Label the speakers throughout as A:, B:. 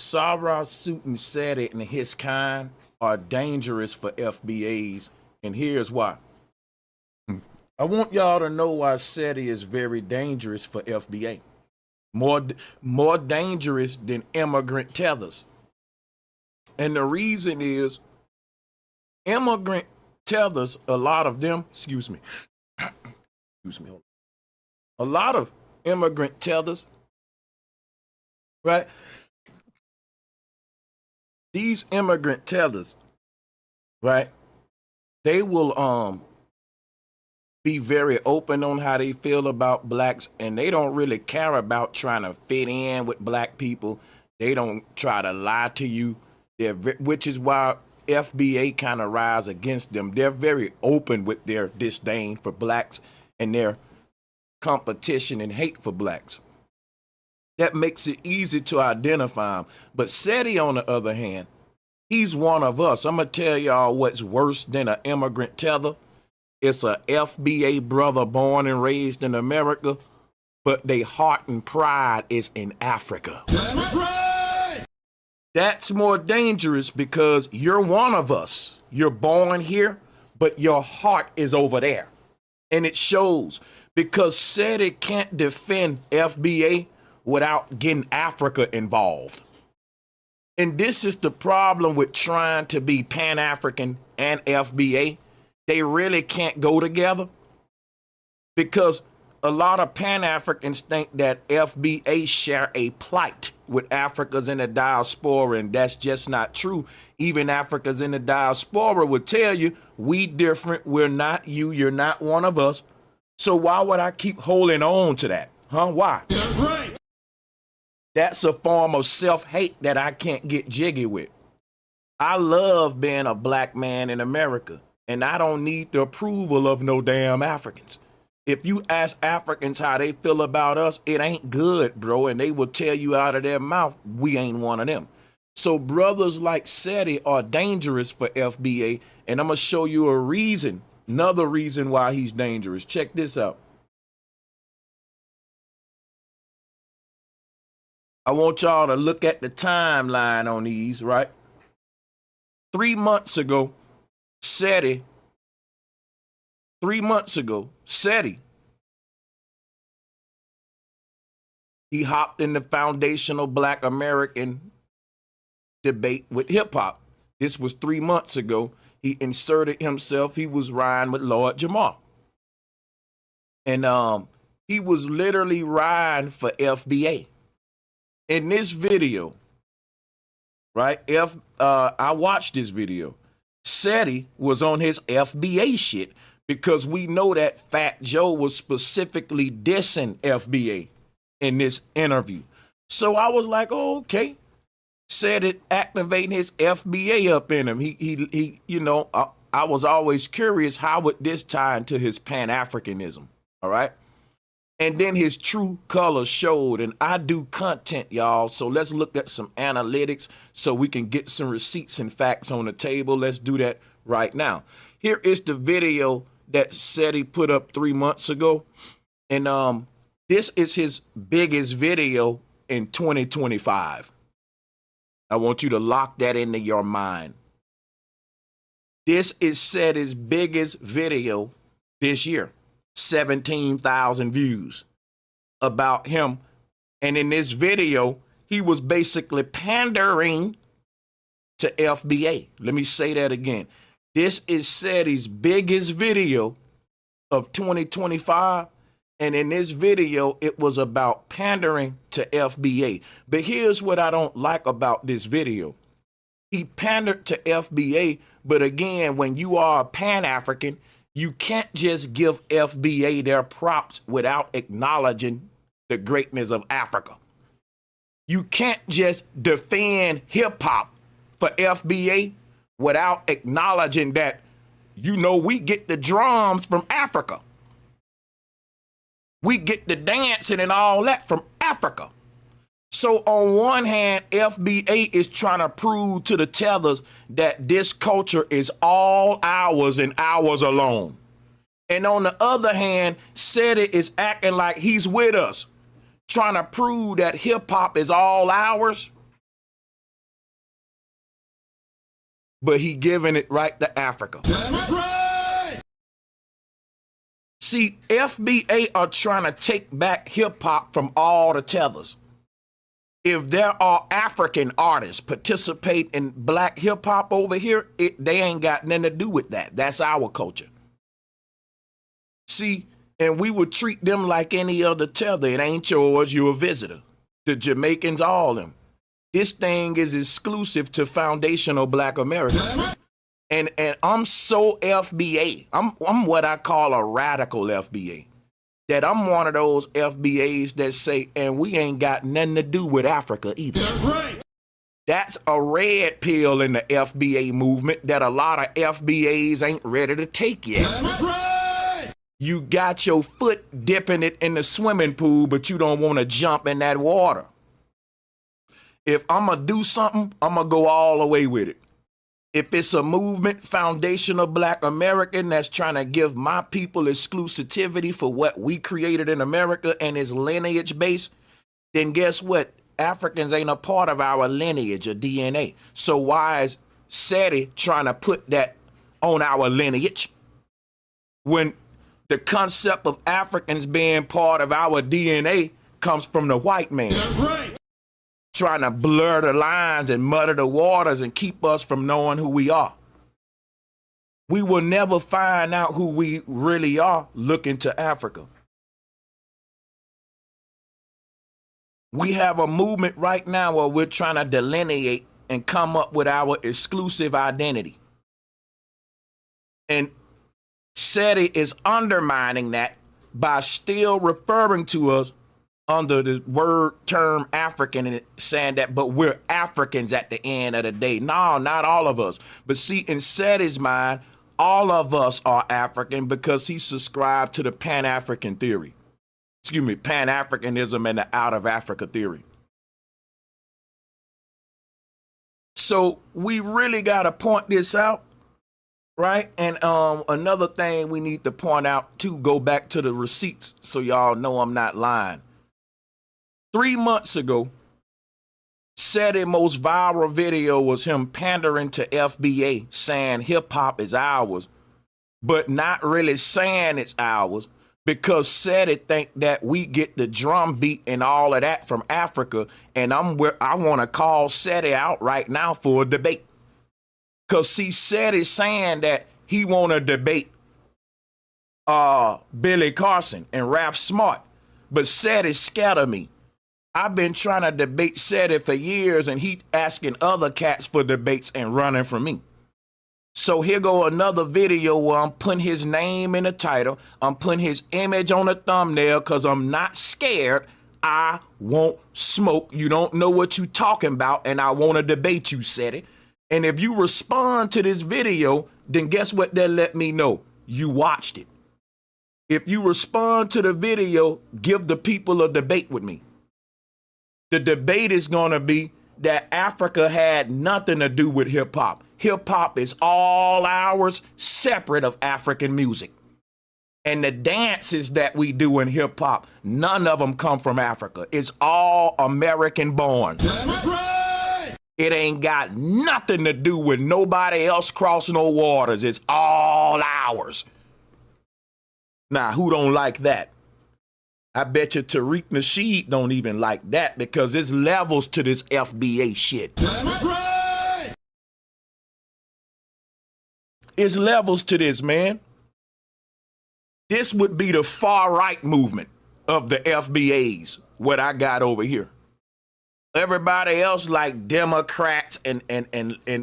A: Sara Suten Seti and his kind are dangerous for FBAs, and here's why. I want y'all to know why Seti is very dangerous for FBA. More dangerous than immigrant tethers. And the reason is immigrant tethers, a lot of them, excuse me, a lot of immigrant tethers, right? These immigrant tethers, right? They will be very open on how they feel about blacks, and they don't really care about trying to fit in with black people. They don't try to lie to you, which is why FBA kind of rise against them. They're very open with their disdain for blacks and their competition and hate for blacks. That makes it easy to identify them. But Seti, on the other hand, he's one of us. I'm going to tell y'all what's worse than an immigrant tether. It's a FBA brother born and raised in America, but their heart and pride is in Africa. That's right. That's more dangerous because you're one of us. You're born here, but your heart is over there. And it shows because Seti can't defend FBA without getting Africa involved. And this is the problem with trying to be Pan-African and FBA. They really can't go together because a lot of Pan-Africans think that FBA share a plight with Africans in the diaspora, and that's just not true. Even Africans in the diaspora would tell you, we different, we're not you, you're not one of us. So why would I keep holding on to that? Huh? Why? That's right. That's a form of self-hate that I can't get jiggy with. I love being a black man in America, and I don't need the approval of no damn Africans. If you ask Africans how they feel about us, it ain't good, bro, and they will tell you out of their mouth, we ain't one of them. So brothers like Seti are dangerous for FBA, and I'm going to show you a reason, another reason why he's dangerous. Check this out. I want y'all to look at the timeline on these, right? 3 months ago, Seti, he hopped in the foundational Black American debate with hip hop. This was 3 months ago. He inserted himself. He was riding with Lord Jamar. And he was literally riding for FBA. In this video, right? I watched this video. Seti was on his FBA shit because we know that Fat Joe was specifically dissing FBA in this interview. So I was like, oh, okay. Seti activating his FBA up in him. He you know, I was always curious, how would this tie into his Pan-Africanism? All right. And then his true colors showed, and I do content, y'all. So let's look at some analytics so we can get some receipts and facts on the table. Let's do that right now. Here is the video that Seti put up 3 months ago. And this is his biggest video in 2025. I want you to lock that into your mind. This is Seti's biggest video this year. 17,000 views about him. And in this video, he was basically pandering to FBA. Let me say that again. This is Seti's biggest video of 2025. And in this video, it was about pandering to FBA. But here's what I don't like about this video. He pandered to FBA, but again, when you are a Pan-African, you can't just give FBA their props without acknowledging the greatness of Africa. You can't just defend hip hop for FBA without acknowledging that, you know, we get the drums from Africa. We get the dancing and all that from Africa. So on one hand, FBA is trying to prove to the tethers that this culture is all ours and ours alone. And on the other hand, Seti is acting like he's with us, trying to prove that hip hop is all ours but he giving it right to Africa.
B: That's right.
A: See, FBA are trying to take back hip hop from all the tethers. If there are African artists participate in black hip hop over here, they ain't got nothing to do with that. That's our culture. See, and we would treat them like any other tether. It ain't yours, you're a visitor. The Jamaicans, all them. This thing is exclusive to foundational black Americans. And I'm so FBA. I'm what I call a radical FBA. That I'm one of those FBAs that say, and we ain't got nothing to do with Africa either.
B: That's right.
A: That's a red pill in the FBA movement that a lot of FBAs ain't ready to take yet.
B: That's right.
A: You got your foot dipping it in the swimming pool, but you don't want to jump in that water. If I'm going to do something, I'm going to go all the way with it. If it's a movement, foundational black American, that's trying to give my people exclusivity for what we created in America and is lineage-based, then guess what? Africans ain't a part of our lineage or DNA. So why is Seti trying to put that on our lineage when the concept of Africans being part of our DNA comes from the white man?
B: That's right.
A: Trying to blur the lines and muddy the waters and keep us from knowing who we are. We will never find out who we really are looking to Africa. We have a movement right now where we're trying to delineate and come up with our exclusive identity. And Seti is undermining that by still referring to us under the word term African and saying that, but we're Africans at the end of the day. No, not all of us. But see, in Seti's mind, all of us are African because he subscribed to the Pan-African theory. Excuse me, Pan-Africanism and the out of Africa theory. So we really got to point this out, right? And another thing we need to point out too, go back to the receipts so y'all know I'm not lying. 3 months ago, Seti's most viral video was him pandering to FBA, saying hip hop is ours, but not really saying it's ours because Seti think that we get the drum beat and all of that from Africa. And I want to call Seti out right now for a debate. Because see, Seti's saying that he want to debate Billy Carson and Rap Smart, but Seti's scared of me. I've been trying to debate Seti for years, and he asking other cats for debates and running from me. So here go another video where I'm putting his name in the title. I'm putting his image on the thumbnail because I'm not scared. I won't smoke. You don't know what you talking about, and I want to debate you, Seti. And if you respond to this video, then guess what they'll let me know? You watched it. If you respond to the video, give the people a debate with me. The debate is going to be that Africa had nothing to do with hip hop. Hip hop is all ours, separate of African music. And the dances that we do in hip hop, none of them come from Africa. It's all American born.
B: That's right.
A: It ain't got nothing to do with nobody else crossing no waters. It's all ours. Now, who don't like that? I bet you Tariq Nasheed don't even like that because there's levels to this FBA shit.
B: That's right.
A: It's levels to this, man. This would be the far right movement of the FBAs, what I got over here. Everybody else like Democrats and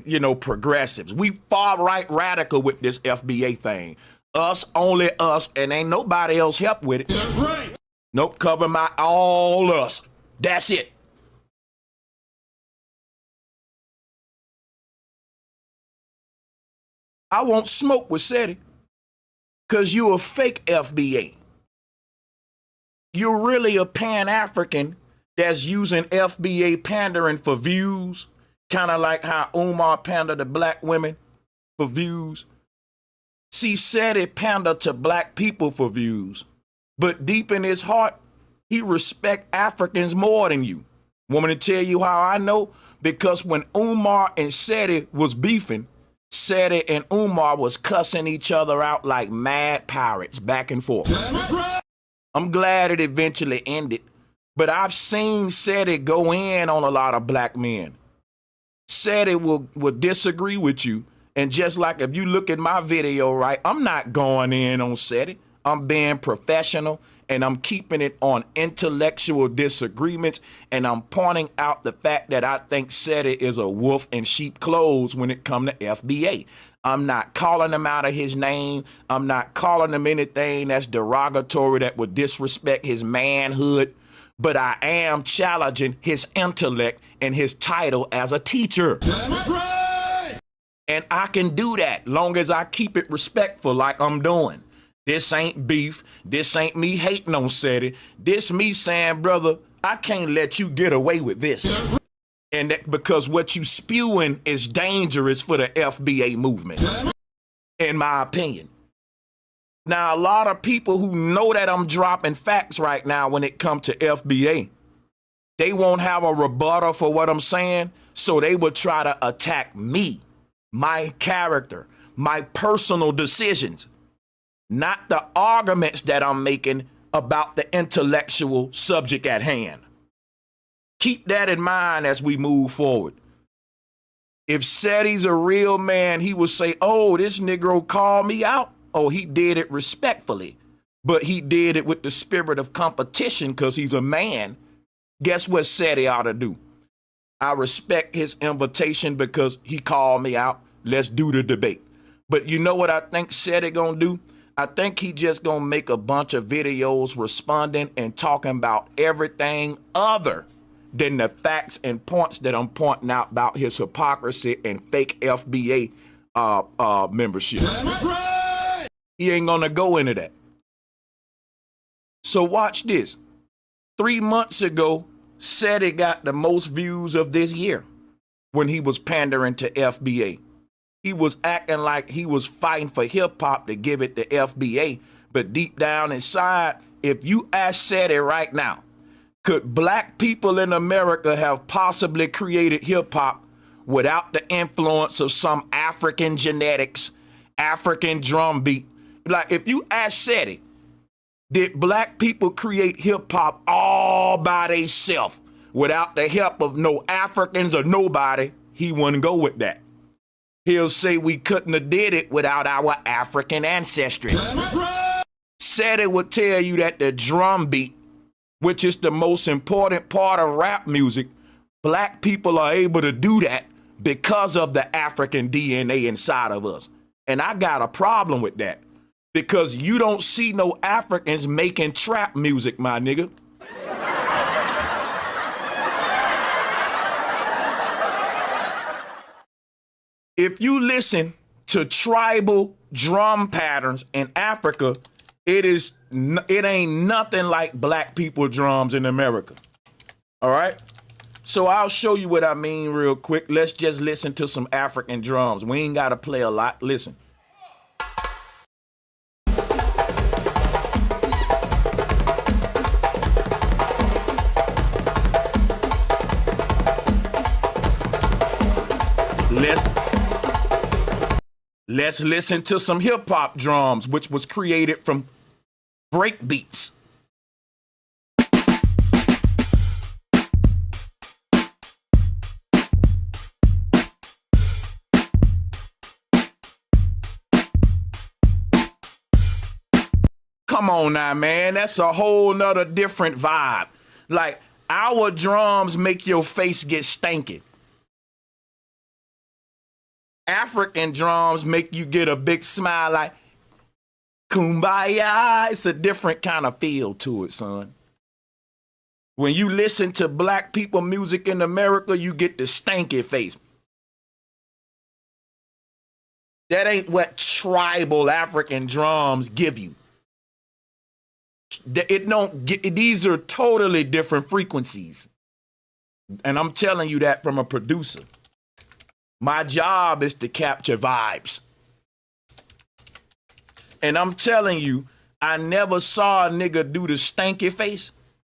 A: you know, progressives. We far right radical with this FBA thing. Us, only us, and ain't nobody else help with it.
B: That's right.
A: Nope, cover my all us. That's it. I won't smoke with Seti because you're a fake FBA. You're really a Pan-African that's using FBA pandering for views, kind of like how Umar pandered to black women for views. See, Seti pandered to black people for views. But deep in his heart, he respects Africans more than you. Want me to tell you how I know? Because when Umar and Seti was beefing, Seti and Umar was cussing each other out like mad pirates back and forth. I'm glad it eventually ended, but I've seen Seti go in on a lot of black men. Seti will disagree with you, and just like if you look at my video, right, I'm not going in on Seti. I'm being professional, and I'm keeping it on intellectual disagreements, and I'm pointing out the fact that I think Seti is a wolf in sheep clothes when it comes to FBA. I'm not calling him out of his name. I'm not calling him anything that's derogatory that would disrespect his manhood, but I am challenging his intellect and his title as a teacher.
B: That's right.
A: And I can do that long as I keep it respectful like I'm doing. This ain't beef. This ain't me hating on Seti. This me saying, brother, I can't let you get away with this. And that because what you spewing is dangerous for the FBA movement, in my opinion. Now, a lot of people who know that I'm dropping facts right now when it comes to FBA, they won't have a rebuttal for what I'm saying, so they will try to attack me, my character, my personal decisions. Not the arguments that I'm making about the intellectual subject at hand. Keep that in mind as we move forward. If Seti's a real man, he would say, oh, this Negro called me out. Oh, he did it respectfully, but he did it with the spirit of competition because he's a man. Guess what Seti ought to do? I respect his invitation because he called me out. Let's do the debate. But you know what I think Seti gonna do? I think he just gonna make a bunch of videos responding and talking about everything other than the facts and points that I'm pointing out about his hypocrisy and fake FBA membership.
B: That's right.
A: He ain't gonna go into that. So watch this. 3 months ago, Seti got the most views of this year when he was pandering to FBA. He was acting like he was fighting for hip hop to give it to FBA. But deep down inside, if you ask Seti right now, could black people in America have possibly created hip hop without the influence of some African genetics, African drum beat? Like if you ask Seti, did black people create hip hop all by themselves without the help of no Africans or nobody? He wouldn't go with that. He'll say we couldn't have did it without our African ancestry. Seti would tell you that the drum beat, which is the most important part of rap music, black people are able to do that because of the African DNA inside of us. And I got a problem with that because you don't see no Africans making trap music, my nigga. If you listen to tribal drum patterns in Africa, it ain't nothing like black people drums in America. All right? So I'll show you what I mean real quick. Let's just listen to some African drums. We ain't got to play a lot. Listen. Let's listen to some hip hop drums, which was created from break beats. Come on now, man. That's a whole nother different vibe. Like, our drums make your face get stanky. African drums make you get a big smile like, kumbaya. It's a different kind of feel to it, son. When you listen to black people music in America, you get the stanky face. That ain't what tribal African drums give you. These are totally different frequencies. And I'm telling you that from a producer. My job is to capture vibes. And I'm telling you, I never saw a nigga do the stanky face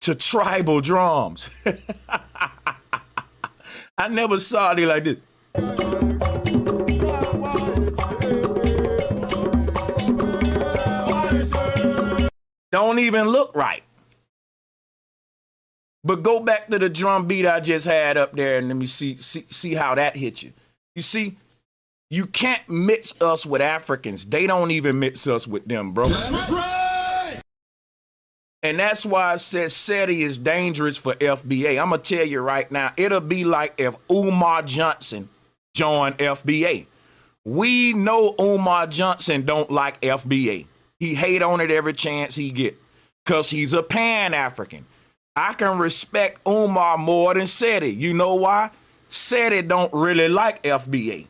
A: to tribal drums. I never saw it like this. Don't even look right. But go back to the drum beat I just had up there and let me see how that hit you. You see, you can't mix us with Africans. They don't even mix us with them, bro.
B: That's right.
A: And that's why I said SETI is dangerous for FBA. I'm going to tell you right now, it'll be like if Umar Johnson joined FBA. We know Umar Johnson don't like FBA. He hate on it every chance he get because he's a Pan-African. I can respect Umar more than SETI. You know why? SETI don't really like FBA.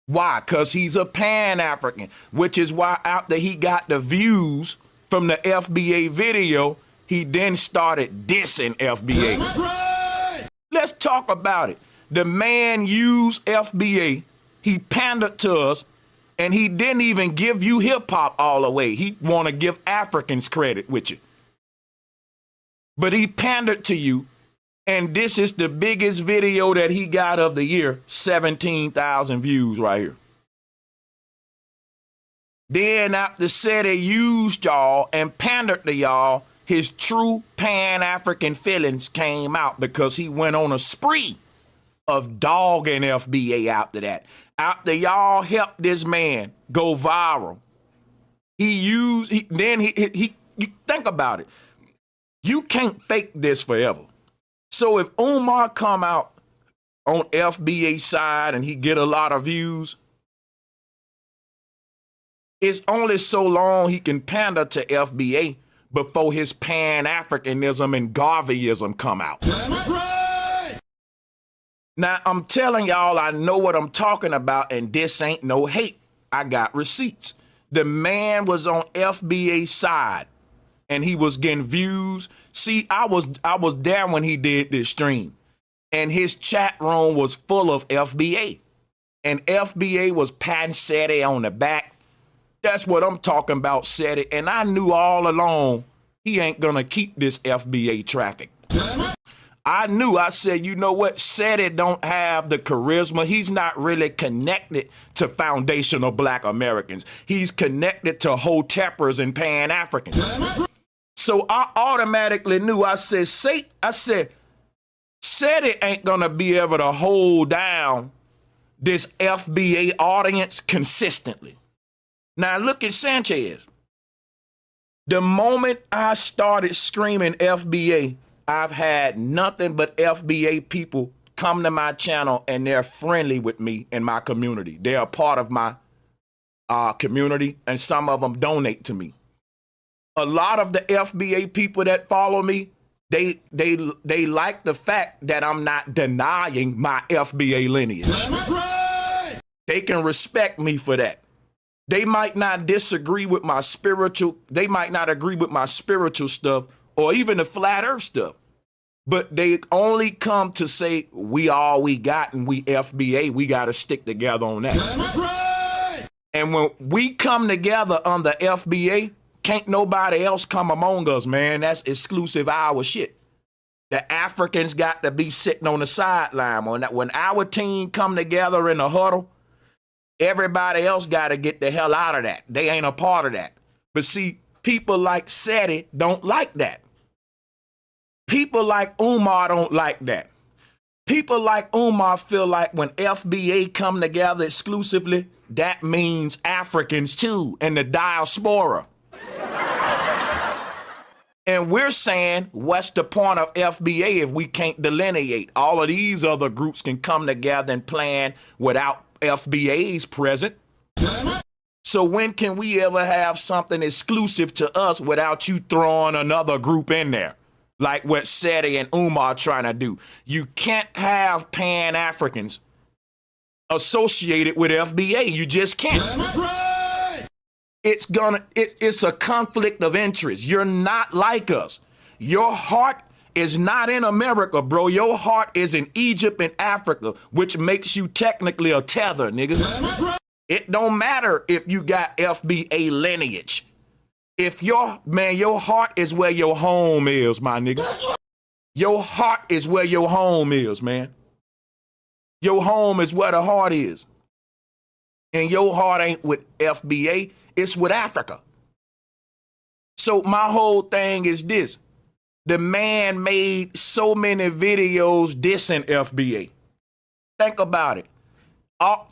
A: Why? Because he's a Pan-African, which is why after he got the views from the FBA video, he then started dissing FBA.
B: That's right.
A: Let's talk about it. The man used FBA, he pandered to us, and he didn't even give you hip-hop all the way. He want to give Africans credit with you. But he pandered to you, and this is the biggest video that he got of the year, 17,000 views right here. Then after SETI used y'all and pandered to y'all, his true Pan-African feelings came out because he went on a spree of dogging FBA after that. After y'all helped this man go viral, you think about it. You can't fake this forever. So if Umar come out on FBA side and he get a lot of views, it's only so long he can pander to FBA before his Pan-Africanism and Garveyism come out.
B: That's right.
A: Now, I'm telling y'all, I know what I'm talking about, and this ain't no hate. I got receipts. The man was on FBA side, and he was getting views. See, I was there when he did this stream, and his chat room was full of FBA, and FBA was patting SETI on the back. That's what I'm talking about, SETI, and I knew all along he ain't gonna keep this FBA traffic. I knew, I said, you know what, SETI don't have the charisma. He's not really connected to foundational Black Americans. He's connected to Hoteppers and Pan-Africans. So I automatically knew, I said, SETI ain't gonna be able to hold down this FBA audience consistently. Now look at Sanchez. The moment I started screaming FBA, I've had nothing but FBA people come to my channel and they're friendly with me in my community. They're a part of my community, and some of them donate to me. A lot of the FBA people that follow me, they like the fact that I'm not denying my FBA lineage.
B: That's right.
A: They can respect me for that. They might not disagree with my spiritual, they might not agree with my spiritual stuff or even the flat earth stuff, but they only come to say, we all we got and we FBA, we got to stick together on that.
B: That's right.
A: And when we come together under FBA, can't nobody else come among us, man. That's exclusive our shit. The Africans got to be sitting on the sideline. When our team come together in a huddle, everybody else got to get the hell out of that. They ain't a part of that. But see, people like SETI don't like that. People like Umar don't like that. People like Umar feel like when FBA come together exclusively, that means Africans too, and the diaspora. And we're saying, what's the point of FBA if we can't delineate? All of these other groups can come together and plan without FBA's present. So when can we ever have something exclusive to us without you throwing another group in there? Like what SETI and Umar trying to do. You can't have Pan-Africans associated with FBA. You just can't.
B: That's right.
A: It's a conflict of interest. You're not like us. Your heart is not in America, bro. Your heart is in Egypt and Africa, which makes you technically a tether, nigga.
B: That's right.
A: It don't matter if you got FBA lineage. If your heart is where your home is, my nigga. Your heart is where your home is, man. Your home is where the heart is. And your heart ain't with FBA, it's with Africa. So my whole thing is this. The man made so many videos dissing FBA. Think about it.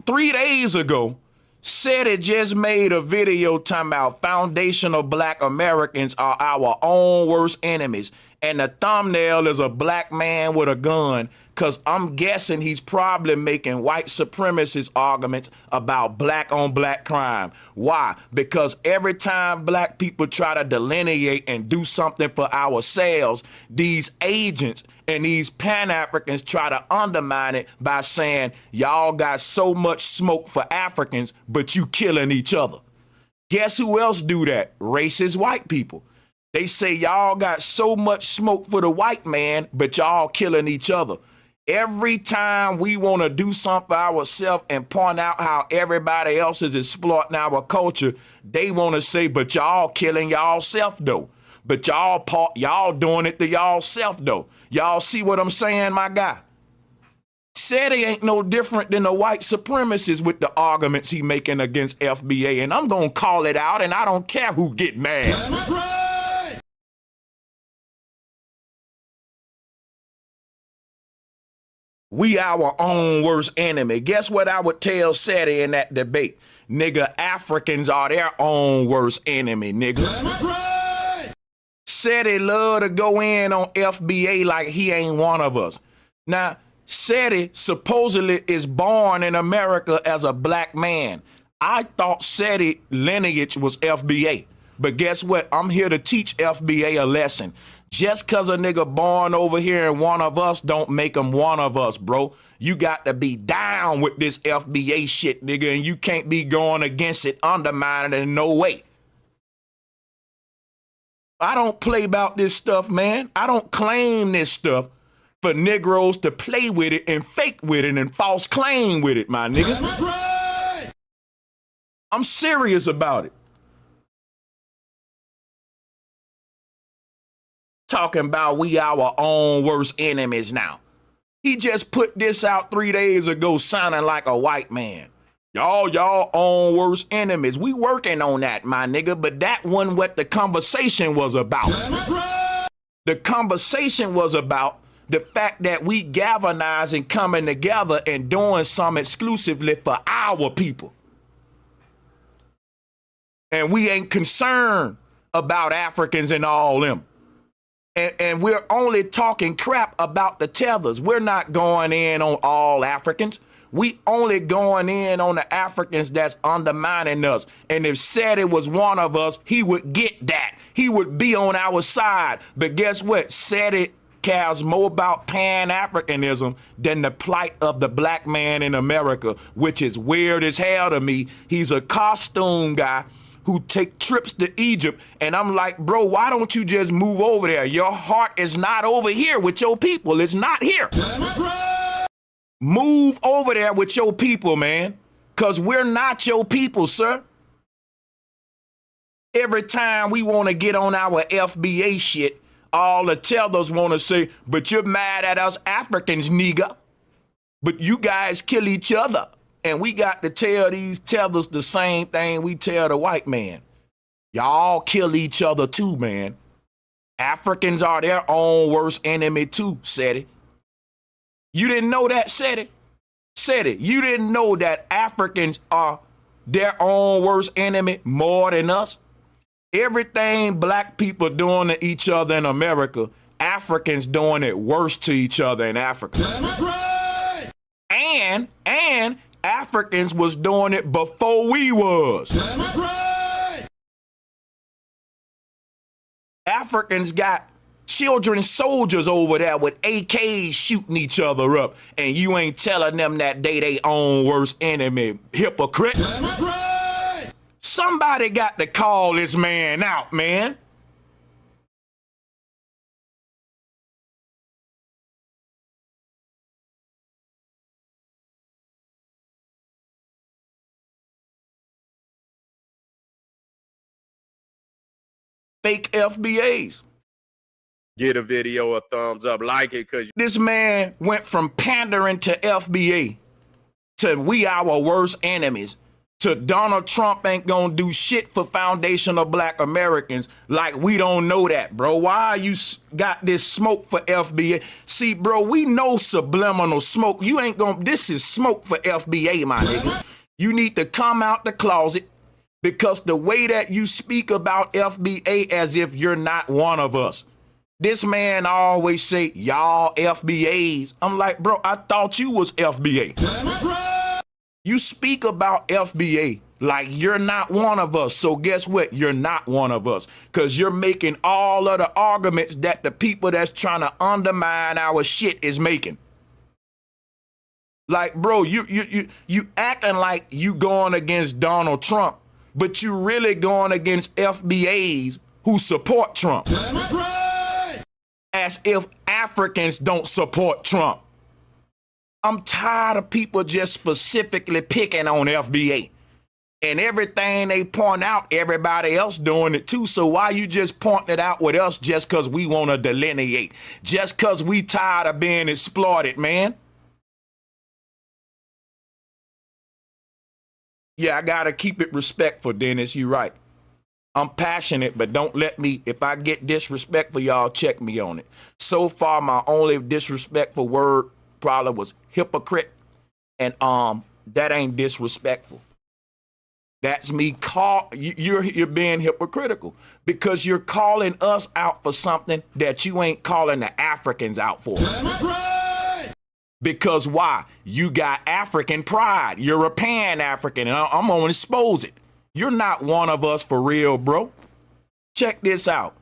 A: 3 days ago, Seti just made a video talking about foundational black Americans are our own worst enemies. And the thumbnail is a black man with a gun, because I'm guessing he's probably making white supremacist arguments about black on black crime. Why? Because every time black people try to delineate and do something for ourselves, these agents and these Pan-Africans try to undermine it by saying, y'all got so much smoke for Africans, but you killing each other. Guess who else do that? Racist white people. They say y'all got so much smoke for the white man, but y'all killing each other. Every time we want to do something for ourselves and point out how everybody else is exploiting our culture, they want to say, but y'all killing y'all self though. But y'all doing it to y'all self though. Y'all see what I'm saying, my guy? Seti ain't no different than the white supremacists with the arguments he making against FBA, and I'm gonna call it out, and I don't care who get mad.
B: That's right.
A: We our own worst enemy. Guess what I would tell Seti in that debate? Nigga, Africans are their own worst enemy, nigga.
B: That's right.
A: Seti love to go in on FBA like he ain't one of us. Now, Seti supposedly is born in America as a black man. I thought Seti lineage was FBA. But guess what? I'm here to teach FBA a lesson. Just because a nigga born over here and one of us don't make him one of us, bro. You got to be down with this FBA shit, nigga, and you can't be going against it, undermining it in no way. I don't play about this stuff, man. I don't claim this stuff for Negroes to play with it and fake with it and false claim with it, my nigga.
B: That's right.
A: I'm serious about it. Talking about we our own worst enemies now. He just put this out 3 days ago sounding like a white man. Y'all own worst enemies. We working on that, my nigga, but that wasn't what the conversation was about.
B: That's right.
A: The conversation was about the fact that we galvanizing, coming together and doing something exclusively for our people. And we ain't concerned about Africans and all them. And we're only talking crap about the tethers. We're not going in on all Africans. We only going in on the Africans that's undermining us. And if Seti was one of us, he would get that. He would be on our side. But guess what? Seti cares more about Pan-Africanism than the plight of the black man in America, which is weird as hell to me. He's a costume guy who take trips to Egypt, and I'm like, bro, why don't you just move over there? Your heart is not over here with your people. It's not here.
B: That's right.
A: Move over there with your people, man, because we're not your people, sir. Every time we want to get on our FBA shit, all the tellers want to say, but you're mad at us Africans, nigga. But you guys kill each other. And we got to tell these tethers the same thing we tell the white man. Y'all kill each other too, man. Africans are their own worst enemy too, Seti. You didn't know that, Seti? Seti, you didn't know that Africans are their own worst enemy more than us? Everything black people doing to each other in America, Africans doing it worse to each other in Africa.
B: That's right.
A: And Africans was doing it before we was.
B: That's right.
A: Africans got children soldiers over there with AKs shooting each other up, and you ain't telling them that they own worst enemy, hypocrite.
B: That's right.
A: Somebody got to call this man out, man. Fake FBAs.
C: Get a video a thumbs up, like it, because
A: This man went from pandering to FBA to we our worst enemies. to Donald Trump ain't gonna do shit for foundational black Americans. Like, we don't know that, bro. Why you got this smoke for FBA? See, bro, we know subliminal smoke. You ain't gonna, this is smoke for FBA, my niggas. You need to come out the closet, because the way that you speak about FBA as if you're not one of us. This man always say, y'all FBAs. I'm like, bro, I thought you was FBA.
B: That's right.
A: You speak about FBA like you're not one of us. So guess what? You're not one of us, because you're making all of the arguments that the people that's trying to undermine our shit is making. Like, bro, you acting like you going against Donald Trump, but you really going against FBAs who support Trump.
B: That's right.
A: As if Africans don't support Trump. I'm tired of people just specifically picking on FBA. And everything they point out, everybody else doing it too. So why you just pointing it out with us just because we want to delineate? Just because we tired of being exploited, man? Yeah, I got to keep it respectful, Dennis. You're right. I'm passionate, but don't let me, if I get disrespectful, y'all check me on it. So far, my only disrespectful word probably was hypocrite. And that ain't disrespectful. That's me you're being hypocritical, because you're calling us out for something that you ain't calling the Africans out for.
B: That's right.
A: Because why? You got African pride. You're a Pan-African, and I'm gonna expose it. You're not one of us for real, bro. Check this out.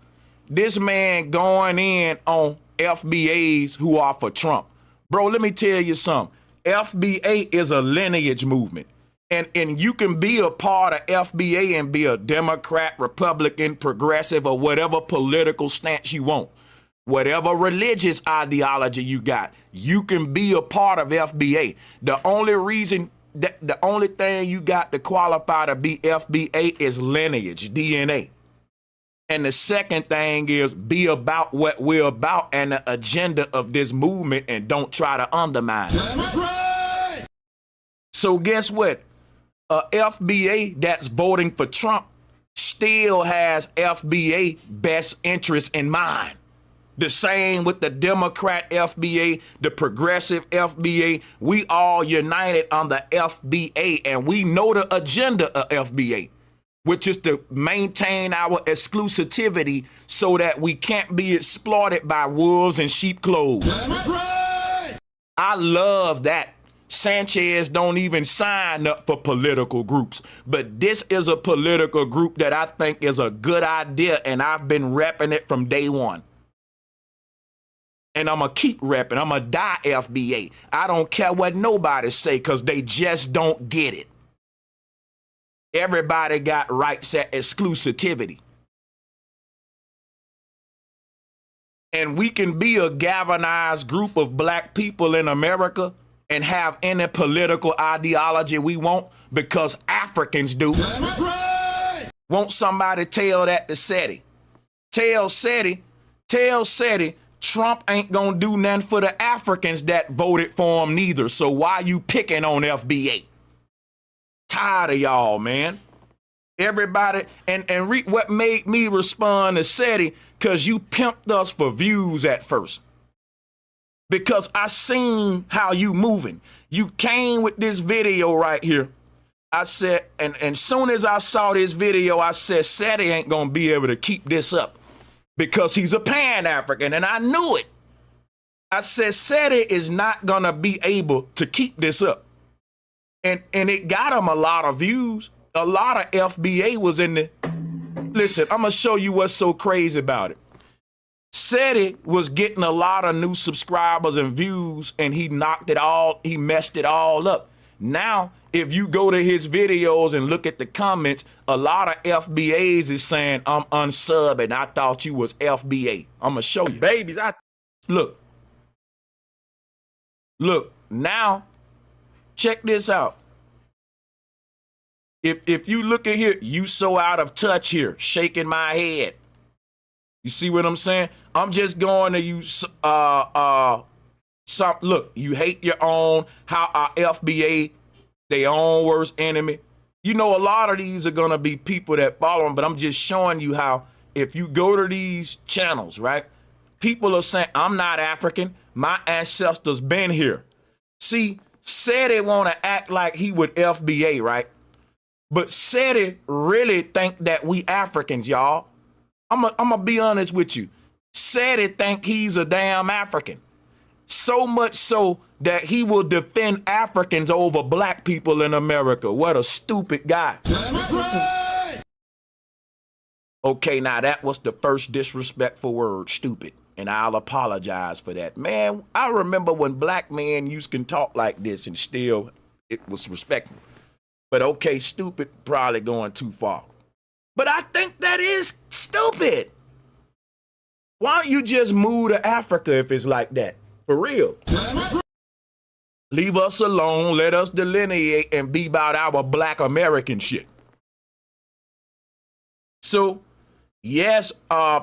A: This man going in on FBAs who are for Trump. Bro, let me tell you something. FBA is a lineage movement. And you can be a part of FBA and be a Democrat, Republican, progressive, or whatever political stance you want. Whatever religious ideology you got, you can be a part of FBA. The only thing you got to qualify to be FBA is lineage, DNA. And the second thing is be about what we're about and the agenda of this movement, and don't try to undermine it.
B: That's right.
A: So guess what? A FBA that's voting for Trump still has FBA best interest in mind. The same with the Democrat FBA, the progressive FBA. We all united on the FBA, and we know the agenda of FBA, which is to maintain our exclusivity so that we can't be exploited by wolves in sheep clothes.
B: That's right.
A: I love that. Sanchez don't even sign up for political groups, but this is a political group that I think is a good idea, and I've been repping it from day one. And I'm going to keep repping. I'm going to die FBA. I don't care what nobody say, because they just don't get it. Everybody got rights at exclusivity. And we can be a galvanized group of black people in America and have any political ideology we want, because Africans do.
B: That's right.
A: Won't somebody tell that to Seti? Tell Seti, Trump ain't gonna do nothing for the Africans that voted for him neither. So why you picking on FBA? Tired of y'all, man. Everybody, what made me respond to Seti, because you pimped us for views at first. Because I seen how you moving. You came with this video right here. I said, and soon as I saw this video, I said, Seti ain't gonna be able to keep this up, because he's a Pan-African, and I knew it. I said, Seti is not gonna be able to keep this up. And it got him a lot of views. A lot of FBA was in the, listen, I'm gonna show you what's so crazy about it. Seti was getting a lot of new subscribers and views, and he messed it all up. Now, if you go to his videos and look at the comments, a lot of FBAs is saying, I'm unsubbing. I thought you was FBA. I'm gonna show you.
C: Babies,
A: Look, now, check this out. If you look at here, you so out of touch here, shaking my head. You see what I'm saying? I'm just going to you, look, you hate your own, how our FBA, their own worst enemy. You know, a lot of these are going to be people that follow them, but I'm just showing you how if you go to these channels, right, people are saying, I'm not African. My ancestors been here. See, Seti want to act like he with FBA, right? But Seti really think that we Africans, y'all. I'm gonna be honest with you. Seti think he's a damn African. So much so that he will defend Africans over black people in America. What a stupid guy. Okay, now that was the first disrespectful word, stupid. And I'll apologize for that. Man, I remember when black men used to talk like this and still it was respectful. But okay, stupid, probably going too far. But I think that is stupid. Why don't you just move to Africa if it's like that? For real. Leave us alone, let us delineate and be about our black American shit. So, yes,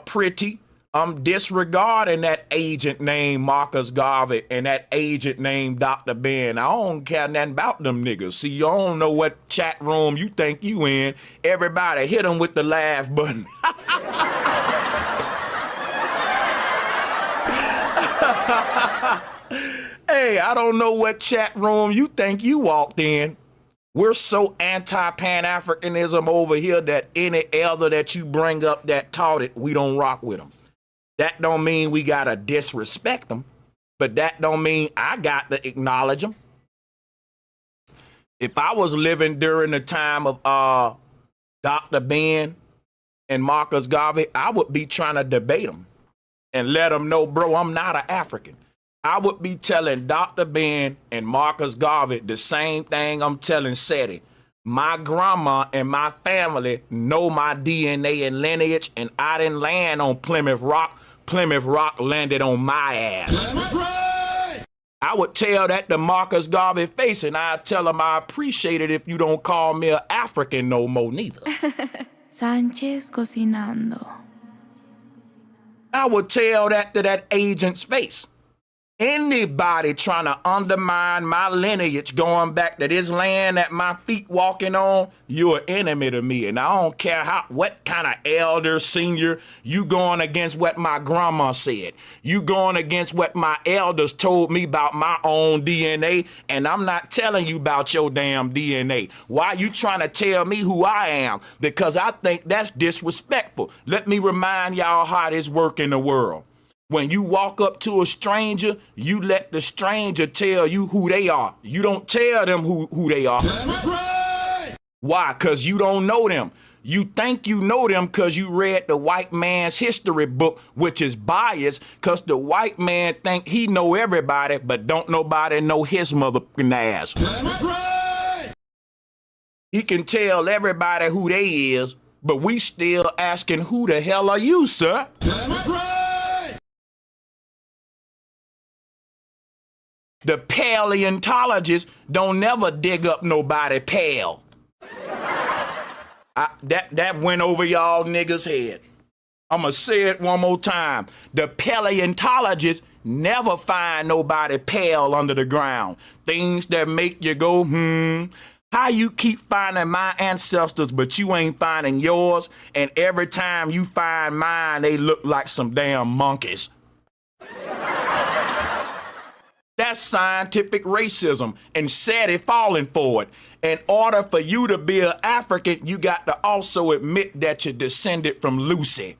A: pretty, I'm disregarding that agent named Marcus Garvey and that agent named Dr. Ben. I don't care nothing about them niggas. See, you don't know what chat room you think you in. Everybody hit them with the laugh button. Hey, I don't know what chat room you think you walked in. We're so anti-Pan-Africanism over here that any elder that you bring up that taught it, we don't rock with them. That don't mean we gotta disrespect them, but that don't mean I got to acknowledge them. If I was living during the time of Dr. Ben and Marcus Garvey, I would be trying to debate them and let them know, bro, I'm not an African. I would be telling Dr. Ben and Marcus Garvey the same thing I'm telling Seti. My grandma and my family know my DNA and lineage, and I didn't land on Plymouth Rock. Plymouth Rock landed on my ass. I would tell that to Marcus Garvey face, and I'd tell him I appreciate it if you don't call me an African no more neither.
D: Sanchez cocinando.
A: I would tell that to that agent's face. Anybody trying to undermine my lineage going back to this land that my feet walking on, you're an enemy to me. And I don't care what kind of elder, senior, you going against what my grandma said. You going against what my elders told me about my own DNA, and I'm not telling you about your damn DNA. Why you trying to tell me who I am? Because I think that's disrespectful. Let me remind y'all how this work in the world. When you walk up to a stranger, you let the stranger tell you who they are. You don't tell them who they are. Why? Because you don't know them. You think you know them because you read the white man's history book, which is biased, because the white man think he know everybody, but don't nobody know his motherfucking ass. He can tell everybody who they is, but we still asking, who the hell are you, sir? The paleontologists don't never dig up nobody pale. That went over y'all niggas' head. I'ma say it one more time. The paleontologists never find nobody pale under the ground. Things that make you go, How you keep finding my ancestors, but you ain't finding yours, and every time you find mine, they look like some damn monkeys. That's scientific racism, and Seti falling for it. In order for you to be an African, you got to also admit that you're descended from Lucy.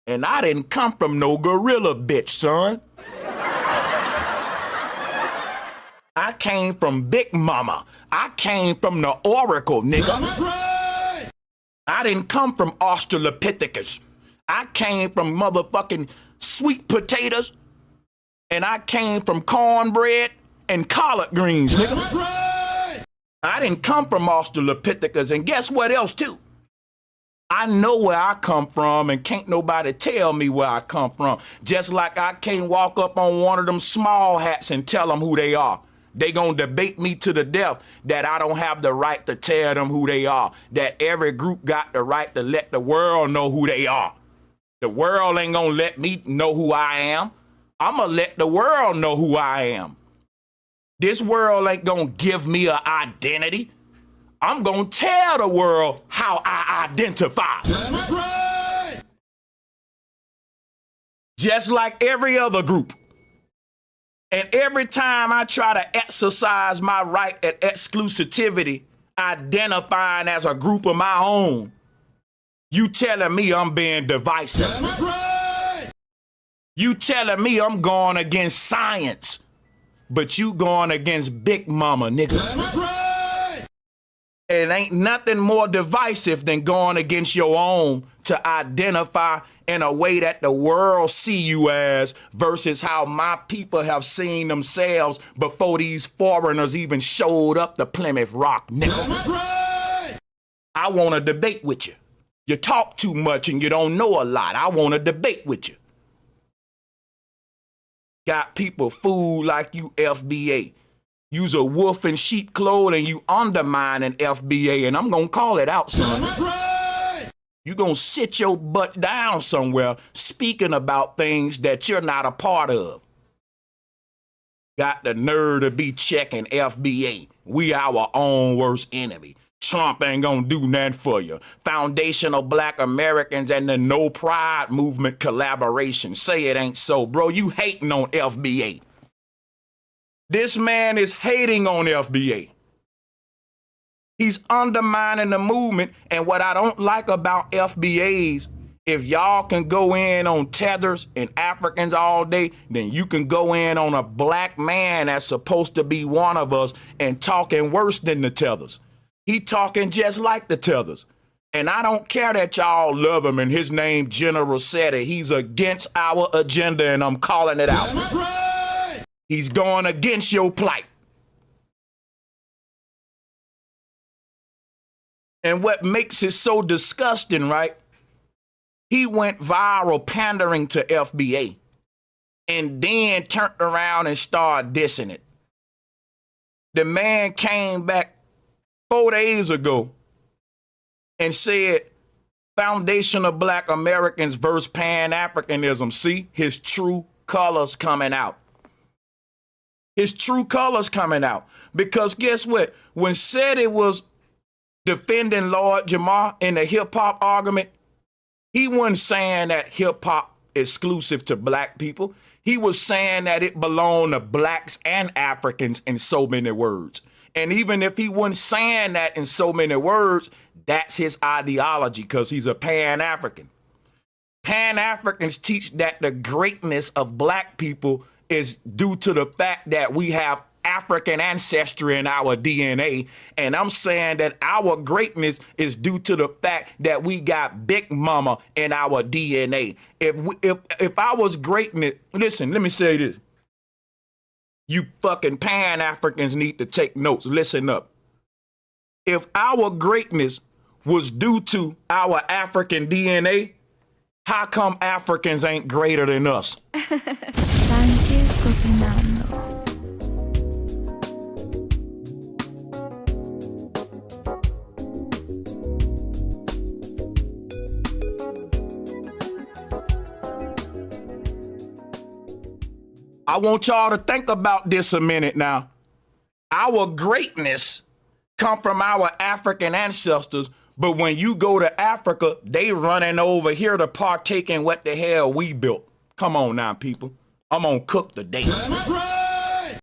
A: And I didn't come from no gorilla bitch, son. I came from Big Mama. I came from the Oracle, nigga. I didn't come from Australopithecus. I came from motherfucking sweet potatoes. And I came from cornbread and collard greens, nigga. I didn't come from Australopithecus, and guess what else, too? I know where I come from, and can't nobody tell me where I come from. Just like I can't walk up on one of them small hats and tell them who they are. They gonna debate me to the death that I don't have the right to tell them who they are. That every group got the right to let the world know who they are. The world ain't gonna let me know who I am. I'ma let the world know who I am. This world ain't gonna give me an identity. I'm going to tell the world how I identify.
B: That's right.
A: Just like every other group. And every time I try to exercise my right at exclusivity, identifying as a group of my own, you telling me I'm being divisive.
B: That's right.
A: You telling me I'm going against science, but you going against Big Mama, nigga.
B: That's right.
A: It ain't nothing more divisive than going against your own to identify in a way that the world see you as versus how my people have seen themselves before these foreigners even showed up to Plymouth Rock, nigga.
B: That's right.
A: I want to debate with you. You talk too much and you don't know a lot. I want to debate with you. Got people fooled like you FBA. You's a wolf in sheep clothing, you undermining FBA, and I'm gonna call it out, son.
B: That's right.
A: You gonna sit your butt down somewhere speaking about things that you're not a part of. Got the nerve to be checking FBA. We our own worst enemy. Trump ain't gonna do nothing for you. Foundational Black Americans and the No Pride movement collaboration. Say it ain't so, bro. You hating on FBA. This man is hating on FBA. He's undermining the movement. And what I don't like about FBAs, if y'all can go in on tethers and Africans all day, then you can go in on a black man that's supposed to be one of us and talking worse than the tethers. He talking just like the tethers. And I don't care that y'all love him and his name General Seti. He's against our agenda and I'm calling it out.
B: That's right.
A: He's going against your plight. And what makes it so disgusting, right? He went viral pandering to FBA and then turned around and started dissing it. The man came back 4 days ago and said, Foundational Black Americans versus Pan-Africanism. See, his true colors coming out. His true colors coming out. Because guess what? When Seti was defending Lord Jamar in the hip-hop argument, he wasn't saying that hip-hop exclusive to black people. He was saying that it belonged to blacks and Africans in so many words. And even if he wasn't saying that in so many words, that's his ideology because he's a Pan-African. Pan-Africans teach that the greatness of black people is due to the fact that we have African ancestry in our DNA. And I'm saying that our greatness is due to the fact that we got Big Mama in our DNA. If I was greatness, listen, let me say this. You fucking Pan-Africans need to take notes. Listen up. If our greatness was due to our African DNA, how come Africans ain't greater than us?
D: Sanchez cocinando.
A: I want y'all to think about this a minute now. Our greatness come from our African ancestors, but when you go to Africa, they running over here to partake in what the hell we built. Come on now, people. I'm gonna cook today.
B: That's right.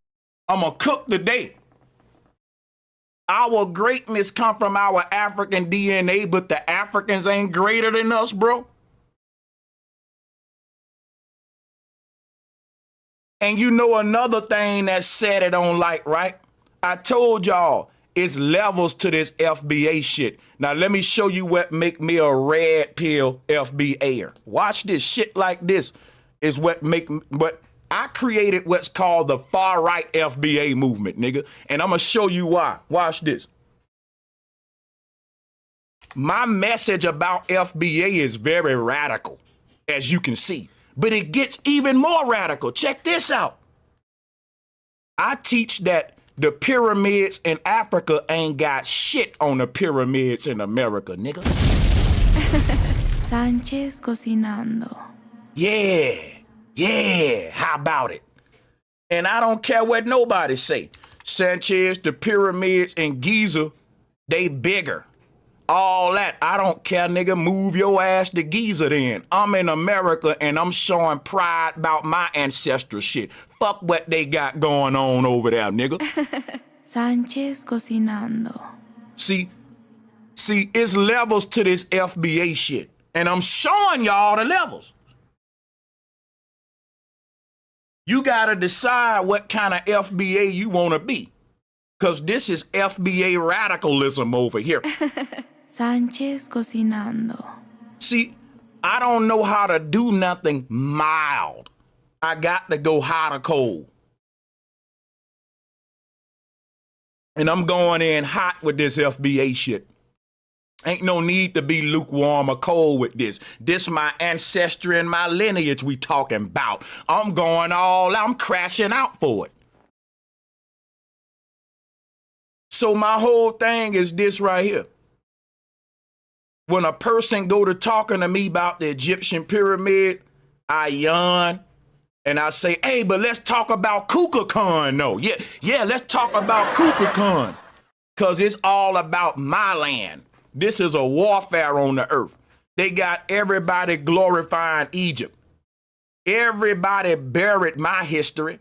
A: I'm gonna cook today. Our greatness come from our African DNA, but the Africans ain't greater than us, bro. And you know another thing that Seti don't like, right? I told y'all it's levels to this FBA shit. Now let me show you what make me a red pill FBAer. Watch this shit like this is what I created what's called the far right FBA movement, nigga. And I'm gonna show you why. Watch this. My message about FBA is very radical, as you can see. But it gets even more radical. Check this out. I teach that the pyramids in Africa ain't got shit on the pyramids in America, nigga.
D: Sanchez cocinando.
A: Yeah, how about it? And I don't care what nobody say. Sanchez, the pyramids in Giza They bigger. All that. I don't care, nigga. Move your ass to Giza then. I'm in America and I'm showing pride about my ancestral shit. Fuck what they got going on over there, nigga.
D: Sanchez cocinando.
A: See, it's levels to this FBA shit. And I'm showing y'all the levels. You gotta decide what kind of FBA you wanna be. Cause this is FBA radicalism over here.
D: Sanchez cocinando.
A: See, I don't know how to do nothing mild. I got to go hot or cold. And I'm going in hot with this FBA shit. Ain't no need to be lukewarm or cold with this. This my ancestry and my lineage we talking about. I'm going all out. I'm crashing out for it. So my whole thing is this right here. When a person go to talking to me about the Egyptian pyramid, I yawn and I say, hey, but let's talk about Kukulkan. No, yeah, let's talk about Kukulkan. Because it's all about my land. This is a warfare on the earth. They got everybody glorifying Egypt. Everybody buried my history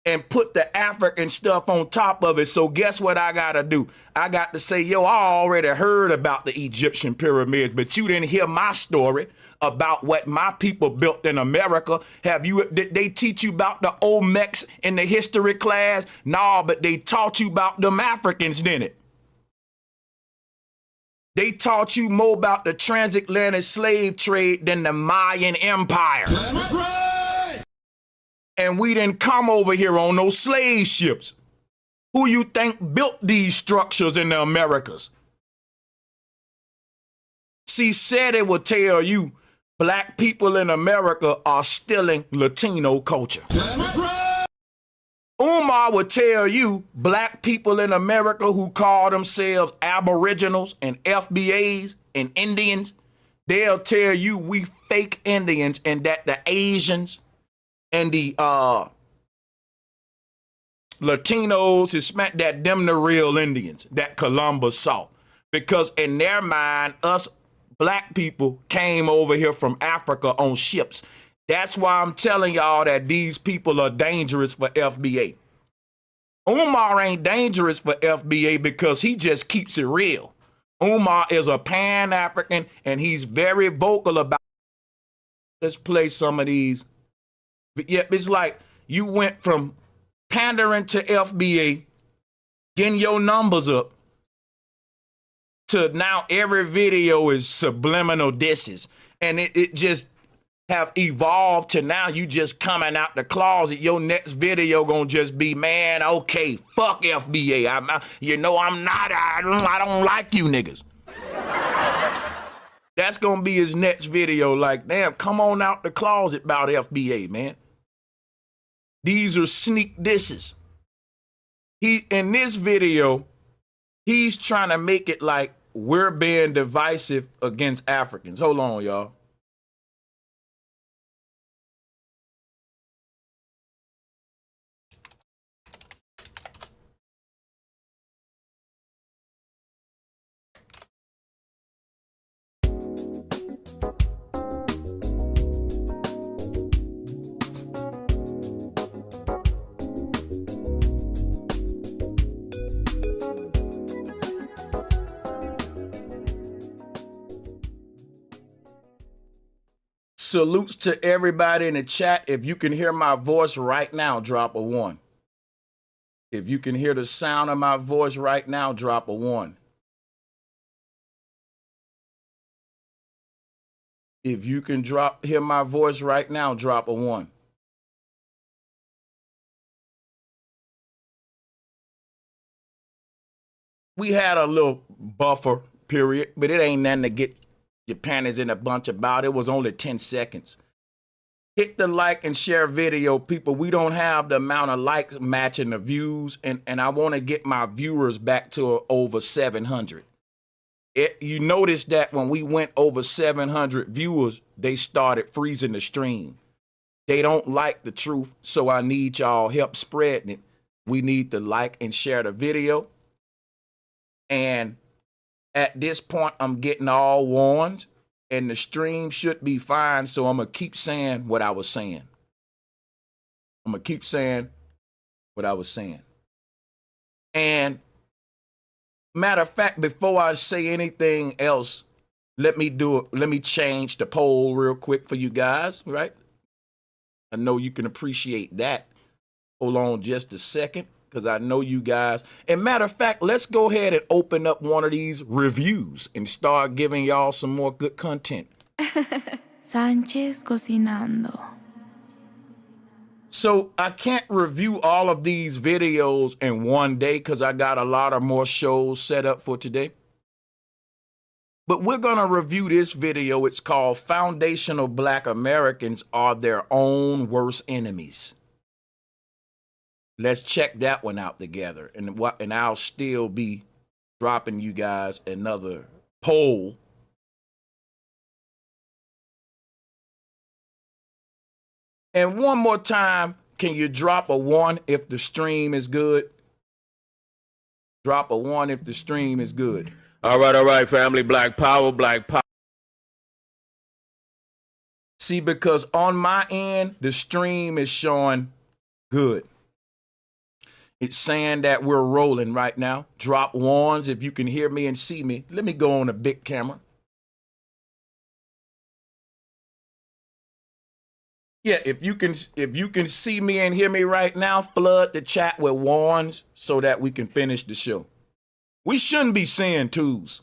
A: and put the African stuff on top of it. So guess what I gotta do? I got to say, yo, I already heard about the Egyptian pyramids, but you didn't hear my story about what my people built in America. Did they teach you about the Olmecs in the history class? No, but they taught you about them Africans, didn't it? They taught you more about the transatlantic slave trade than the Mayan Empire.
B: That's right.
A: And we didn't come over here on no slave ships. Who you think built these structures in the Americas? See, Seti will tell you black people in America are stealing Latino culture.
B: That's right.
A: Umar would tell you black people in America who call themselves aboriginals and FBAs and Indians, they'll tell you we fake Indians and that the Asians and the Latinos, Hispanic, that them the real Indians that Columbus saw. Because in their mind, us black people came over here from Africa on ships. That's why I'm telling y'all that these people are dangerous for FBA. Umar ain't dangerous for FBA because he just keeps it real. Umar is a Pan-African and he's very vocal about. Let's play some of these. Yeah, it's like you went from pandering to FBA, getting your numbers up, to now every video is subliminal disses. And it just have evolved to now you just coming out the closet. Your next video gonna just be, man, okay, fuck FBA. I don't like you niggas. That's gonna be his next video. Like, damn, come on out the closet about FBA, man. These are sneak disses. In this video, he's trying to make it like we're being divisive against Africans. Hold on, y'all. Salutes to everybody in the chat. If you can hear my voice right now, drop a 1. If you can hear the sound of my voice right now, drop a 1. If you can hear my voice right now, drop a 1. We had a little buffer period, but it ain't nothing to get your panties in a bunch about. It was only 10 seconds. Hit the like and share video, people. We don't have the amount of likes matching the views, and I want to get my viewers back to over 700. You notice that when we went over 700 viewers, they started freezing the stream. They don't like the truth, so I need y'all help spreading it. We need to like and share the video. And at this point, I'm getting all ones, and the stream should be fine. So I'm going to keep saying what I was saying. I'm going to keep saying what I was saying. And matter of fact, before I say anything else, let me change the poll real quick for you guys, right? I know you can appreciate that. Hold on just a second, because I know you guys. And matter of fact, let's go ahead and open up one of these reviews and start giving y'all some more good content.
D: Sanchez cocinando.
A: So I can't review all of these videos in one day because I got a lot of more shows set up for today. But we're going to review this video. It's called Foundational Black Americans Are Their Own Worst Enemies. Let's check that one out together. And I'll still be dropping you guys another poll. And one more time, can you drop a 1 if the stream is good? Drop a 1 if the stream is good.
C: All right, family. Black power, black power.
A: See, because on my end, the stream is showing good. It's saying that we're rolling right now. Drop 1s if you can hear me and see me. Let me go on a big camera. Yeah, if you can see me and hear me right now, flood the chat with 1s so that we can finish the show. We shouldn't be seeing 2s.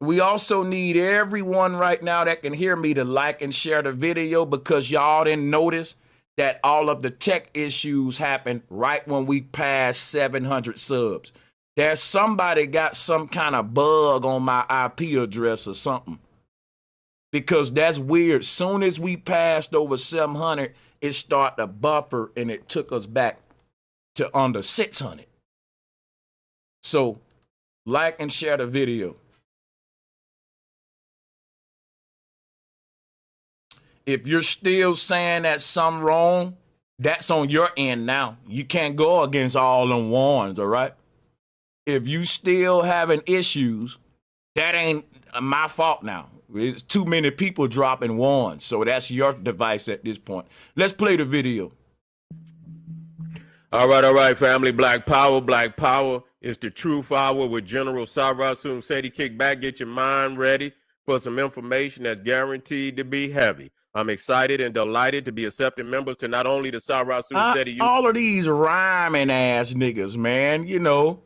A: We also need everyone right now that can hear me to like and share the video, because y'all didn't notice that all of the tech issues happened right when we passed 700 subs. There's somebody got some kind of bug on my IP address or something, because that's weird. Soon as we passed over 700, it started to buffer and it took us back to under 600. So like and share the video. If you're still saying that something wrong, that's on your end now. You can't go against all them 1s, all right? If you still having issues, that ain't my fault now. It's too many people dropping 1s, so that's your device at this point. Let's play the video.
C: All right, family. Black power, black power. It's the truth hour with General Sara Suten Seti. Kick back, get your mind ready for some information that's guaranteed to be heavy. I'm excited and delighted to be accepting members to not only the Sara Suten Seti
A: all of these rhyming ass niggas, man. You know,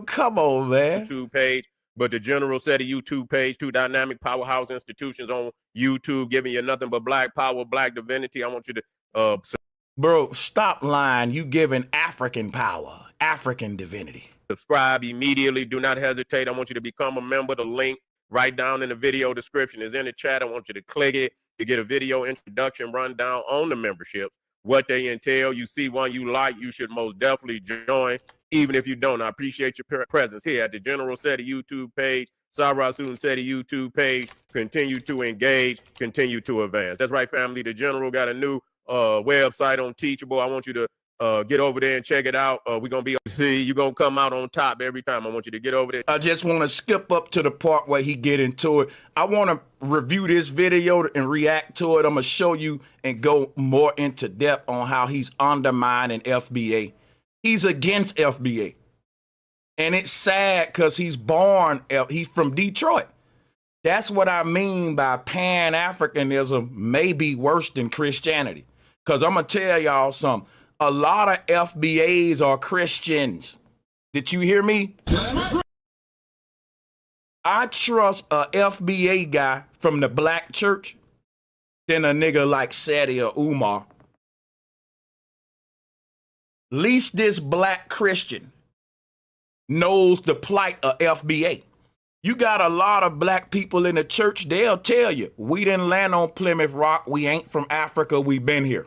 A: come on, man.
C: YouTube page, but the General Seti YouTube page, 2 dynamic powerhouse institutions on YouTube, giving you nothing but black power, black divinity. I want you to
A: Bro, stop lying. You giving African power, African divinity.
C: Subscribe immediately. Do not hesitate. I want you to become a member. The link right down in the video description is in the chat. I want you to click it to get a video introduction rundown on the memberships, what they entail. You see one you like, you should most definitely join. Even if you don't, I appreciate your presence here at the General Seti YouTube page, Sara Suten Seti YouTube page. Continue to engage, continue to advance. That's right, family. The General got a new website on Teachable. I want you to get over there and check it out. We're going to be, you're going to come out on top every time. I want you to get over there.
A: I just want to skip up to the part where he get into it. I want to review this video and react to it. I'm going to show you and go more into depth on how he's undermining FBA. He's against FBA. And it's sad because he's from Detroit. That's what I mean by Pan-Africanism may be worse than Christianity. Because I'm going to tell y'all something. A lot of FBAs are Christians. Did you hear me? I trust a FBA guy from the black church than a nigga like Seti or Umar. Least this black Christian knows the plight of FBA. You got a lot of black people in the church, they'll tell you, we didn't land on Plymouth Rock, we ain't from Africa, we been here.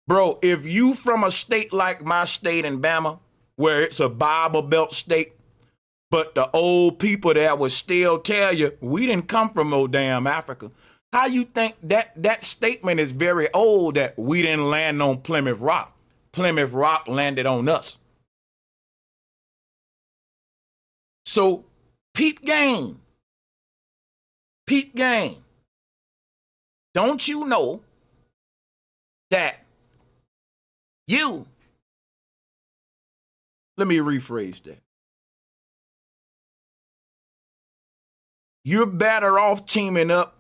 A: Bro, if you from a state like my state in Bama, where it's a Bible Belt state, but the old people there would still tell you, we didn't come from no damn Africa. How you think that statement is very old, that we didn't land on Plymouth Rock? Plymouth Rock landed on us. So peep game. Peep game. Don't you know that let me rephrase that. You're better off teaming up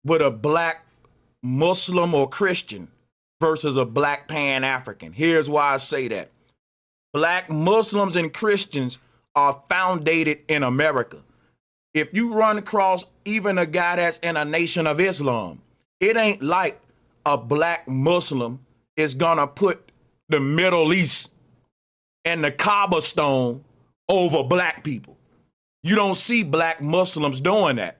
A: with a black Muslim or Christian versus a black Pan-African. Here's why I say that. Black Muslims and Christians are founded in America. If you run across even a guy that's in a Nation of Islam, it ain't like a black Muslim is gonna put the Middle East and the Kaaba stone over black people. You don't see black Muslims doing that.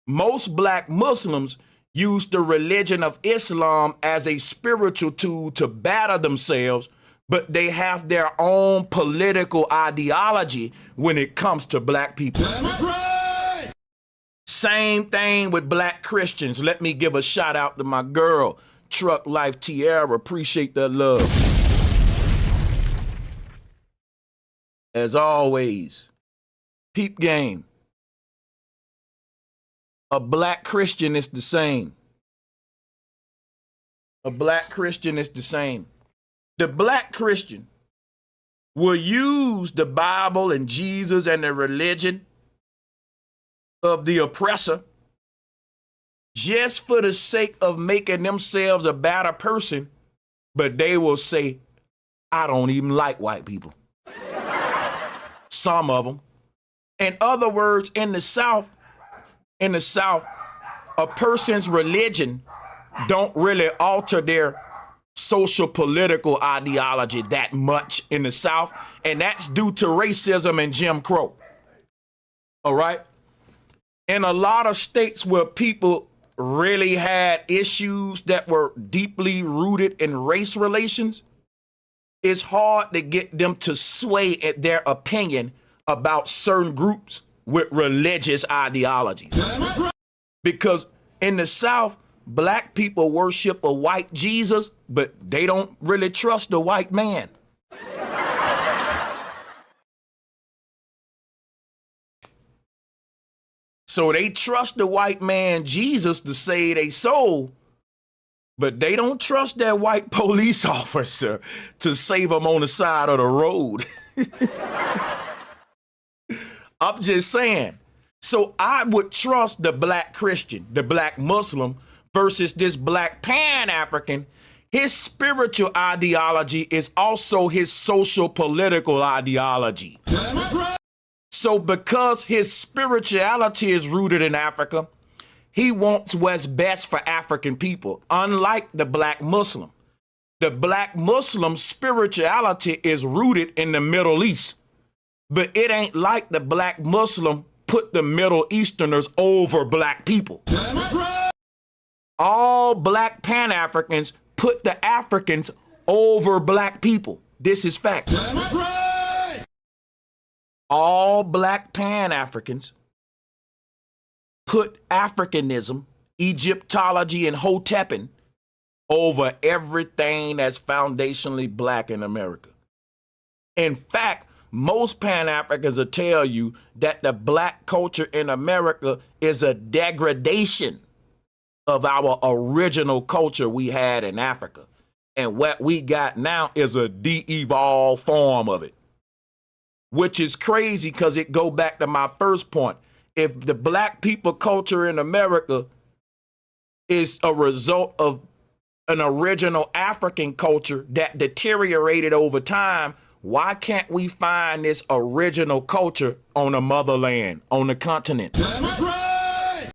A: Most black Muslims use the religion of Islam as a spiritual tool to better themselves, but they have their own political ideology when it comes to black people.
B: That's right.
A: Same thing with black Christians. Let me give a shout out to my girl, Truck Life Tierra. Appreciate that love. As always, peep game. A black Christian is the same. A black Christian is the same. The black Christian will use the Bible and Jesus and the religion of the oppressor just for the sake of making themselves a better person, but they will say, I don't even like white people. Some of them. In other words, in the South, a person's religion don't really alter their social political ideology that much in the South, and that's due to racism and Jim Crow. All right? In a lot of states where people really had issues that were deeply rooted in race relations, it's hard to get them to sway at their opinion about certain groups with religious ideologies. Because in the South, black people worship a white Jesus, but they don't really trust the white man. So they trust the white man Jesus to save their soul, but they don't trust that white police officer to save them on the side of the road. I'm just saying. So I would trust the black Christian, the black Muslim, versus this black Pan-African. His spiritual ideology is also his social political ideology.
B: That's right.
A: So because his spirituality is rooted in Africa, he wants what's best for African people, unlike the black Muslim. The black Muslim spirituality is rooted in the Middle East, but it ain't like the black Muslim put the Middle Easterners over black people.
B: That's right.
A: All black Pan-Africans put the Africans over black people. This is facts.
B: That's right.
A: All black Pan-Africans put Africanism, Egyptology, and Hotepin over everything that's foundationally black in America. In fact, most Pan-Africans will tell you that the black culture in America is a degradation of our original culture we had in Africa. And what we got now is a de-evolved form of it, which is crazy because it go back to my first point. If the black people culture in America is a result of an original African culture that deteriorated over time, why can't we find this original culture on the motherland, on the continent?
B: That's right.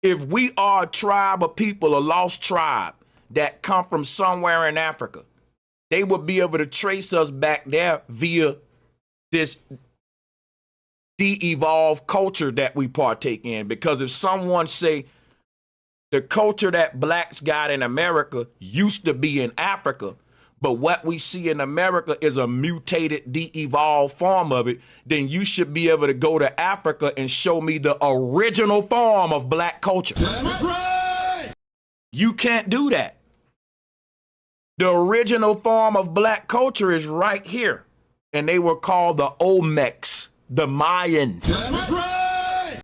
A: If we are a tribe of people, a lost tribe that come from somewhere in Africa, they would be able to trace us back there via this de-evolved culture that we partake in. Because if someone say the culture that blacks got in America used to be in Africa, but what we see in America is a mutated, de-evolved form of it, then you should be able to go to Africa and show me the original form of black culture.
B: That's right.
A: You can't do that. The original form of black culture is right here. And they were called the Olmecs The Mayans.
B: That's right.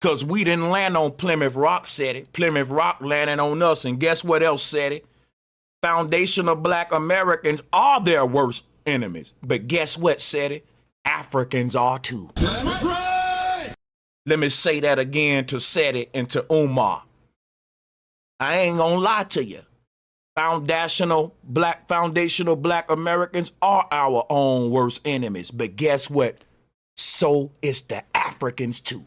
A: Because we didn't land on Plymouth Rock, said it. Plymouth Rock landed on us. And guess what else said it? Foundational black Americans are their worst enemies. But guess what said it? Africans are too.
B: That's right.
A: Let me say that again to Seti and to Umar. I ain't gonna lie to you. Foundational black Americans are our own worst enemies. But guess what? So is the Africans too.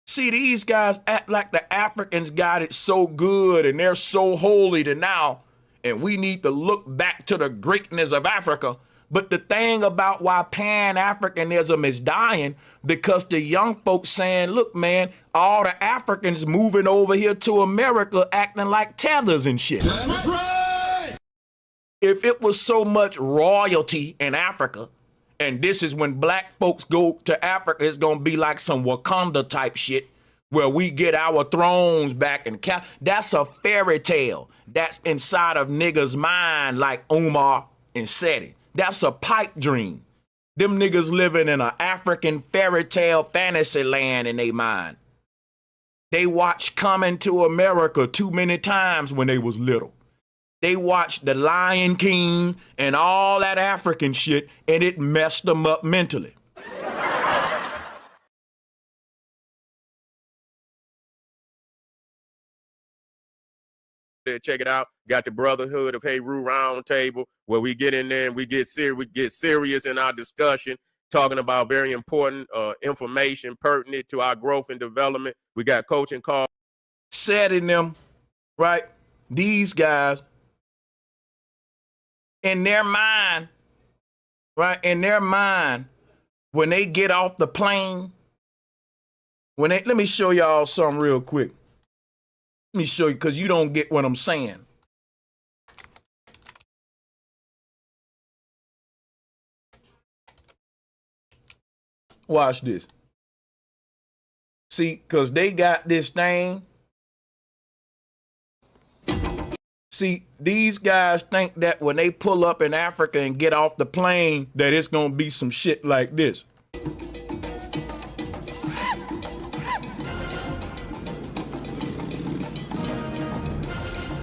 A: See, these guys act like the Africans got it so good and they're so holy to now, and we need to look back to the greatness of Africa. But the thing about why Pan-Africanism is dying, because the young folks saying, look, man, all the Africans moving over here to America acting like tethers and shit.
B: That's right.
A: If it was so much royalty in Africa, and this is when black folks go to Africa, it's going to be like some Wakanda type shit where we get our thrones back and that's a fairy tale that's inside of niggas' mind like Umar and Seti. That's a pipe dream. Them niggas living in an African fairy tale fantasy land in their mind. They watched Coming to America too many times when they was little. They watched The Lion King and all that African shit, and it messed them up mentally.
C: Check it out. Got the Brotherhood of Heru Round Table where we get in there and we get serious in our discussion, talking about very important information pertinent to our growth and development. We got coaching calls.
A: Setting them, right? These guys, in their mind, right? In their mind, when they get off the plane, let me show y'all something real quick. Let me show you, because you don't get what I'm saying. Watch this. See, because they got this thing. See, these guys think that when they pull up in Africa and get off the plane, that it's going to be some shit like this.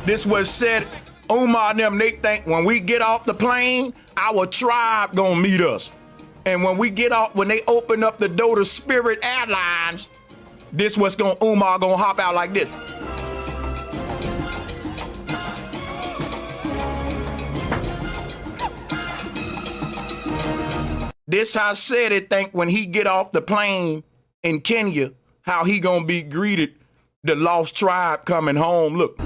A: This was said, Umar and them, they think when we get off the plane, our tribe gonna meet us. And when we get off, when they open up the door to Spirit Airlines, this what's gonna, Umar gonna hop out like this. This how Seti think when he get off the plane in Kenya, how he gonna be greeted, the lost tribe coming home. Look.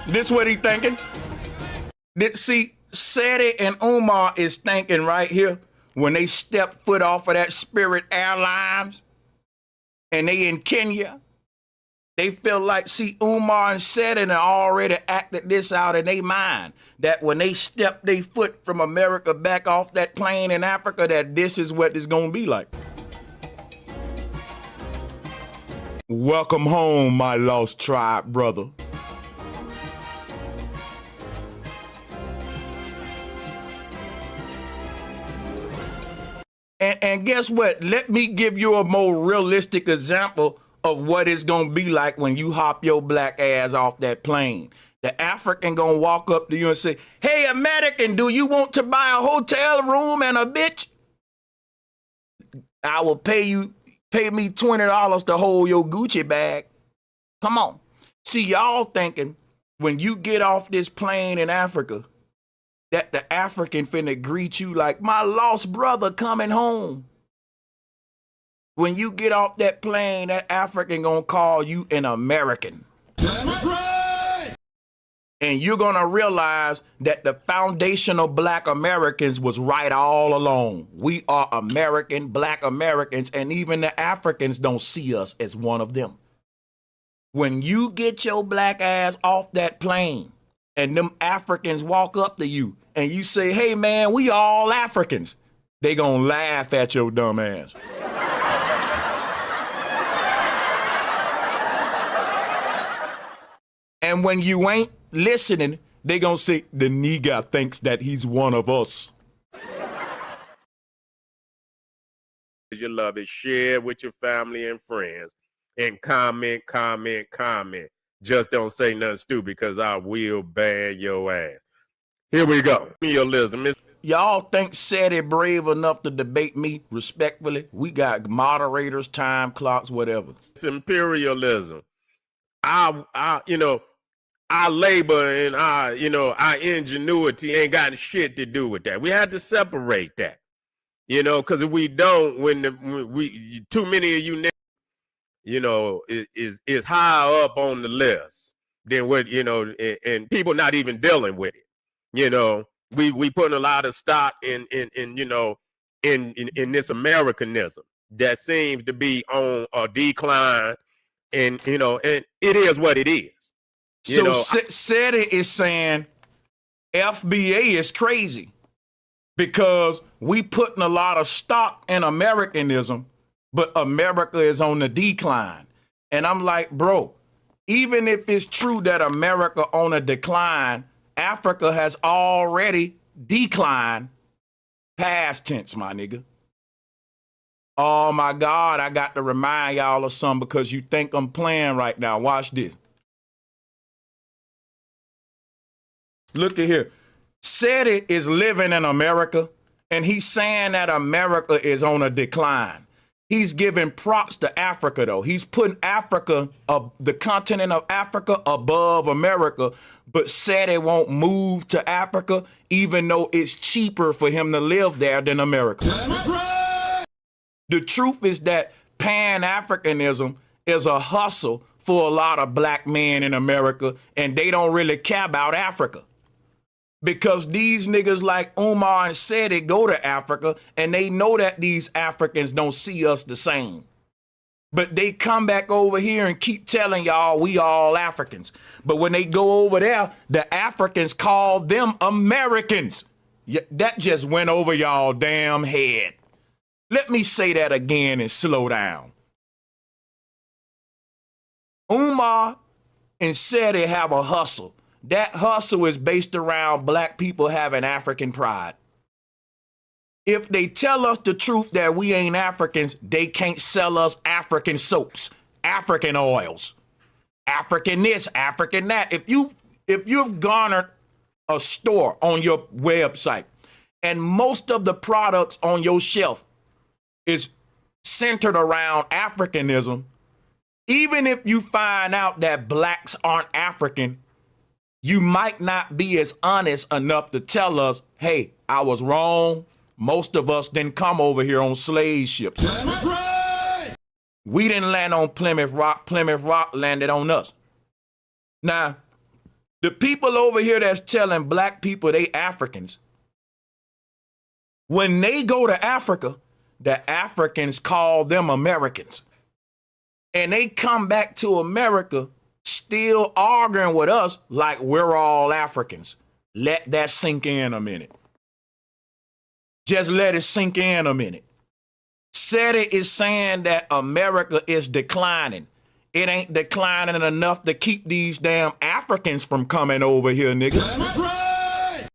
A: This what he thinking. See, Seti and Umar is thinking right here when they step foot off of that Spirit Airlines and they in Kenya. They feel like, see, Umar and Seti and already acted this out in their mind, that when they step their foot from America back off that plane in Africa, that this is what it's gonna be like. Welcome home, my lost tribe brother. And guess what? Let me give you a more realistic example of what it's gonna be like when you hop your black ass off that plane. The African gonna walk up to you and say, "Hey, American, do you want to buy a hotel room and a bitch? I will pay me $20 to hold your Gucci bag." Come on. See, y'all thinking when you get off this plane in Africa, that the African finna greet you like, "My lost brother coming home." When you get off that plane, that African gonna call you an American.
B: That's right.
A: And you're going to realize that the foundational black Americans was right all along. We are American, black Americans, and even the Africans don't see us as one of them. When you get your black ass off that plane and them Africans walk up to you and you say, hey man, we all Africans, they gonna laugh at your dumb ass. And when you ain't listening, they gonna say, the nigga thinks that he's one of us.
C: You love it, share with your family and friends, and comment. Just don't say nothing stupid, because I will ban your ass. Here we go. Realism.
A: Y'all think Seti brave enough to debate me respectfully? We got moderators, time clocks, whatever.
C: It's imperialism. Our labor and our ingenuity ain't got shit to do with that. We had to separate that, because if we don't, when too many of you, is high up on the list than what, and people not even dealing with it. We putting a lot of stock in this Americanism that seems to be on a decline, and it is what it is.
A: So Seti is saying FBA is crazy because we putting a lot of stock in Americanism, but America is on the decline. And I'm like, bro, even if it's true that America on a decline, Africa has already declined. Past tense, my nigga. Oh my God, I got to remind y'all of something because you think I'm playing right now. Watch this. Look at here. Seti is living in America, and he's saying that America is on a decline. He's giving props to Africa, though. He's putting Africa, the continent of Africa, above America, but Seti won't move to Africa, even though it's cheaper for him to live there than America.
B: That's right.
A: The truth is that Pan-Africanism is a hustle for a lot of black men in America, and they don't really care about Africa. Because these niggas like Umar and Seti go to Africa and they know that these Africans don't see us the same. But they come back over here and keep telling y'all we all Africans. But when they go over there, the Africans call them Americans. That just went over y'all damn head. Let me say that again and slow down. Umar and Seti have a hustle. That hustle is based around black people having African pride. If they tell us the truth that we ain't Africans, they can't sell us African soaps, African oils, African this, African that. If you've garnered a store on your website and most of the products on your shelf is centered around Africanism, even if you find out that blacks aren't African, you might not be as honest enough to tell us, hey, I was wrong. Most of us didn't come over here on slave ships.
B: That's right.
A: We didn't land on Plymouth Rock. Plymouth Rock landed on us. Now, the people over here that's telling black people they Africans, when they go to Africa, the Africans call them Americans. And they come back to America still arguing with us like we're all Africans. Let that sink in a minute. Just let it sink in a minute. Seti is saying that America is declining. It ain't declining enough to keep these damn Africans from coming over here, nigga.
B: That's right.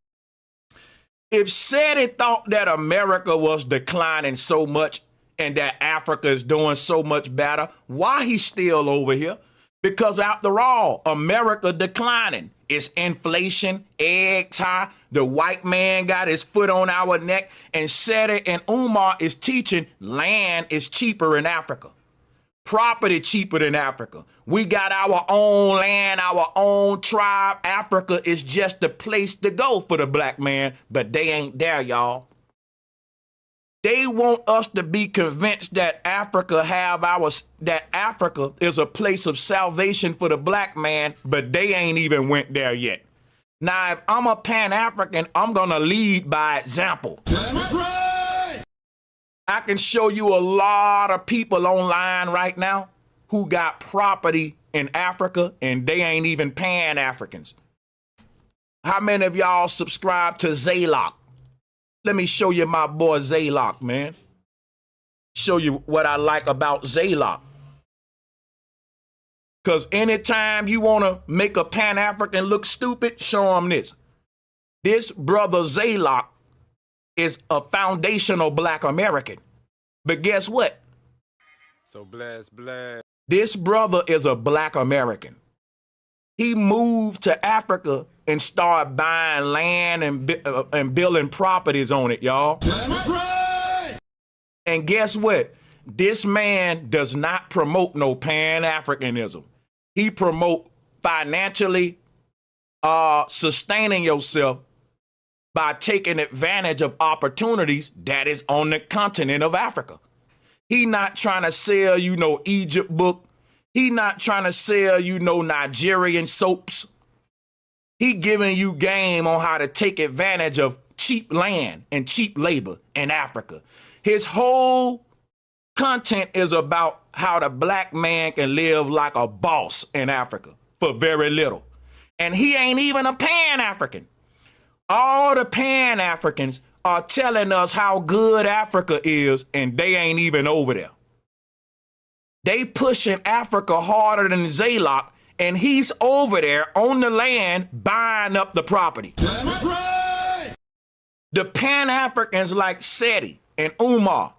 A: If Seti thought that America was declining so much and that Africa is doing so much better, why he still over here? Because after all, America declining. It's inflation, eggs high. The white man got his foot on our neck. And Seti and Umar is teaching land is cheaper in Africa. Property cheaper than Africa. We got our own land, our own tribe. Africa is just the place to go for the black man, but they ain't there, y'all. They want us to be convinced that Africa is a place of salvation for the black man, but they ain't even went there yet. Now, if I'm a Pan-African, I'm going to lead by example.
B: That's right.
A: I can show you a lot of people online right now who got property in Africa and they ain't even Pan-Africans. How many of y'all subscribe to Zaylock? Let me show you my boy Zaylock, man. Show you what I like about Zaylock. Because anytime you want to make a Pan-African look stupid, show them this. This brother Zaylock is a foundational Black American. But guess what?
E: So bless.
A: This brother is a Black American. He moved to Africa and started buying land and building properties on it, y'all.
B: That's right.
A: And guess what? This man does not promote no Pan-Africanism. He promote financially sustaining yourself by taking advantage of opportunities that is on the continent of Africa. He not trying to sell you no Egypt book. He not trying to sell you no Nigerian soaps. He giving you game on how to take advantage of cheap land and cheap labor in Africa. His whole content is about how the Black man can live like a boss in Africa for very little. And he ain't even a Pan-African. All the Pan-Africans are telling us how good Africa is, and they ain't even over there. They pushing Africa harder than Zaylock, and he's over there on the land buying up the property.
B: That's right.
A: The Pan-Africans like Seti and Umar,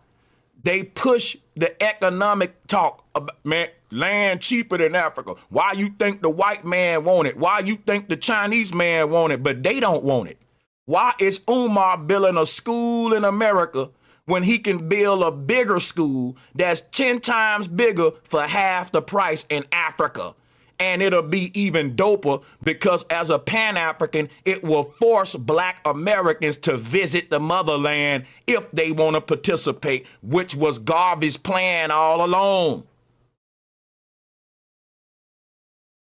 A: they push the economic talk about, man, land cheaper than Africa. Why you think the white man want it? Why you think the Chinese man want it, but they don't want it? Why is Umar building a school in America when he can build a bigger school that's 10 times bigger for half the price in Africa? And it'll be even doper because as a Pan-African, it will force Black Americans to visit the motherland if they want to participate, which was Garvey's plan all along.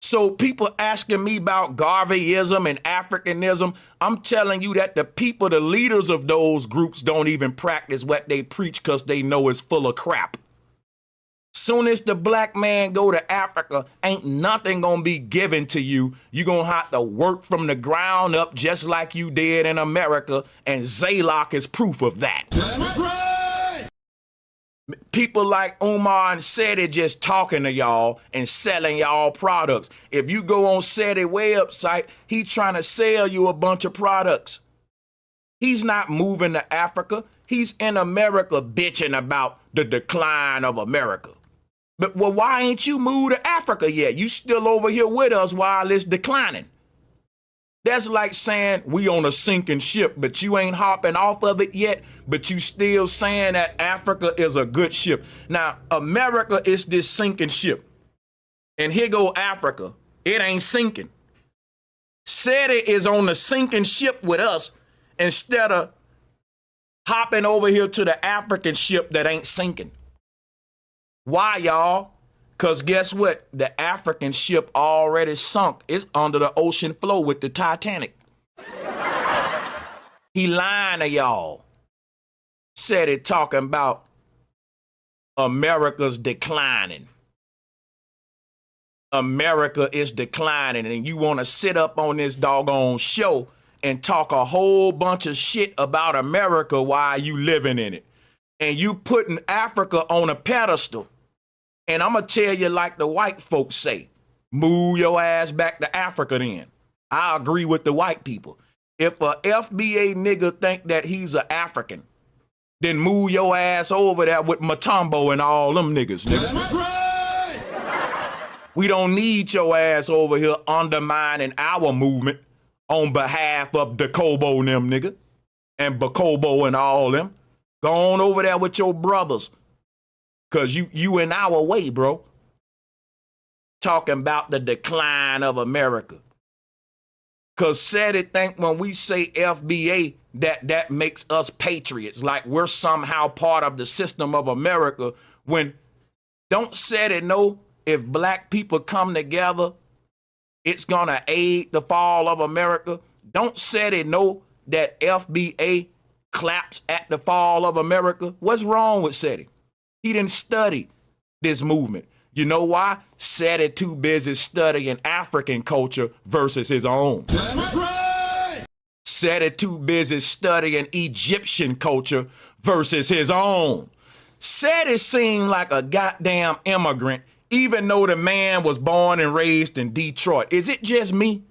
A: So people asking me about Garveyism and Africanism, I'm telling you that the people, the leaders of those groups don't even practice what they preach because they know it's full of crap. Soon as the Black man go to Africa, ain't nothing gonna be given to you. You gonna have to work from the ground up just like you did in America, and Zaylock is proof of that.
B: That's right.
A: People like Umar and Seti just talking to y'all and selling y'all products. If you go on Seti website, he trying to sell you a bunch of products. He's not moving to Africa. He's in America bitching about the decline of America. But well, why ain't you moved to Africa yet? You still over here with us while it's declining. That's like saying we on a sinking ship, but you ain't hopping off of it yet, but you still saying that Africa is a good ship. Now, America is this sinking ship. And here go Africa. It ain't sinking. Seti is on the sinking ship with us instead of hopping over here to the African ship that ain't sinking. Why, y'all? Because guess what? The African ship already sunk. It's under the ocean floor with the Titanic. He lying to y'all. Said it talking about America's declining. America is declining, and you want to sit up on this doggone show and talk a whole bunch of shit about America while you living in it. And you putting Africa on a pedestal. And I'm going to tell you like the white folks say, move your ass back to Africa then. I agree with the white people. If a FBA nigga think that he's an African, then move your ass over there with Matumbo and all them niggas, nigga.
B: That's right.
A: We don't need your ass over here undermining our movement on behalf of Dakobo and them, nigga. And Bakobo and all them. Go on over there with your brothers. Cause you in our way, bro. Talking about the decline of America. Cause Seti think when we say FBA that makes us patriots, like we're somehow part of the system of America. When don't Seti know if Black people come together, it's gonna aid the fall of America. Don't Seti know that FBA claps at the fall of America? What's wrong with Seti? He didn't study this movement. You know why? Seti too busy studying African culture versus his own.
B: That's right.
A: Seti too busy studying Egyptian culture versus his own. Seti seemed like a goddamn immigrant, even though the man was born and raised in Detroit. Is it just me?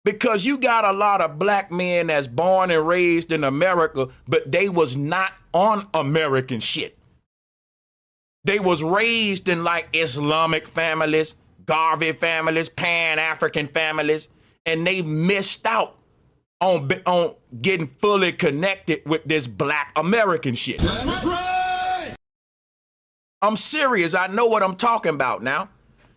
A: Because you got a lot of black men that's born and raised in America, but they was not on American shit. They was raised in like Islamic families, Garvey families, Pan-African families, and they missed out on getting fully connected with this black American shit.
B: That's right.
A: I'm serious. I know what I'm talking about now.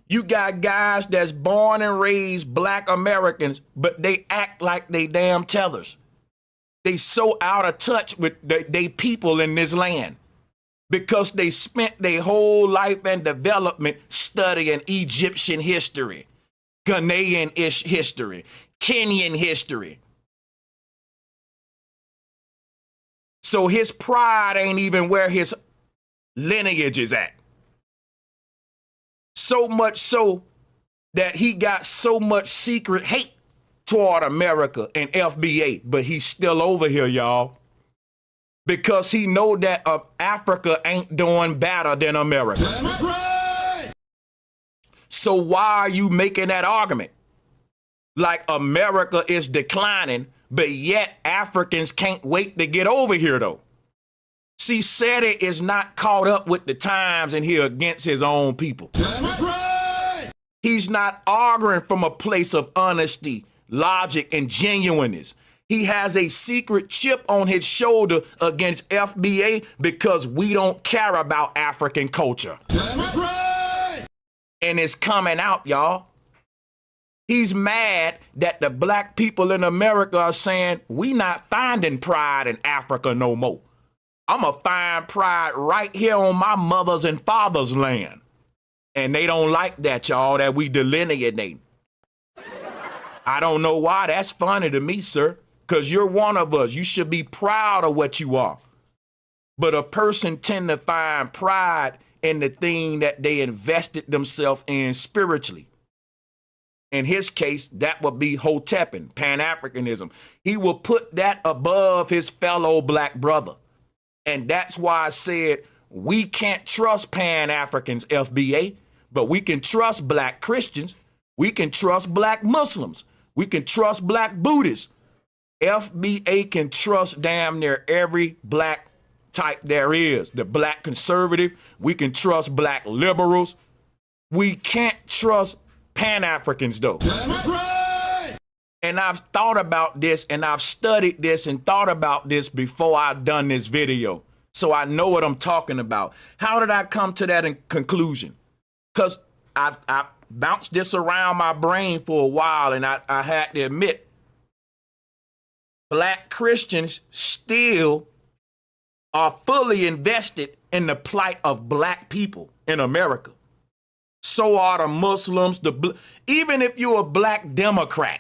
A: You got guys that's born and raised black Americans, but they act like they damn tellers. They so out of touch with they people in this land because they spent their whole life and development studying Egyptian history, Ghanaian history, Kenyan history. So his pride ain't even where his lineage is at. So much so that he got so much secret hate toward America and FBA, but he's still over here, y'all. Because he know that Africa ain't doing better than America.
B: That's right.
A: So why are you making that argument? Like America is declining, but yet Africans can't wait to get over here though. See, Seti is not caught up with the times and here against his own people.
B: That's right.
A: He's not arguing from a place of honesty, logic, and genuineness. He has a secret chip on his shoulder against FBA because we don't care about African culture.
B: That's right.
A: And it's coming out, y'all. He's mad that the black people in America are saying, we not finding pride in Africa no more. I'm going to find pride right here on my mother's and father's land. And they don't like that, y'all, that we delineate. I don't know why. That's funny to me, sir, because you're one of us. You should be proud of what you are. But a person tend to find pride in the thing that they invested themselves in spiritually. In his case, that would be Hotepan, Pan-Africanism. He will put that above his fellow black brother. And that's why I said we can't trust Pan-Africans, FBA, but we can trust black Christians. We can trust black Muslims. We can trust black Buddhists. FBA can trust damn near every black type there is. The black conservative. We can trust black liberals. We can't trust Pan-Africans though.
B: That's right.
A: And I've thought about this and I've studied this and thought about this before I've done this video. So I know what I'm talking about. How did I come to that conclusion? Because I bounced this around my brain for a while and I had to admit, black Christians still are fully invested in the plight of black people in America. So are the Muslims, even if you're a black Democrat,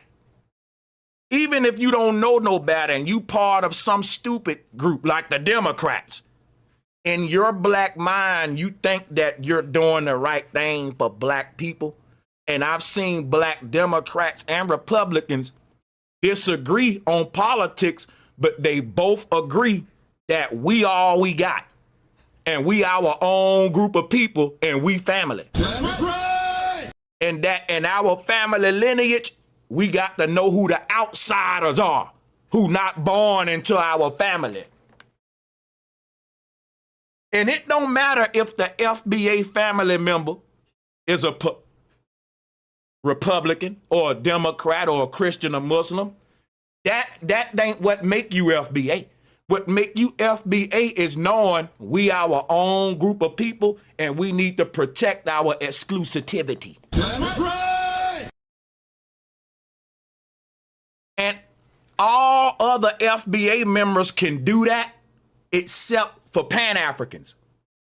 A: even if you don't know no better and you part of some stupid group like the Democrats, in your black mind, you think that you're doing the right thing for black people. And I've seen black Democrats and Republicans disagree on politics, but they both agree that we all we got. And we our own group of people and we family.
B: That's right.
A: And that in our family lineage, we got to know who the outsiders are, who not born into our family. And it don't matter if the FBA family member is a Republican or a Democrat or a Christian or Muslim. That ain't what make you FBA. What make you FBA is knowing we our own group of people and we need to protect our exclusivity.
B: That's right.
A: And all other FBA members can do that except for Pan-Africans,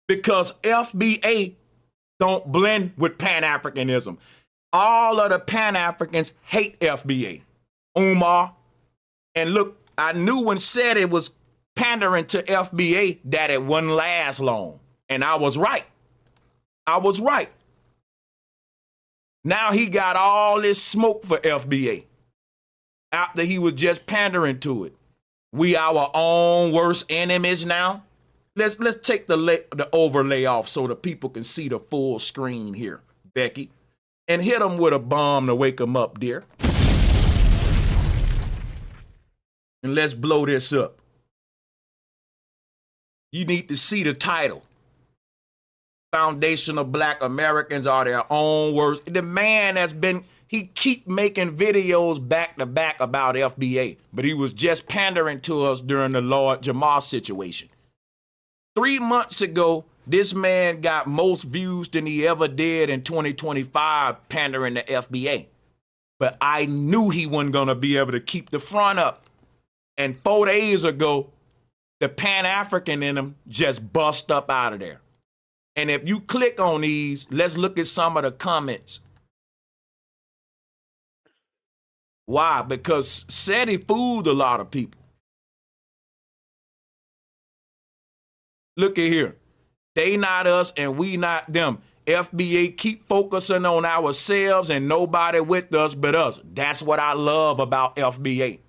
A: because FBA don't blend with Pan-Africanism. All of the Pan-Africans hate FBA. Umar. And look, I knew when Seti was pandering to FBA that it wouldn't last long. And I was right. I was right. Now he got all this smoke for FBA after he was just pandering to it. We our own worst enemies now. Let's take the overlay off so the people can see the full screen here, Becky. And hit them with a bomb to wake them up, dear. And let's blow this up. You need to see the title. Foundation of Black Americans are their own worst. The man has been, he keep making videos back to back about FBA, but he was just pandering to us during the Lord Jamar situation. 3 months ago, this man got most views than he ever did in 2025 pandering to FBA. But I knew he wasn't going to be able to keep the front up. And 4 days ago, the Pan-African in him just bust up out of there. And if you click on these, let's look at some of the comments. Why? Because Seti fooled a lot of people. Look at here. They not us and we not them. FBA keep focusing on ourselves and nobody with us but us. That's what I love about FBA.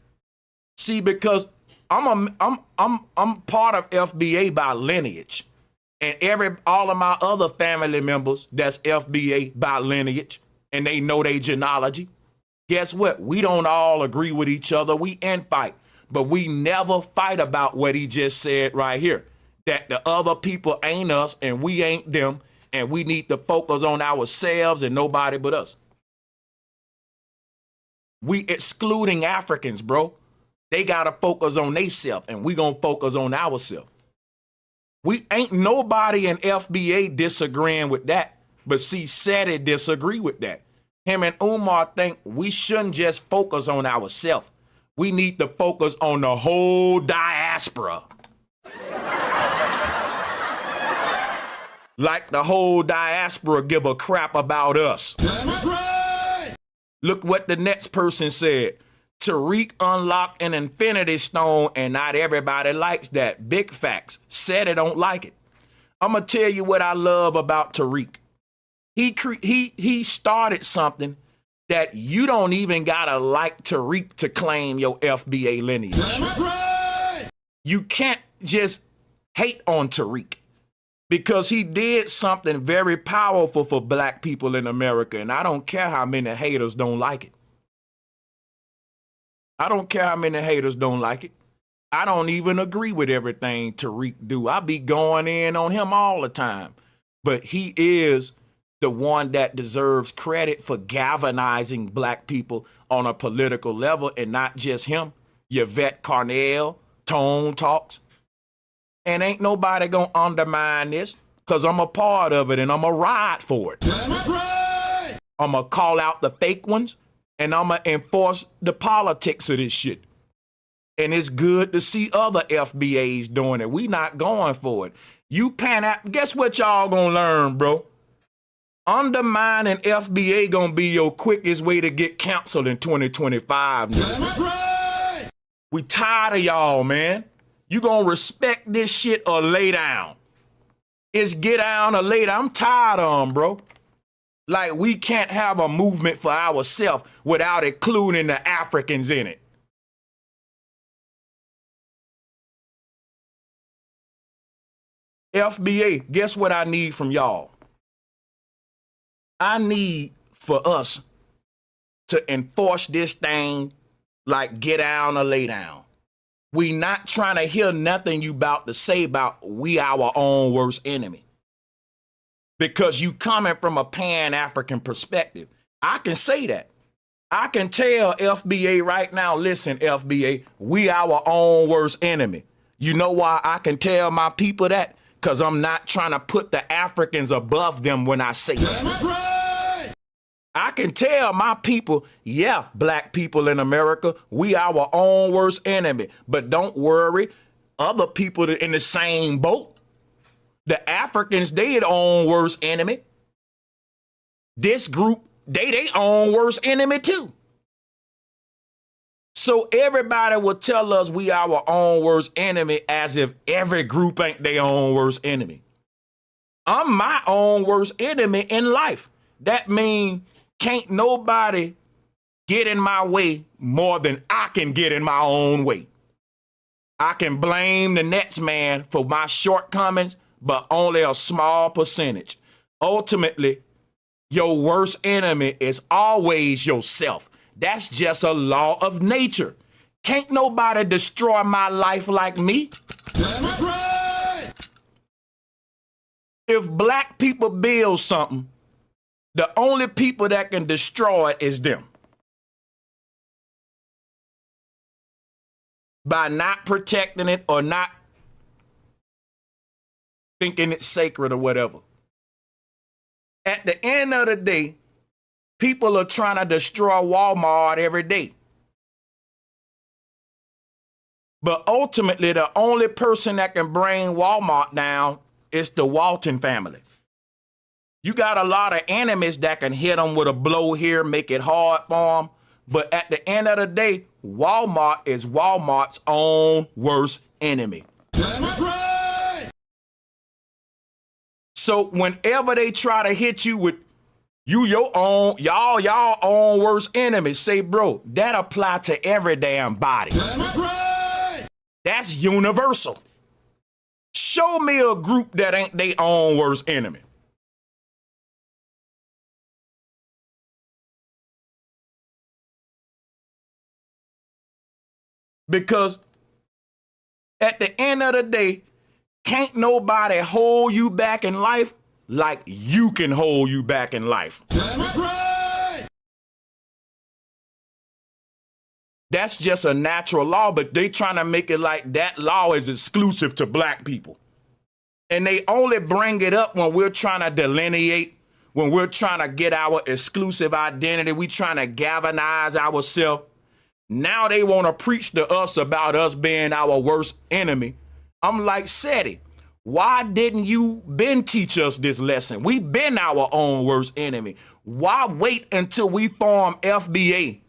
A: See, because I'm part of FBA by lineage. And all of my other family members, that's FBA by lineage, and they know their genealogy. Guess what? We don't all agree with each other. We infight, but we never fight about what he just said right here, that the other people ain't us and we ain't them, and we need to focus on ourselves and nobody but us. We excluding Africans, bro. They got to focus on themselves, and we going to focus on ourselves. We ain't nobody in FBA disagreeing with that, but see, Seti disagree with that. Him and Umar think we shouldn't just focus on ourselves. We need to focus on the whole diaspora. Like the whole diaspora give a crap about us.
B: That's right.
A: Look what the next person said. Tariq unlocked an infinity stone and not everybody likes that. Big facts. Seti don't like it. I'm going to tell you what I love about Tariq. He started something that you don't even got to like Tariq to claim your FBA lineage.
B: That's right.
A: You can't just hate on Tariq because he did something very powerful for black people in America, and I don't care how many haters don't like it. I don't care how many haters don't like it. I don't even agree with everything Tariq do. I be going in on him all the time. But he is the one that deserves credit for galvanizing black people on a political level, and not just him. Yvette Carnell, Tone Talks. And ain't nobody gonna undermine this because I'm a part of it and I'm gonna ride for it.
B: That's right.
A: I'm gonna call out the fake ones. And I'm going to enforce the politics of this shit. And it's good to see other FBAs doing it. We not going for it. You guess what y'all going to learn, bro? Undermining FBA going to be your quickest way to get canceled in 2025.
B: That's right.
A: We tired of y'all, man. You going to respect this shit or lay down. It's get down or lay down. I'm tired of them, bro. Like, we can't have a movement for ourselves without including the Africans in it. FBA, guess what I need from y'all? I need for us to enforce this thing like get down or lay down. We not trying to hear nothing you about to say about we our own worst enemy. Because you coming from a Pan-African perspective. I can say that. I can tell FBA right now, listen, FBA, we our own worst enemy. You know why I can tell my people that? Because I'm not trying to put the Africans above them when I say that.
B: That's right.
A: I can tell my people, yeah, black people in America, we our own worst enemy. But don't worry, other people in the same boat. The Africans, they their own worst enemy. This group they own worst enemy too. So everybody will tell us we our own worst enemy as if every group ain't their own worst enemy. I'm my own worst enemy in life. That means can't nobody get in my way more than I can get in my own way. I can blame the next man for my shortcomings, but only a small percentage. Ultimately, your worst enemy is always yourself. That's just a law of nature. Can't nobody destroy my life like me.
B: That's right.
A: If black people build something, the only people that can destroy it is them. By not protecting it or not thinking it's sacred or whatever. At the end of the day, people are trying to destroy Walmart every day. But ultimately, the only person that can bring Walmart down is the Walton family. You got a lot of enemies that can hit them with a blow here, make it hard for them. But at the end of the day, Walmart is Walmart's own worst enemy.
B: That's right.
A: So whenever they try to hit you with y'all own worst enemy, say, bro, that apply to every damn body.
B: That's right.
A: That's universal. Show me a group that ain't their own worst enemy. Because at the end of the day, can't nobody hold you back in life like you can hold you back in life.
B: That's right.
A: That's just a natural law, but they trying to make it like that law is exclusive to black people. And they only bring it up when we're trying to delineate, when we're trying to get our exclusive identity, we trying to galvanize ourselves. Now they want to preach to us about us being our worst enemy. I'm like, Seti, why didn't you been teach us this lesson? We been our own worst enemy. Why wait until we form FBA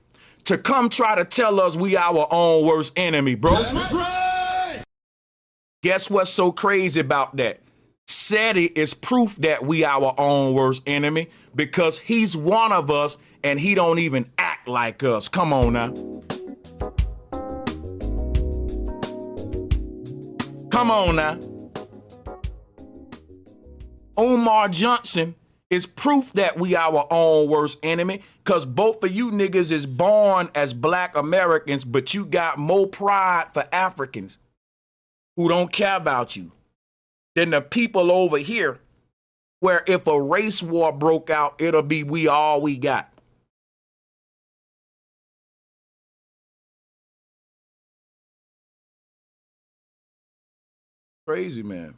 A: to come try to tell us we our own worst enemy, bro?
B: That's right.
A: Guess what's so crazy about that? Seti is proof that we our own worst enemy because he's one of us and he don't even act like us. Come on now. Come on now. Omar Johnson is proof that we our own worst enemy because both of you niggas is born as black Americans, but you got more pride for Africans who don't care about you than the people over here where if a race war broke out, it'll be we all we got. Crazy, man.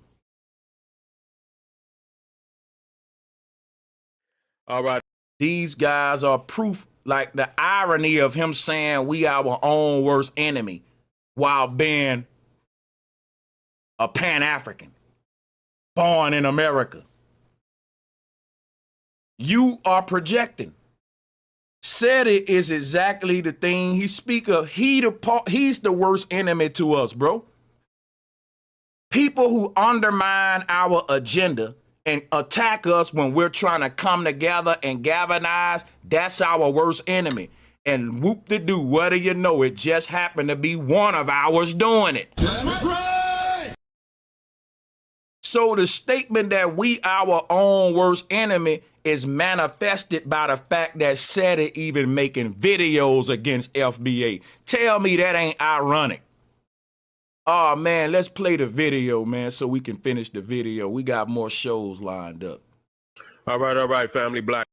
C: All right.
A: These guys are proof, like the irony of him saying we our own worst enemy while being a Pan-African, born in America. You are projecting. Seti is exactly the thing he speak of. He's the worst enemy to us, bro. People who undermine our agenda and attack us when we're trying to come together and galvanize, that's our worst enemy. And whoop-de-doo, what do you know? It just happened to be one of ours doing it.
B: That's right.
A: So the statement that we our own worst enemy is manifested by the fact that Seti even making videos against FBA. Tell me that ain't ironic. Oh, man, let's play the video, man, so we can finish the video. We got more shows lined up.
C: All right, family black.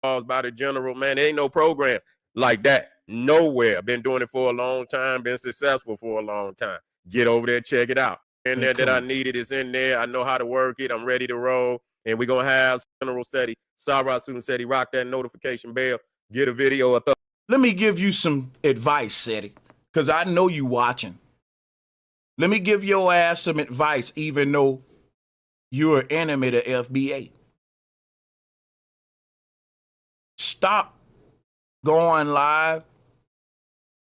C: By the general, man, there ain't no program like that nowhere. Been doing it for a long time, been successful for a long time. Get over there, check it out. In there that I needed is in there. I know how to work it. I'm ready to roll. And we're going to have General Seti, Sara Suten Seti, rock that notification bell, get a video of.
A: Let me give you some advice, Seti, because I know you watching. Let me give your ass some advice, even though you're an enemy to FBA. stop going live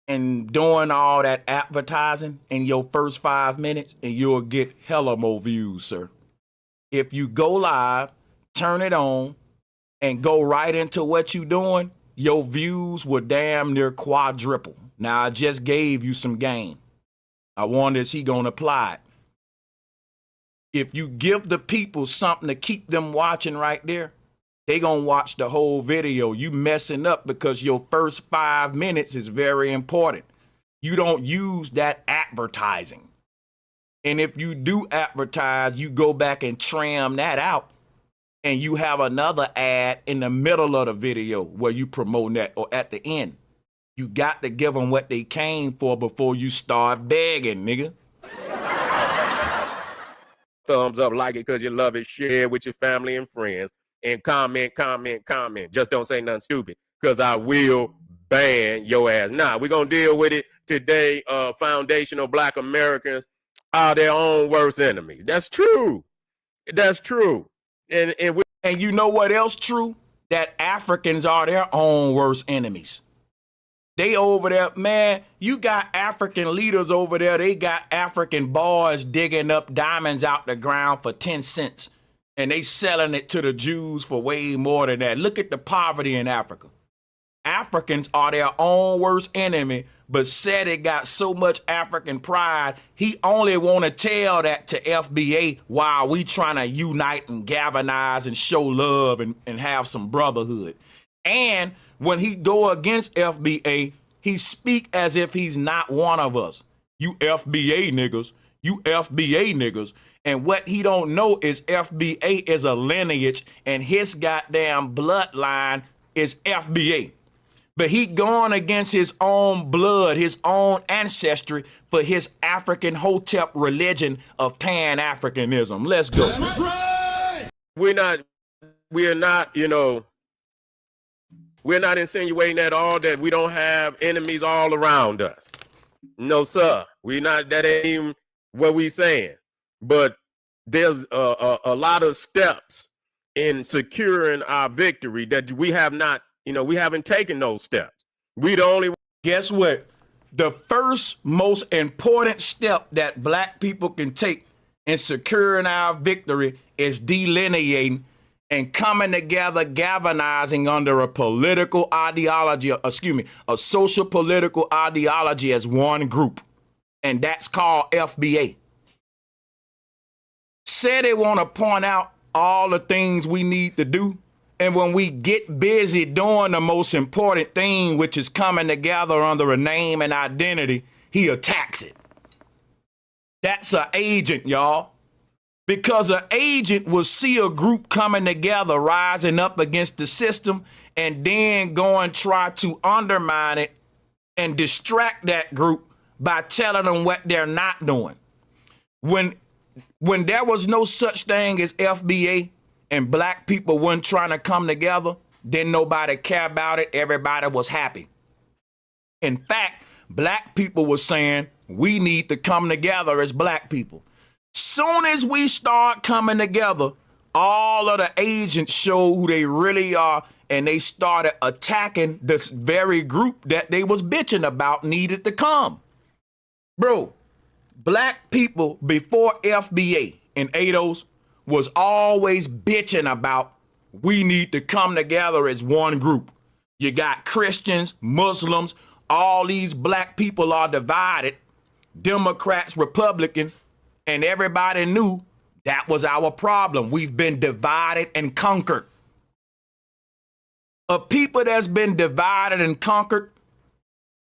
A: and doing all that advertising in your first 5 minutes, and you'll get hella more views, sir. If you go live, turn it on, and go right into what you doing, your views will damn near quadruple. Now, I just gave you some game. I wonder, is he gonna apply it? If you give the people something to keep them watching right there, they gonna watch the whole video. You messing up because your first 5 minutes is very important. You don't use that advertising. And if you do advertise, you go back and trim that out, and you have another ad in the middle of the video where you promote that, or at the end. You got to give them what they came for before you start begging, nigga.
C: Thumbs up, like it because you love it, share it with your family and friends, and comment. Just don't say nothing stupid, because I will ban your ass. Nah, we're going to deal with it today. Foundational Black Americans are their own worst enemies. That's true. That's true. And
A: you know what else true? That Africans are their own worst enemies. They over there, man, you got African leaders over there. They got African boys digging up diamonds out the ground for 10 cents. And they selling it to the Jews for way more than that. Look at the poverty in Africa. Africans are their own worst enemy, but said it got so much African pride, he only want to tell that to FBA while we trying to unite and galvanize and show love and have some brotherhood. And when he go against FBA, he speak as if he's not one of us. You FBA niggas, you FBA niggas. And what he don't know is FBA is a lineage, and his goddamn bloodline is FBA. But he going against his own blood, his own ancestry for his African Hotep religion of Pan-Africanism. Let's go.
B: That's right.
C: we're not, we're not insinuating at all that we don't have enemies all around us. No, sir. We're not, that ain't even what we saying. But there's a lot of steps in securing our victory that we have not, we haven't taken those steps. We the only.
A: Guess what? The first most important step that black people can take in securing our victory is delineating and coming together, galvanizing under a political ideology, a social political ideology as one group. And that's called FBA. Say they want to point out all the things we need to do. And when we get busy doing the most important thing, which is coming together under a name and identity, he attacks it. That's an agent, y'all. Because an agent will see a group coming together, rising up against the system, and then go and try to undermine it and distract that group by telling them what they're not doing. When there was no such thing as FBA and black people weren't trying to come together, then nobody cared about it. Everybody was happy. In fact, black people were saying, we need to come together as black people. Soon as we start coming together, all of the agents show who they really are, and they started attacking this very group that they was bitching about needed to come. Bro, black people before FBA and ADOS was always bitching about we need to come together as one group. You got Christians, Muslims, all these black people are divided, Democrats, Republican, and everybody knew that was our problem. We've been divided and conquered. A people that's been divided and conquered,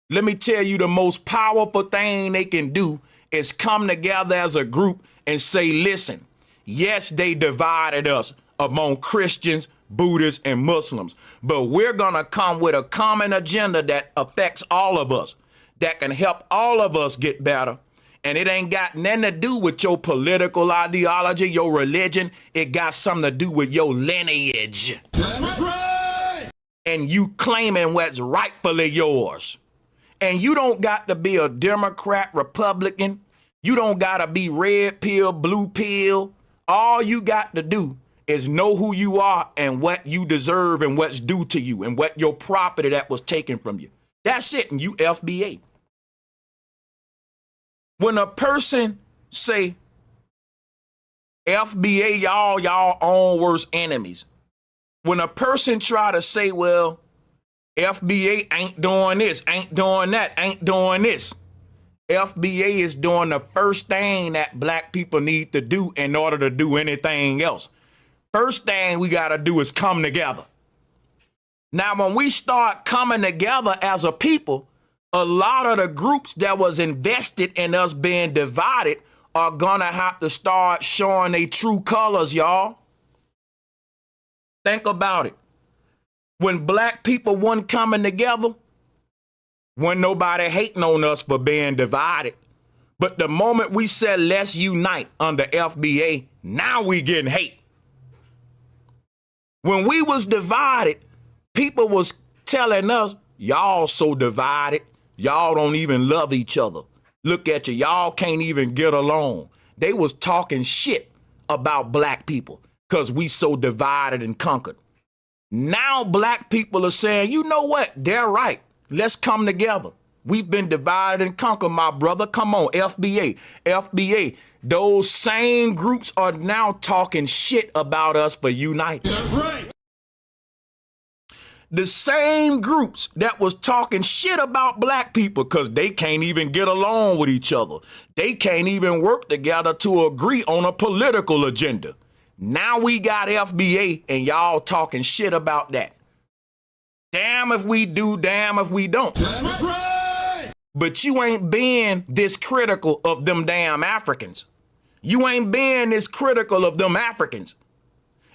A: let me tell you, the most powerful thing they can do is come together as a group and say, listen, yes, they divided us among Christians, Buddhists, and Muslims, but we're going to come with a common agenda that affects all of us, that can help all of us get better. And it ain't got nothing to do with your political ideology, your religion. It got something to do with your lineage.
B: That's right.
A: And you claiming what's rightfully yours. And you don't got to be a Democrat, Republican. You don't got to be red pill, blue pill. All you got to do is know who you are and what you deserve and what's due to you and what your property that was taken from you. That's it, and you FBA. When a person say, FBA, y'all own worst enemies. When a person try to say, well, FBA ain't doing this, ain't doing that, ain't doing this. FBA is doing the first thing that black people need to do in order to do anything else. First thing we got to do is come together. Now, when we start coming together as a people, a lot of the groups that was invested in us being divided are gonna have to start showing their true colors, y'all. Think about it. When black people weren't coming together, when nobody hating on us for being divided. But the moment we said let's unite under FBA, now we getting hate. When we was divided, people was telling us, y'all so divided, y'all don't even love each other. Look at you, y'all can't even get along. They was talking shit about black people because we so divided and conquered. Now black people are saying, you know what? They're right. Let's come together. We've been divided and conquered, my brother. Come on, FBA, FBA. Those same groups are now talking shit about us for uniting.
B: That's right.
A: The same groups that was talking shit about black people because they can't even get along with each other. They can't even work together to agree on a political agenda. Now we got FBA and y'all talking shit about that. Damn if we do, damn if we don't.
B: That's right.
A: But you ain't being this critical of them damn Africans. You ain't being this critical of them Africans.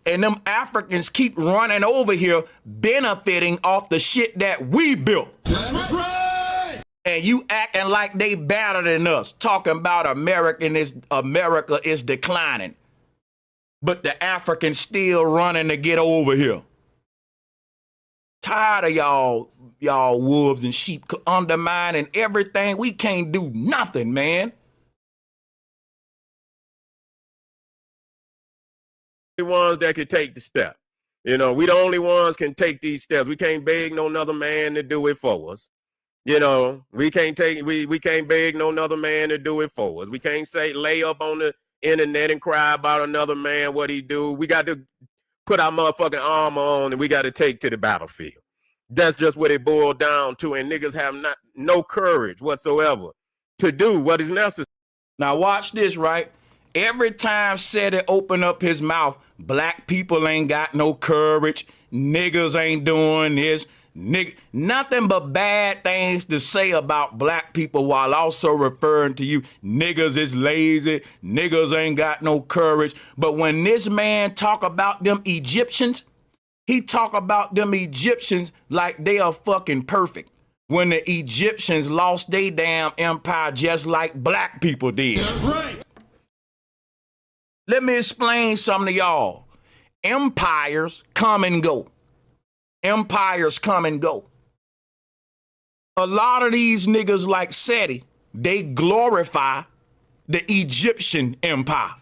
A: And them Africans keep running over here benefiting off the shit that we built.
B: That's right.
A: And you acting like they better than us, talking about America is declining. But the Africans still running to get over here. Tired of y'all wolves and sheep undermining everything. We can't do nothing, man.
C: The ones that can take the step. You know, we the only ones can take these steps. We can't beg no other man to do it for us. You know, we can't beg no other man to do it for us. We can't say lay up on the internet and cry about another man, what he do. We got to put our motherfucking armor on and we got to take to the battlefield. That's just what it boiled down to. And niggas have no courage whatsoever to do what is necessary.
A: Now watch this, right? Every time Seti open up his mouth, black people ain't got no courage. Niggas ain't doing this. Nothing but bad things to say about black people while also referring to you. Niggas is lazy. Niggas ain't got no courage. But when this man talk about them Egyptians, he talk about them Egyptians like they are fucking perfect. When the Egyptians lost their damn empire just like black people did.
B: That's right.
A: Let me explain something to y'all. Empires come and go. Empires come and go. A lot of these niggas like Seti, they glorify the Egyptian empire.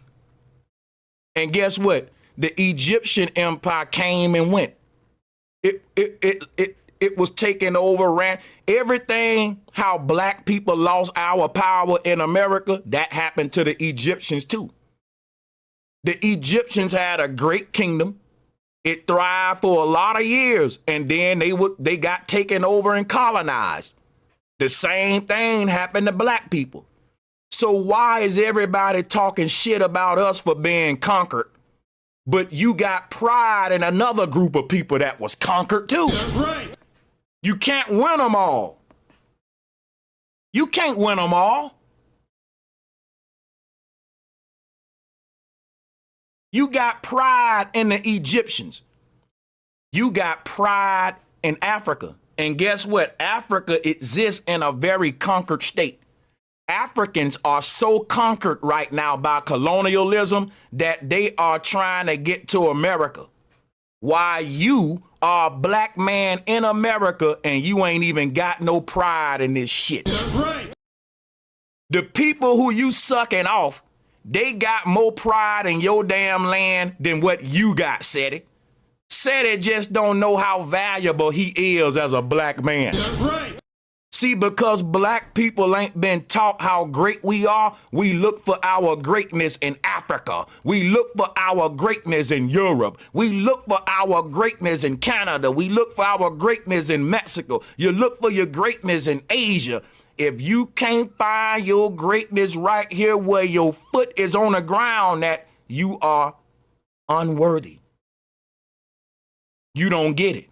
A: And guess what? The Egyptian empire came and went. It was taken over, ran. Everything how black people lost our power in America, that happened to the Egyptians too. The Egyptians had a great kingdom. It thrived for a lot of years, and then they got taken over and colonized. The same thing happened to black people. So why is everybody talking shit about us for being conquered, but you got pride in another group of people that was conquered too?
B: That's right.
A: You can't win them all. You can't win them all. You got pride in the Egyptians. You got pride in Africa. And guess what? Africa exists in a very conquered state. Africans are so conquered right now by colonialism that they are trying to get to America. Why you are a black man in America and you ain't even got no pride in this shit.
B: That's right.
A: The people who you sucking off, They got more pride in your damn land than what you got, Seti. Seti just don't know how valuable he is as a black man.
B: That's right.
A: See, because black people ain't been taught how great we are, we look for our greatness in Africa. We look for our greatness in Europe. We look for our greatness in Canada. We look for our greatness in Mexico. You look for your greatness in Asia. If you can't find your greatness right here where your foot is on the ground, that you are unworthy. You don't get it.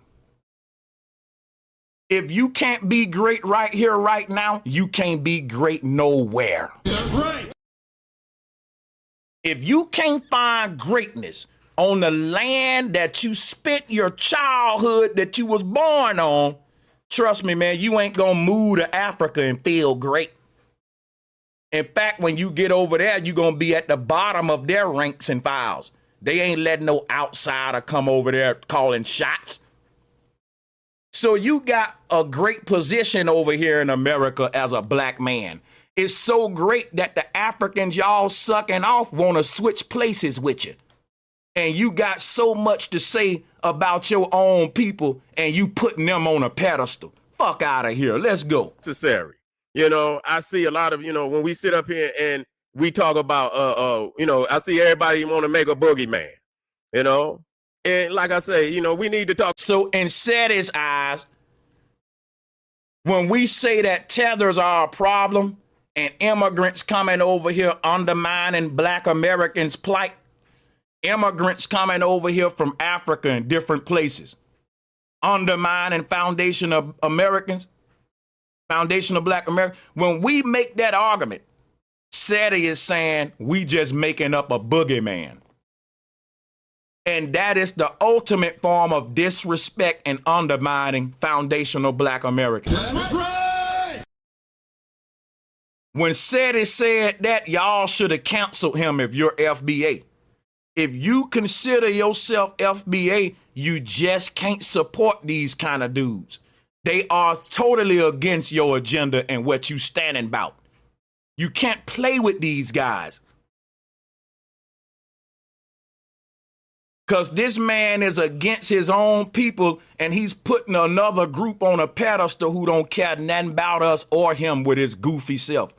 A: If you can't be great right here, right now, you can't be great nowhere.
B: That's right.
A: If you can't find greatness on the land that you spent your childhood that you was born on, trust me, man, you ain't gonna move to Africa and feel great. In fact, when you get over there, you're gonna be at the bottom of their ranks and files. They ain't letting no outsider come over there calling shots. So you got a great position over here in America as a black man. It's so great that the Africans y'all sucking off want to switch places with you. And you got so much to say about your own people and you putting them on a pedestal. Fuck out of here. Let's go.
C: Necessary. You know, I see a lot of, when we sit up here and we talk about, I see everybody want to make a boogeyman, And like I say, we need to talk.
A: So in Seti's eyes, when we say that tethers are a problem and immigrants coming over here undermining black Americans' plight, immigrants coming over here from Africa and different places, undermining foundation of Americans, foundation of black America. When we make that argument, Seti is saying we just making up a boogeyman. And that is the ultimate form of disrespect and undermining foundational black Americans.
B: That's right.
A: When Seti said that, y'all should have canceled him if you're FBA. If you consider yourself FBA, you just can't support these kind of dudes. They are totally against your agenda and what you standing about. You can't play with these guys. Because this man is against his own people and he's putting another group on a pedestal who don't care nothing about us or him with his goofy self.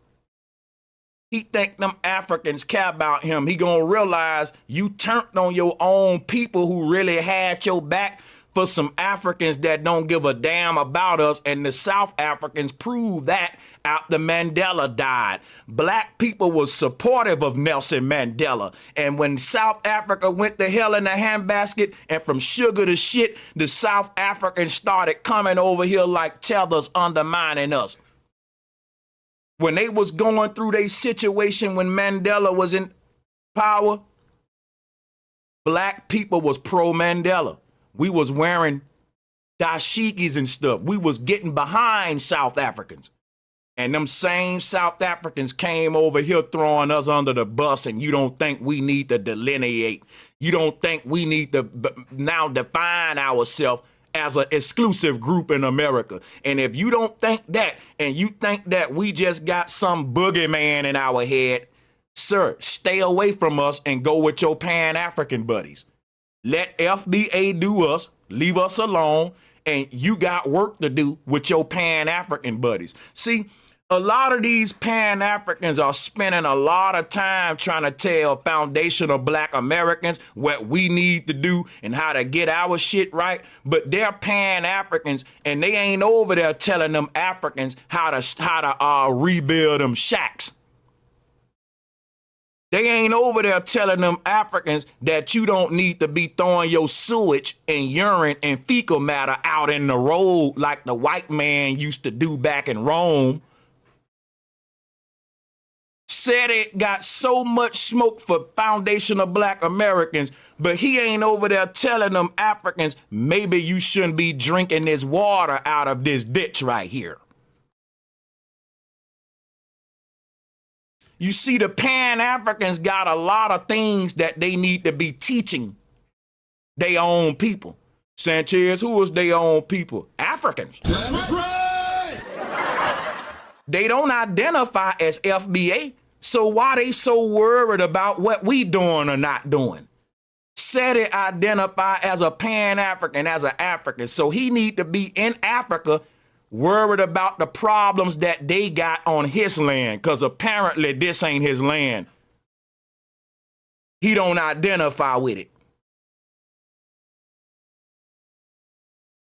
A: He think them Africans care about him. He gonna realize you turned on your own people who really had your back for some Africans that don't give a damn about us, and the South Africans proved that after Mandela died. Black people was supportive of Nelson Mandela, and when South Africa went to hell in a handbasket and from sugar to shit, the South Africans started coming over here like tethers undermining us. When they was going through their situation when Mandela was in power, black people was pro-Mandela. We was wearing dashikis and stuff. We was getting behind South Africans. And them same South Africans came over here throwing us under the bus, and you don't think we need to delineate. You don't think we need to now define ourselves as an exclusive group in America. And if you don't think that, and you think that we just got some boogeyman in our head, sir, stay away from us and go with your Pan-African buddies. Let FBA do us, leave us alone, and you got work to do with your Pan-African buddies. See, a lot of these Pan-Africans are spending a lot of time trying to tell foundational black Americans what we need to do and how to get our shit right, but they're Pan-Africans and they ain't over there telling them Africans how to rebuild them shacks. They ain't over there telling them Africans that you don't need to be throwing your sewage and urine and fecal matter out in the road like the white man used to do back in Rome. Said it got so much smoke for foundational black Americans, but he ain't over there telling them Africans, maybe you shouldn't be drinking this water out of this ditch right here. You see, the Pan-Africans got a lot of things that they need to be teaching their own people. Sanchez, who is their own people? Africans.
B: That's right.
A: They don't identify as FBA. So why they so worried about what we doing or not doing? Seti identify as a Pan-African, as an African. So he need to be in Africa worried about the problems that they got on his land, because apparently this ain't his land. He don't identify with it.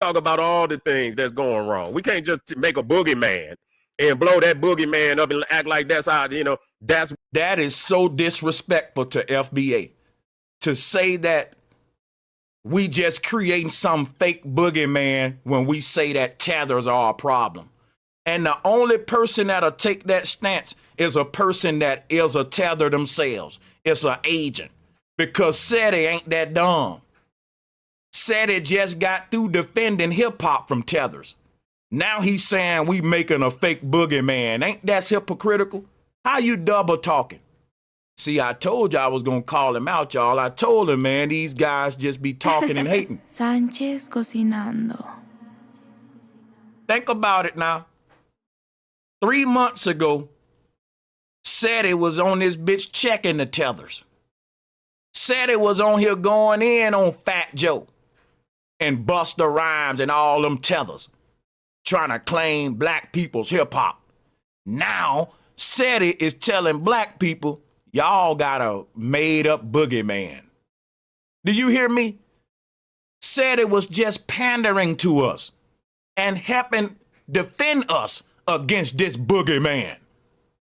C: Talk about all the things that's going wrong. We can't just make a boogeyman and blow that boogeyman up and act like that's how,
A: That is so disrespectful to FBA to say that we just creating some fake boogeyman when we say that tethers are a problem. And the only person that'll take that stance is a person that is a tether themselves. It's an agent. Because Seti ain't that dumb. Seti just got through defending hip-hop from tethers. Now he's saying we making a fake boogeyman. Ain't that hypocritical? How you double talking? See, I told you I was going to call him out, y'all. I told him, man, these guys just be talking and hating.
D: Sanchez cocinando.
A: Think about it now. 3 months ago, Seti was on this bitch checking the tethers. Seti was on here going in on Fat Joe and Busta Rhymes and all them tethers, trying to claim black people's hip-hop. Now, Seti is telling black people, y'all got a made-up boogeyman. Do you hear me? Seti was just pandering to us and helping defend us against this boogeyman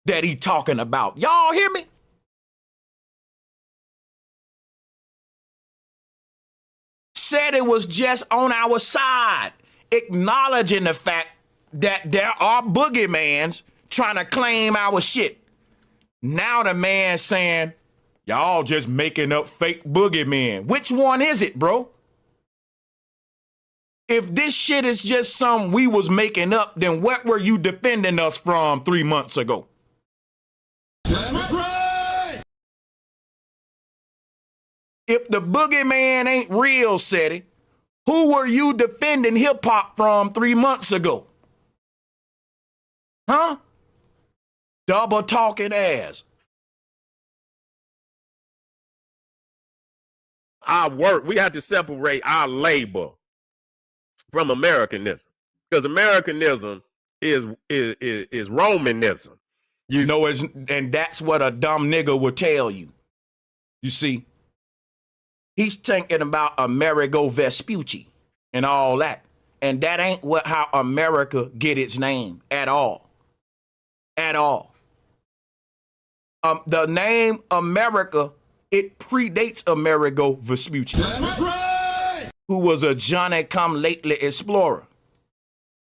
A: that he talking about. Y'all hear me? Seti was just on our side, acknowledging the fact that there are boogeymans trying to claim our shit. Now the man saying, y'all just making up fake boogeymen. Which one is it, bro? If this shit is just something we was making up, then what were you defending us from 3 months ago?
B: That's right.
A: If the boogeyman ain't real, Seti, who were you defending hip-hop from 3 months ago? Huh? Double talking ass.
C: Our work, we have to separate our labor from Americanism, because Americanism is Romanism.
A: You know, and that's what a dumb nigga would tell you. You see, he's thinking about Amerigo Vespucci and all that, and that ain't how America get its name at all. At all. The name America, it predates Amerigo Vespucci.
B: That's right.
A: Who was a Johnny-come-lately explorer.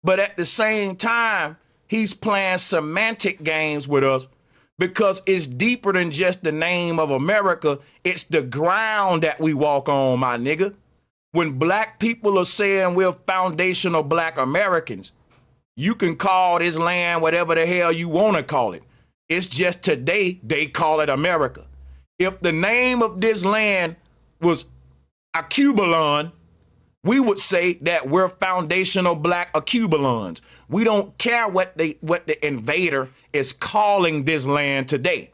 A: But at the same time, he's playing semantic games with us because it's deeper than just the name of America. It's the ground that we walk on, my nigga. When black people are saying we're foundational black Americans, you can call this land whatever the hell you want to call it. It's just today they call it America. If the name of this land was Acubalon, we would say that we're foundational black Acubalons. We don't care what the invader is calling this land today.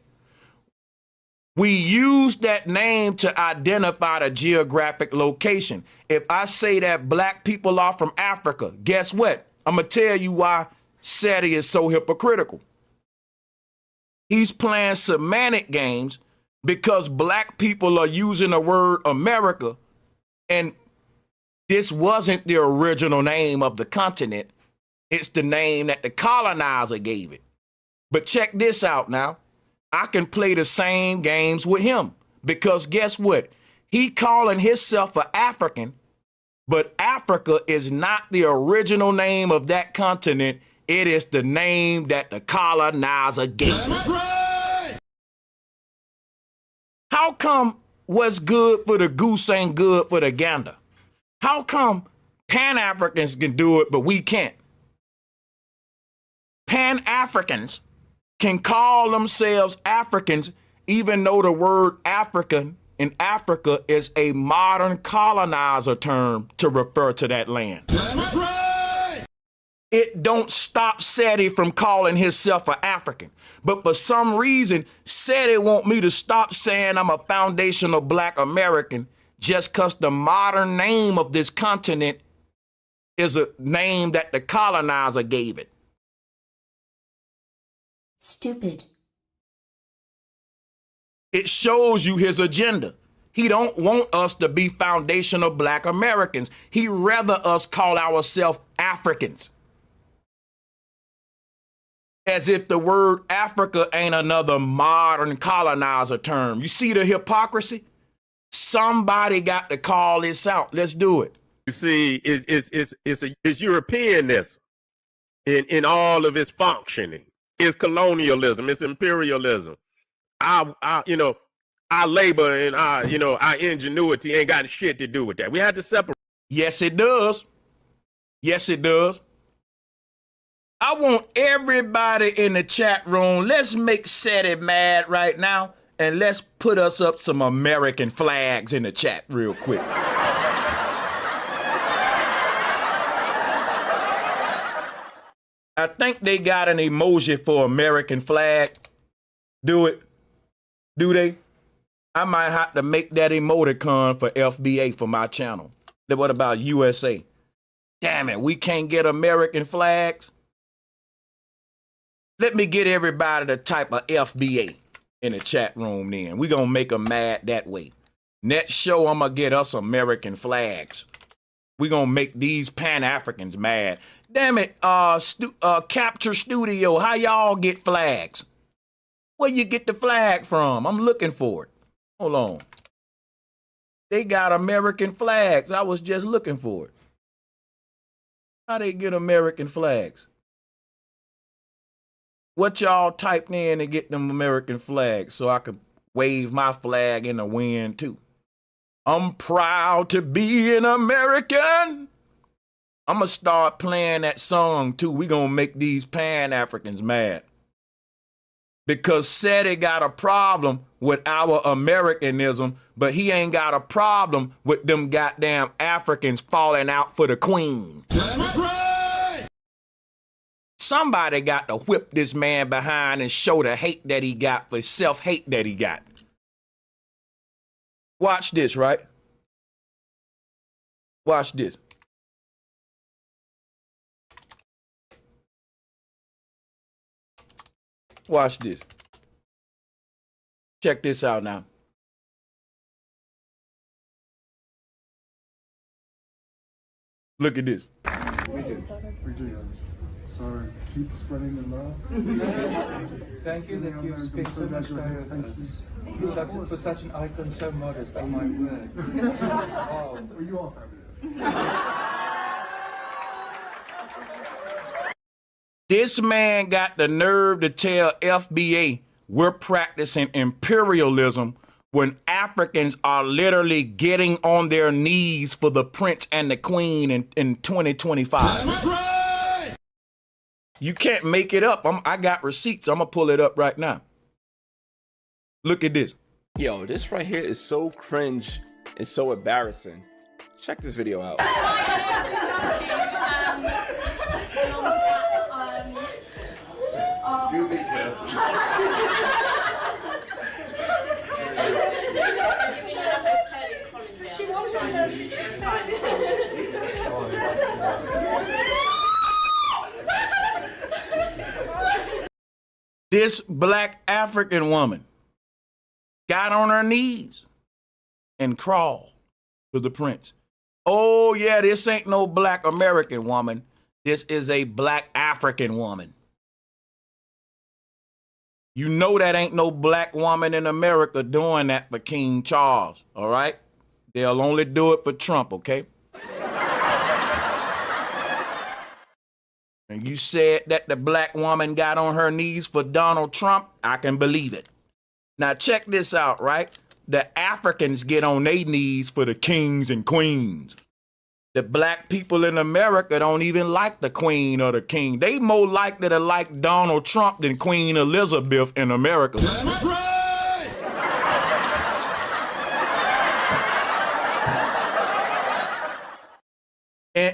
A: We use that name to identify the geographic location. If I say that black people are from Africa, guess what? I'm going to tell you why Seti is so hypocritical. He's playing semantic games because black people are using the word America, and this wasn't the original name of the continent. It's the name that the colonizer gave it. But check this out now. I can play the same games with him because guess what? He calling himself an African, but Africa is not the original name of that continent. It is the name that the colonizer gave it.
B: That's right.
A: How come what's good for the goose ain't good for the gander? How come Pan-Africans can do it, but we can't? Pan-Africans can call themselves Africans, even though the word African in Africa is a modern colonizer term to refer to that land.
B: That's right.
A: It don't stop Seti from calling himself an African. But for some reason, Seti want me to stop saying I'm a foundational Black American just because the modern name of this continent is a name that the colonizer gave it.
F: Stupid.
A: It shows you his agenda. He don't want us to be foundational Black Americans. He rather us call ourselves Africans. As if the word Africa ain't another modern colonizer term. You see the hypocrisy? Somebody got to call this out. Let's do it.
C: You see, it's Europeanness in all of its functioning. It's colonialism. It's imperialism. Our labor and our ingenuity ain't got shit to do with that. We had to separate.
A: Yes, it does. Yes, it does. I want everybody in the chat room, let's make Seti mad right now, and let's put us up some American flags in the chat real quick. I think they got an emoji for American flag. Do it. Do they? I might have to make that emoticon for FBA for my channel. Then what about USA? Damn it, we can't get American flags. Let me get everybody to type of FBA in the chat room then. We gonna make them mad that way. Next show, I'm gonna get us American flags. We gonna make these Pan-Africans mad. Damn it, Capture Studio, how y'all get flags? Where you get the flag from? I'm looking for it. Hold on. They got American flags. I was just looking for it. How they get American flags? What y'all typed in to get them American flags so I could wave my flag in the wind too? I'm proud to be an American. I'm gonna start playing that song too. We gonna make these Pan-Africans mad. Because Seti got a problem with our Americanism, but he ain't got a problem with them goddamn Africans falling out for the queen.
B: That's right!
A: Somebody got to whip this man behind and show the hate that he got for self-hate that he got. Watch this, right? Watch this. Watch this. Check this out now. Look at this.
G: We do. So keep spreading the love.
H: Thank you that you speak so much directness. For such an icon so modest, oh my word.
G: Oh, you all fabulous.
A: This man got the nerve to tell FBA we're practicing imperialism when Africans are literally getting on their knees for the prince and the queen in 2025.
B: That's right!
A: You can't make it up. I got receipts. I'm going to pull it up right now. Look at this.
I: Yo, this right here is so cringe and so embarrassing. Check this video out.
J: Do be careful.
A: This black African woman got on her knees and crawled to the prince. Oh yeah, this ain't no black American woman. This is a black African woman. You know that ain't no black woman in America doing that for King Charles, all right? They'll only do it for Trump, okay? And you said that the black woman got on her knees for Donald Trump, I can believe it. Now check this out, right? The Africans get on their knees for the kings and queens. The black people in America don't even like the queen or the king. They more likely to like Donald Trump than Queen Elizabeth in America.
B: That's right!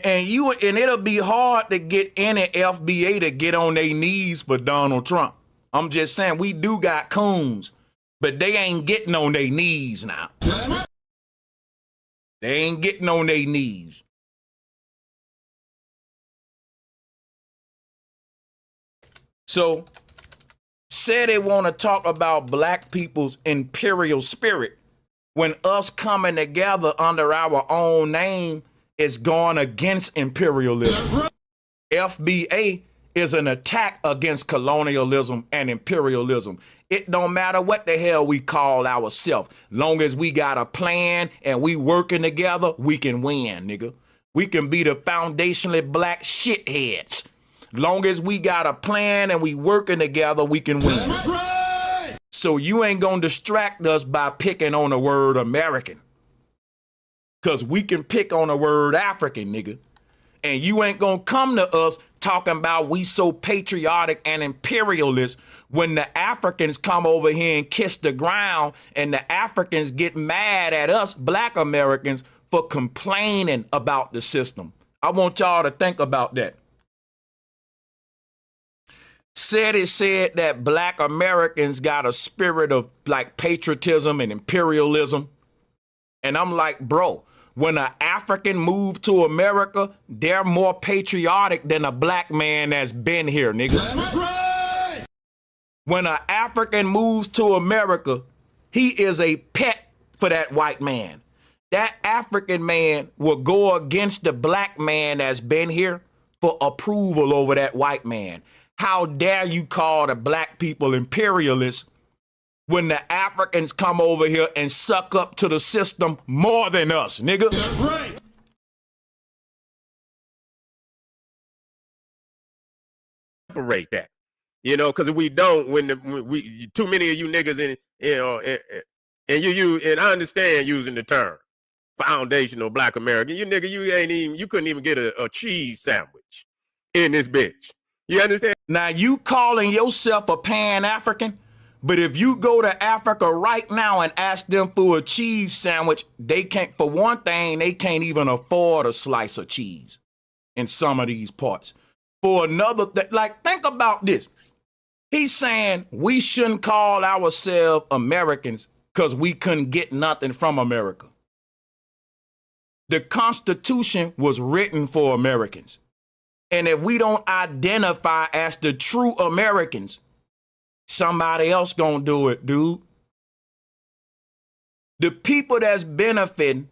A: And it'll be hard to get any FBA to get on their knees for Donald Trump. I'm just saying, we do got coons, but they ain't getting on their knees now. They ain't getting on their knees. So, say they want to talk about black people's imperial spirit when us coming together under our own name is going against imperialism. FBA is an attack against colonialism and imperialism. It don't matter what the hell we call ourselves. Long as we got a plan and we working together, we can win, nigga. We can be the foundationally black shitheads. Long as we got a plan and we working together, we can win.
B: That's right.
A: So you ain't gonna distract us by picking on the word American. Cause we can pick on the word African, nigga. And you ain't gonna come to us talking about we so patriotic and imperialist when the Africans come over here and kiss the ground and the Africans get mad at us black Americans for complaining about the system. I want y'all to think about that. It said that black Americans got a spirit of like patriotism and imperialism. And I'm like, bro, when an African moved to America, they're more patriotic than a black man that's been here, nigga.
B: That's right.
A: When an African moves to America, he is a pet for that white man. That African man will go against the black man that's been here for approval over that white man. How dare you call the black people imperialists when the Africans come over here and suck up to the system more than us, nigga?
B: That's right.
C: Separate that, you know, because if we don't, when too many of you niggas in, you know, and I understand using the term foundational black American, you nigga, you couldn't even get a cheese sandwich in this bitch. You understand?
A: Now you calling yourself a Pan-African, but if you go to Africa right now and ask them for a cheese sandwich, they can't, for one thing, they can't even afford a slice of cheese in some of these parts. For another thing, like, think about this. He's saying we shouldn't call ourselves Americans because we couldn't get nothing from America. The Constitution was written for Americans. And if we don't identify as the true Americans, somebody else gonna do it, dude. The people that's benefiting,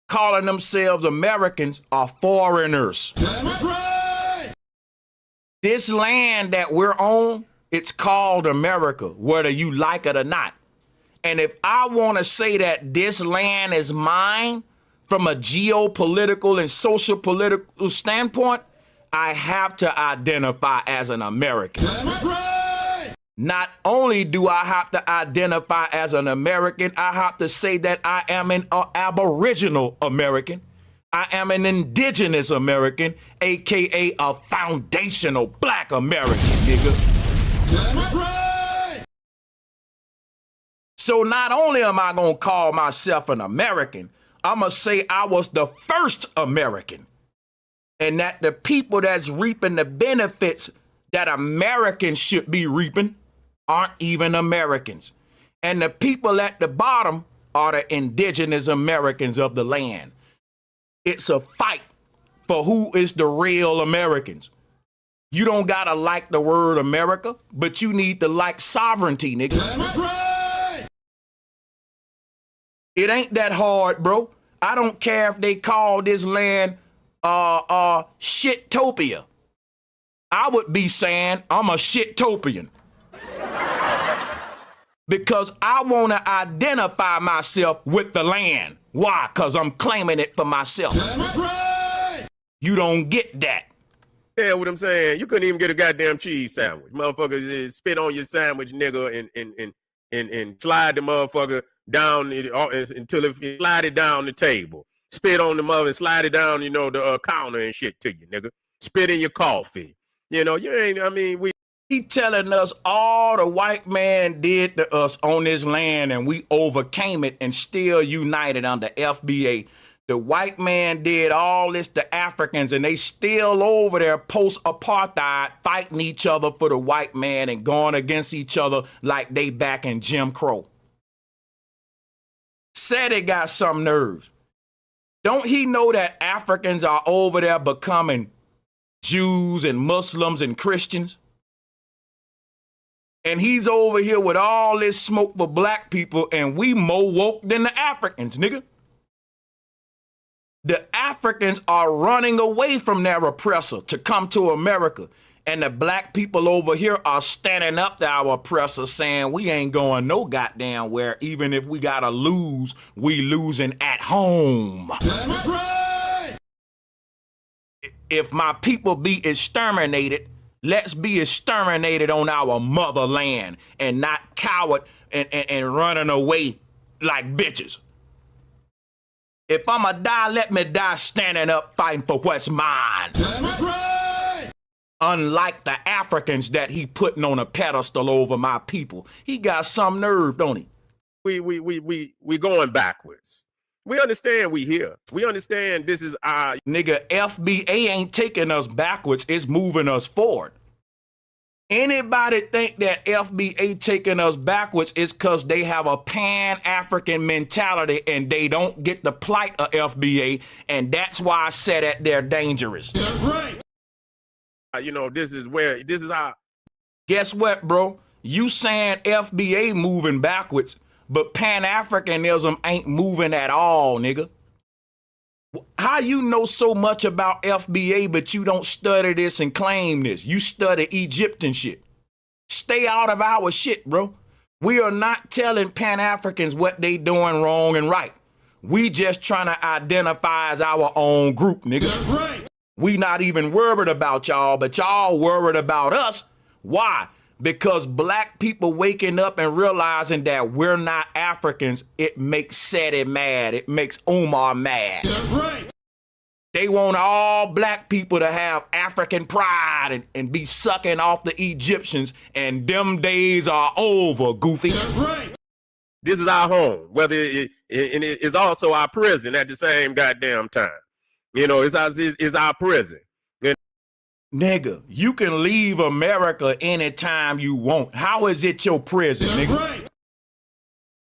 A: calling themselves Americans, are foreigners.
B: That's right.
A: This land that we're on, it's called America, whether you like it or not. And if I want to say that this land is mine from a geopolitical and social political standpoint, I have to identify as an American.
B: That's right.
A: Not only do I have to identify as an American, I have to say that I am an Aboriginal American. I am an indigenous American, AKA a foundational black American, nigga.
B: That's right.
A: So not only am I gonna call myself an American, I'm gonna say I was the first American. And that the people that's reaping the benefits that Americans should be reaping aren't even Americans. And the people at the bottom are the indigenous Americans of the land. It's a fight for who is the real Americans. You don't gotta like the word America, but you need to like sovereignty, nigga.
B: That's right.
A: It ain't that hard, bro. I don't care if they call this land shittopia. I would be saying I'm a shittopian. Because I want to identify myself with the land. Why? Because I'm claiming it for myself.
B: That's right.
A: You don't get that.
C: Yeah, what I'm saying, you couldn't even get a goddamn cheese sandwich. Motherfuckers spit on your sandwich, nigga, and slide the motherfucker down until it slide it down the table. Spit on the mother and slide it down, you know, the counter and shit to you, nigga. Spit in your coffee. You know, you ain't, I mean,
A: He telling us all the white man did to us on this land and we overcame it and still united under FBA. The white man did all this to Africans, and they still over there post-apartheid fighting each other for the white man and going against each other like they back in Jim Crow. Said it got some nerves. Don't he know that Africans are over there becoming Jews and Muslims and Christians? And he's over here with all this smoke for black people, and we more woke than the Africans, nigga. The Africans are running away from their oppressor to come to America. And the black people over here are standing up to our oppressor saying we ain't going no goddamn where. Even if we gotta lose, we losing at home.
B: That's right.
A: If my people be exterminated, let's be exterminated on our motherland and not coward and running away like bitches. If I'ma die, let me die standing up fighting for what's mine.
B: That's right.
A: Unlike the Africans that he putting on a pedestal over my people. He got some nerve, don't he?
C: We going backwards. We understand we here. We understand this is our...
A: Nigga, FBA ain't taking us backwards, it's moving us forward. Anybody think that FBA taking us backwards is because they have a Pan-African mentality and they don't get the plight of FBA, and that's why I said that they're dangerous.
B: That's right.
C: You know, this is our...
A: Guess what, bro? You saying FBA moving backwards, but Pan-Africanism ain't moving at all, nigga. How you know so much about FBA, but you don't study this and claim this? You study Egyptian shit. Stay out of our shit, bro. We are not telling Pan-Africans what they doing wrong and right. We just trying to identify as our own group, nigga.
B: That's right.
A: We not even worried about y'all, but y'all worried about us. Why? Because black people waking up and realizing that we're not Africans, it makes Seti mad. It makes Omar mad.
B: That's right.
A: They want all black people to have African pride and be sucking off the Egyptians, and them days are over, goofy.
B: That's right.
C: This is our home, whether it's also our prison at the same goddamn time. You know, it's our prison.
A: Nigga, you can leave America anytime you want. How is it your prison,
B: That's
A: nigga?
B: right.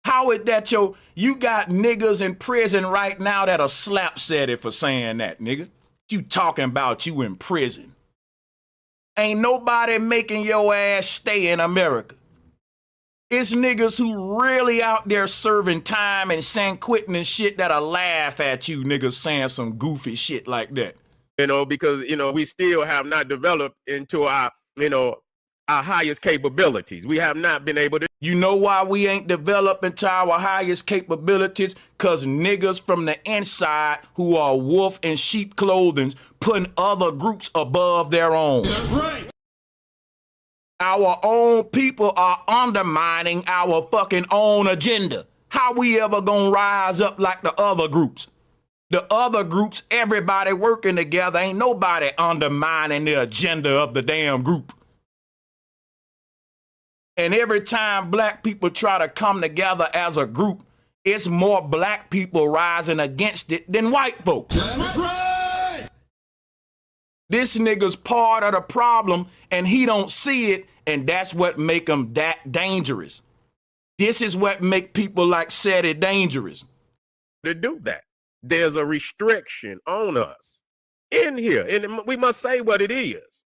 A: How is that you got niggas in prison right now that'll slap Seti for saying that, nigga. You talking about you in prison. Ain't nobody making your ass stay in America. It's niggas who really out there serving time and San Quentin and shit that'll laugh at you niggas saying some goofy shit like that.
C: You know, because, you know, we still have not developed into our, you know, our highest capabilities. We have not been able to.
A: You know why we ain't developed into our highest capabilities? Because niggas from the inside who are wolf in sheep clothing putting other groups above their own.
B: That's right.
A: Our own people are undermining our fucking own agenda. How we ever gonna rise up like the other groups? The other groups, everybody working together, ain't nobody undermining the agenda of the damn group. And every time black people try to come together as a group, it's more black people rising against it than white folks.
B: That's right.
A: This nigga's part of the problem and he don't see it, and that's what make him that dangerous. This is what make people like Seti dangerous.
C: To do that. There's a restriction on us in here, and we must say what it is.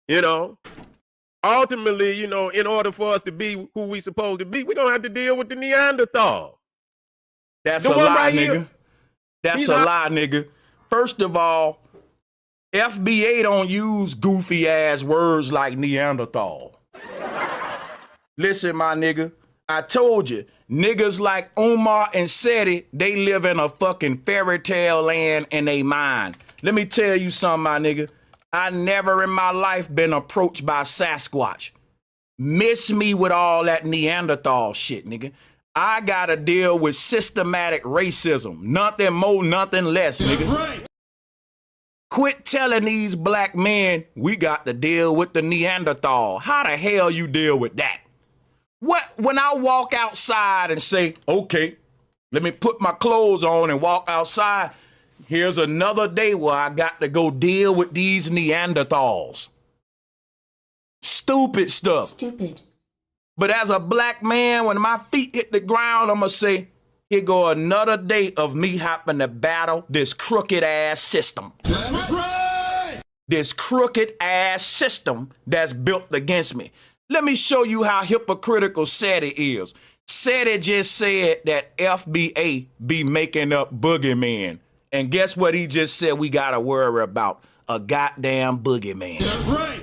C: You know, ultimately, you know, in order for us to be who we supposed to be, we're gonna have to deal with the Neanderthal.
A: That's
C: The
A: a
C: one
A: lie,
C: right
A: nigga.
C: here.
A: That's
C: He's
A: a
C: not-
A: lie, nigga. First of all, FBA don't use goofy ass words like Neanderthal. Listen, my nigga, I told you, niggas like Omar and Seti, they live in a fucking fairy tale land in they mind. Let me tell you something, my nigga. I never in my life been approached by Sasquatch. Miss me with all that Neanderthal shit, nigga. I gotta deal with systematic racism. Nothing more, nothing less, nigga.
B: That's right.
A: Quit telling these black men we got to deal with the Neanderthal. How the hell you deal with that? What, when I walk outside and say, okay, Let me put my clothes on and walk outside. Here's another day where I got to go deal with these Neanderthals. Stupid stuff.
F: Stupid.
A: But as a black man, when my feet hit the ground, I'm going to say, here go another day of me having to battle this crooked ass system.
B: That's right.
A: This crooked ass system that's built against me. Let me show you how hypocritical Seti is. Seti just said that FBA be making up boogeymen. And guess what he just said we got to worry about? A goddamn boogeyman.
B: That's right.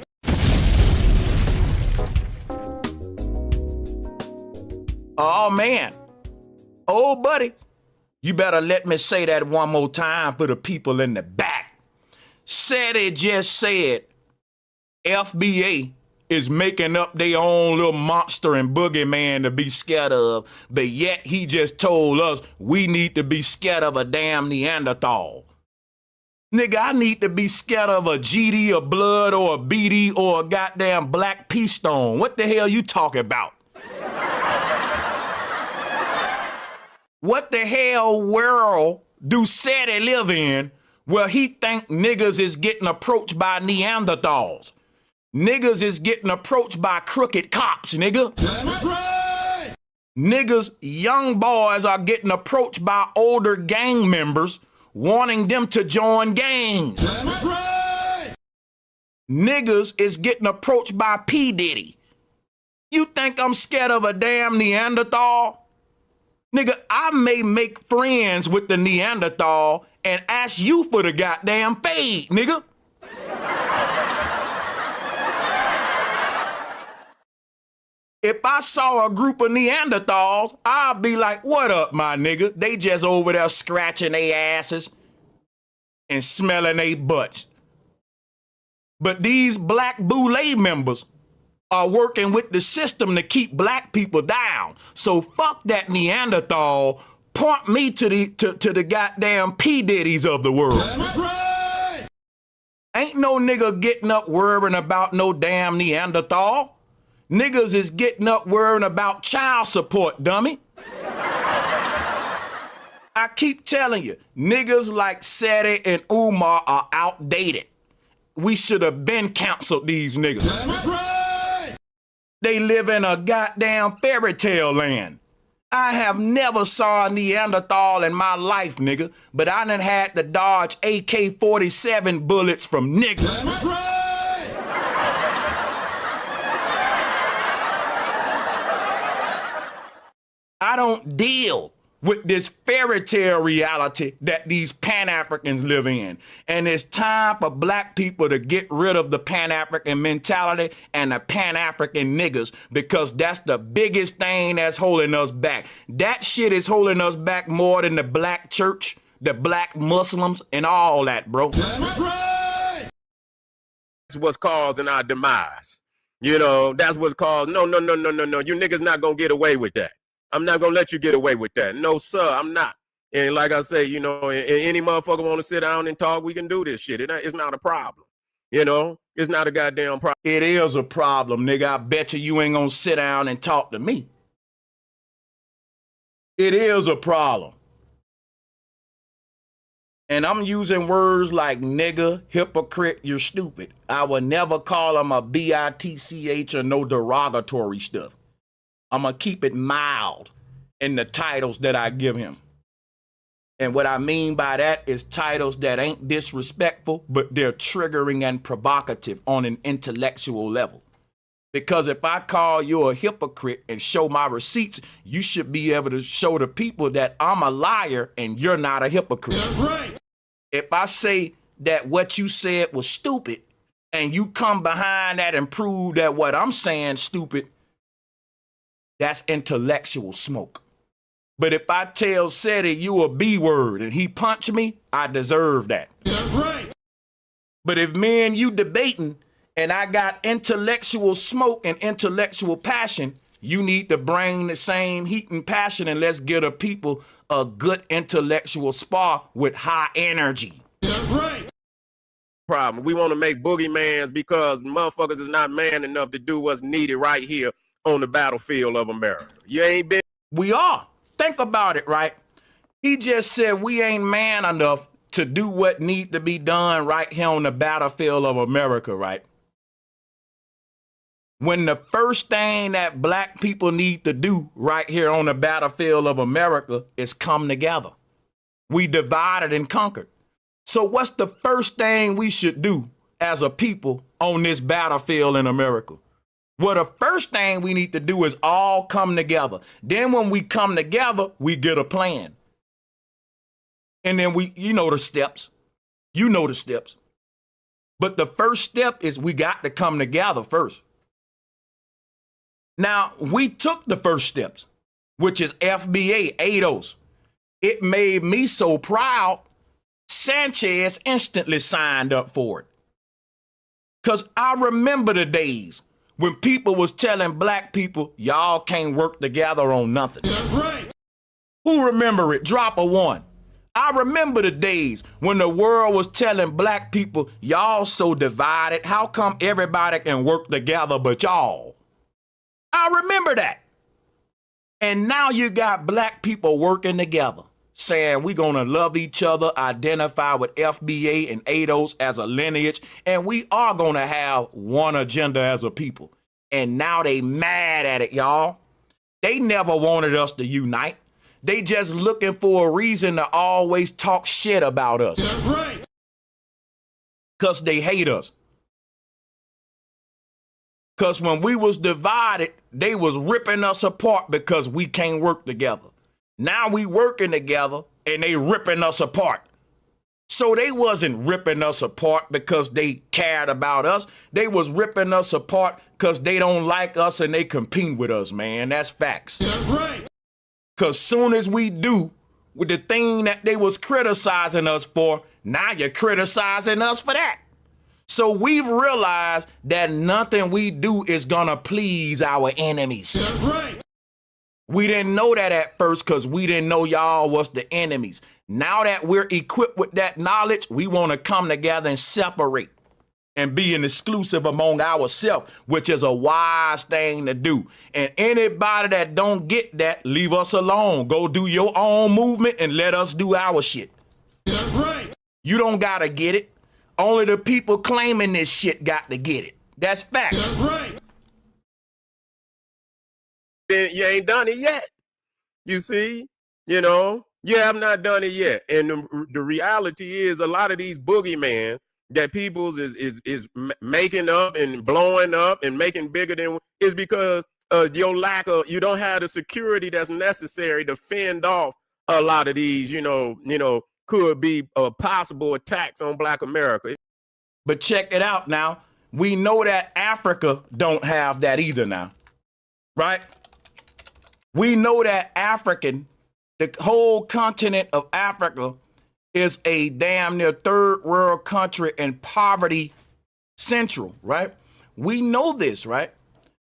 A: Oh, man. Oh, buddy. You better let me say that one more time for the people in the back. Seti just said FBA is making up their own little monster and boogeyman to be scared of, but yet he just told us we need to be scared of a damn Neanderthal. Nigga, I need to be scared of a GD, a Blood, or a BD, or a goddamn Black Pea Stone. What the hell you talking about? What the hell world do Seti live in where he think niggas is getting approached by Neanderthals? Niggas is getting approached by crooked cops, nigga.
B: That's right.
A: Niggas, young boys are getting approached by older gang members wanting them to join gangs.
B: That's right.
A: Niggas is getting approached by P. Diddy. You think I'm scared of a damn Neanderthal? Nigga, I may make friends with the Neanderthal and ask you for the goddamn fade, nigga. If I saw a group of Neanderthals, I'd be like, what up, my nigga? They just over there scratching their asses and smelling their butts. But these black boule members are working with the system to keep black people down. So fuck that Neanderthal. Point me to the goddamn P. Diddies of the world.
B: That's right.
A: Ain't no nigga getting up worrying about no damn Neanderthal. Niggas is getting up worrying about child support, dummy. I keep telling you, niggas like Seti and Umar are outdated. We should have been canceled these niggas.
B: That's right.
A: They live in a goddamn fairy tale land. I have never saw a Neanderthal in my life, nigga, but I done had to dodge AK-47 bullets from niggas.
B: That's right.
A: I don't deal with this fairy tale reality that these Pan-Africans live in. And it's time for black people to get rid of the Pan-African mentality and the Pan-African niggas, because that's the biggest thing that's holding us back. That shit is holding us back more than the black church, the black Muslims, and all that, bro.
B: That's right.
C: That's what's causing our demise. You know, that's what's caused. No. You niggas not gonna get away with that. I'm not gonna let you get away with that. No, sir, I'm not. And like I say, you know, any motherfucker want to sit down and talk, we can do this shit. It's not a problem. You know, it's not a goddamn problem.
A: It is a problem, nigga. I bet you ain't gonna sit down and talk to me. It is a problem. And I'm using words like nigga, hypocrite, you're stupid. I would never call them a BITCH or no derogatory stuff. I'm going to keep it mild in the titles that I give him. And what I mean by that is titles that ain't disrespectful, but they're triggering and provocative on an intellectual level. Because if I call you a hypocrite and show my receipts, you should be able to show the people that I'm a liar and you're not a hypocrite.
B: That's right.
A: If I say that what you said was stupid and you come behind that and prove that what I'm saying stupid, that's intellectual smoke. But if I tell Seti you a B word and he punch me, I deserve that.
B: That's right.
A: But if me and you debating and I got intellectual smoke and intellectual passion, you need to bring the same heat and passion, and let's get a people a good intellectual spar with high energy.
B: That's right.
C: Problem. We want to make boogeymans because motherfuckers is not man enough to do what's needed right here on the battlefield of America. You ain't been.
A: We are. Think about it, right? He just said we ain't man enough to do what need to be done right here on the battlefield of America, right? When the first thing that black people need to do right here on the battlefield of America is come together. We divided and conquered. So what's the first thing we should do as a people on this battlefield in America? Well, the first thing we need to do is all come together. Then when we come together, we get a plan. And then you know the steps. You know the steps. But the first step is we got to come together first. Now, we took the first steps, which is FBA, ADOS. It made me so proud, Sanchez instantly signed up for it. Because I remember the days when people was telling black people, y'all can't work together on nothing.
B: That's right.
A: Who remember it? Drop a one. I remember the days when the world was telling black people, y'all so divided. How come everybody can work together but y'all? I remember that. And now you got black people working together, saying we're going to love each other, identify with FBA and ADOS as a lineage, and we are going to have one agenda as a people. And now they mad at it, y'all. They never wanted us to unite. They just looking for a reason to always talk shit about us.
B: That's right.
A: Because they hate us. Because when we was divided, they was ripping us apart because we can't work together. Now we working together and they ripping us apart. So they wasn't ripping us apart because they cared about us. They was ripping us apart because they don't like us and they compete with us, man. That's facts.
B: That's right.
A: Because soon as we do with the thing that they was criticizing us for, now you're criticizing us for that. So we've realized that nothing we do is gonna please our enemies.
B: That's right.
A: We didn't know that at first because we didn't know y'all was the enemies. Now that we're equipped with that knowledge, we want to come together and separate and be an exclusive among ourselves, which is a wise thing to do. And anybody that don't get that, leave us alone. Go do your own movement and let us do our shit.
B: That's right.
A: You don't gotta get it. Only the people claiming this shit got to get it. That's facts.
B: That's right.
C: Then you ain't done it yet. You see, you have not done it yet. And the reality is a lot of these boogeyman that people's is making up and blowing up and making bigger than is because your lack of, you don't have the security that's necessary to fend off a lot of these, could be possible attacks on Black America.
A: But check it out now. We know that Africa don't have that either now, right? We know that the whole continent of Africa is a damn near third world country and poverty central, right? We know this, right?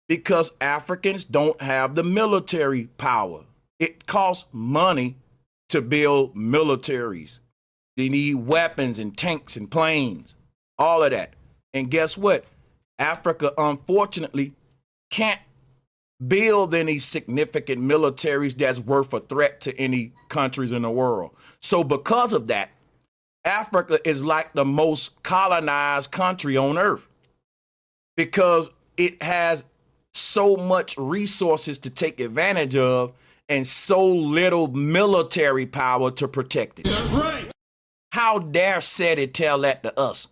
A: Because Africans don't have the military power. It costs money to build militaries. They need weapons and tanks and planes, all of that. And guess what? Africa, unfortunately, can't build any significant militaries that's worth a threat to any countries in the world. So because of that, Africa is like the most colonized country on earth because it has so much resources to take advantage of and so little military power to protect it.
B: That's right.
A: How dare Seti tell that to us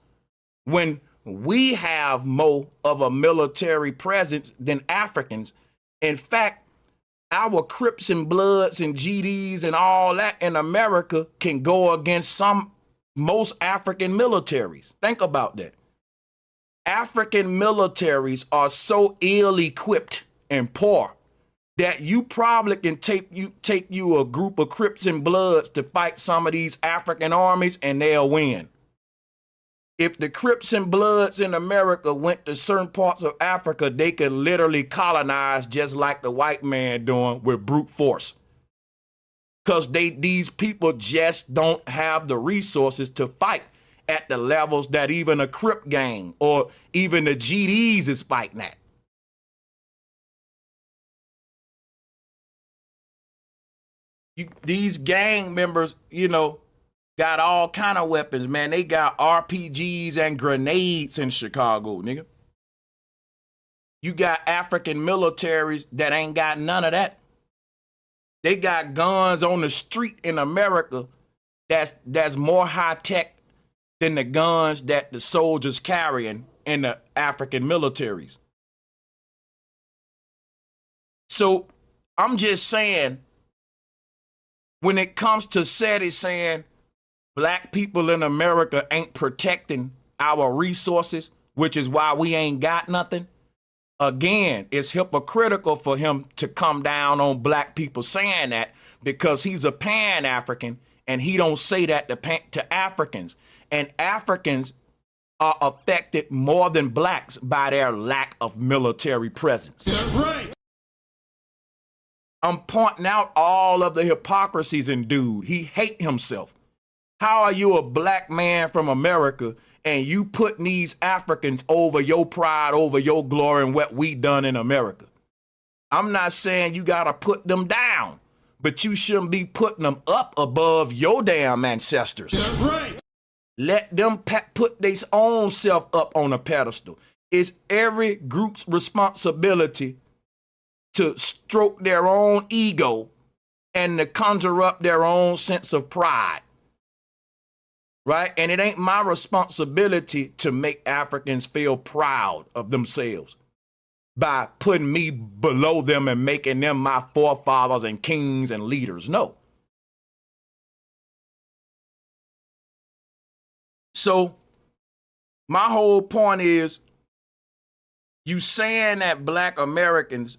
A: when we have more of a military presence than Africans? In fact, our Crips and Bloods and GDs and all that in America can go against most African militaries. Think about that. African militaries are so ill-equipped and poor that you probably can take you a group of Crips and Bloods to fight some of these African armies and they'll win. If the Crips and Bloods in America went to certain parts of Africa, they could literally colonize just like the white man doing with brute force. Because these people just don't have the resources to fight at the levels that even a Crip gang or even the GDs is fighting at. These gang members, you know, got all kind of weapons, man. They got RPGs and grenades in Chicago, nigga. You got African militaries that ain't got none of that. They got guns on the street in America that's more high tech than the guns that the soldiers carrying in the African militaries. So I'm just saying, when it comes to Seti saying black people in America ain't protecting our resources, which is why we ain't got nothing, again, it's hypocritical for him to come down on black people saying that, because he's a Pan-African and he don't say that to Africans. And Africans are affected more than blacks by their lack of military presence.
B: That's right.
A: I'm pointing out all of the hypocrisies in dude. He hate himself. How are you a black man from America and you putting these Africans over your pride, over your glory, and what we done in America? I'm not saying you gotta put them down, but you shouldn't be putting them up above your damn ancestors.
B: That's right.
A: Let them put their own self up on a pedestal. It's every group's responsibility to stroke their own ego and to conjure up their own sense of pride. Right? And it ain't my responsibility to make Africans feel proud of themselves by putting me below them and making them my forefathers and kings and leaders. No. So my whole point is, you saying that black Americans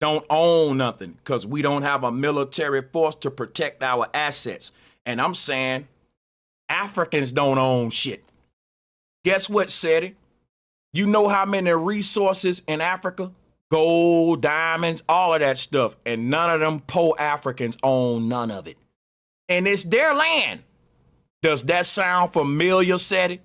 A: don't own nothing because we don't have a military force to protect our assets. And I'm saying Africans don't own shit. Guess what, Seti? You know how many resources in Africa? Gold, diamonds, all of that stuff. And none of them poor Africans own none of it. And it's their land. Does that sound familiar, Seti?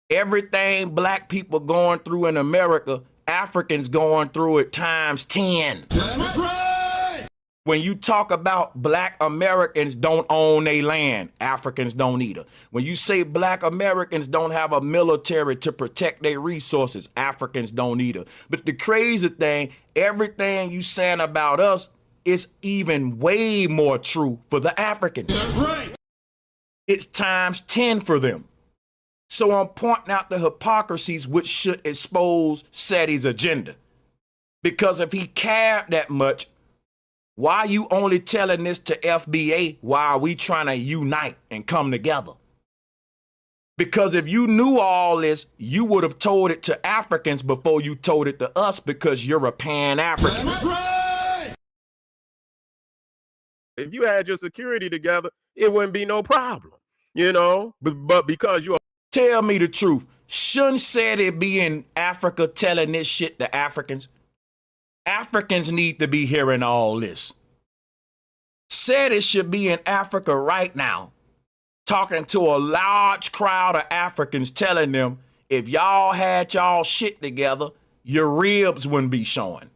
A: Everything black people going through in America, Africans going through it times 10.
B: That's right.
A: When you talk about black Americans don't own their land, Africans don't either. When you say black Americans don't have a military to protect their resources, Africans don't either. But the crazy thing, everything you saying about us is even way more true for the Africans.
B: That's right.
A: It's times 10 for them. So I'm pointing out the hypocrisies which should expose Seti's agenda. Because if he cared that much, why are you only telling this to FBA while we trying to unite and come together? Because if you knew all this, you would have told it to Africans before you told it to us, because you're a Pan-African.
B: That's right.
C: If you had your security together, it wouldn't be no problem, you know, but because you are.
A: Tell me the truth. Shouldn't Seti be in Africa telling this shit to Africans? Africans need to be hearing all this. Seti should be in Africa right now, talking to a large crowd of Africans, telling them, if y'all had y'all shit together, your ribs wouldn't be showing.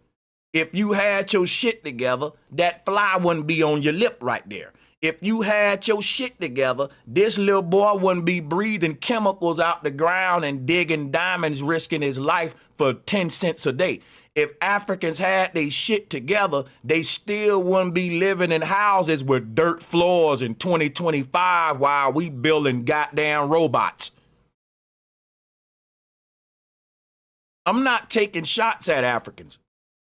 A: If you had your shit together, that fly wouldn't be on your lip right there. If you had your shit together, this little boy wouldn't be breathing chemicals out the ground and digging diamonds, risking his life for 10 cents a day. If Africans had their shit together, they still wouldn't be living in houses with dirt floors in 2025 while we building goddamn robots. I'm not taking shots at Africans.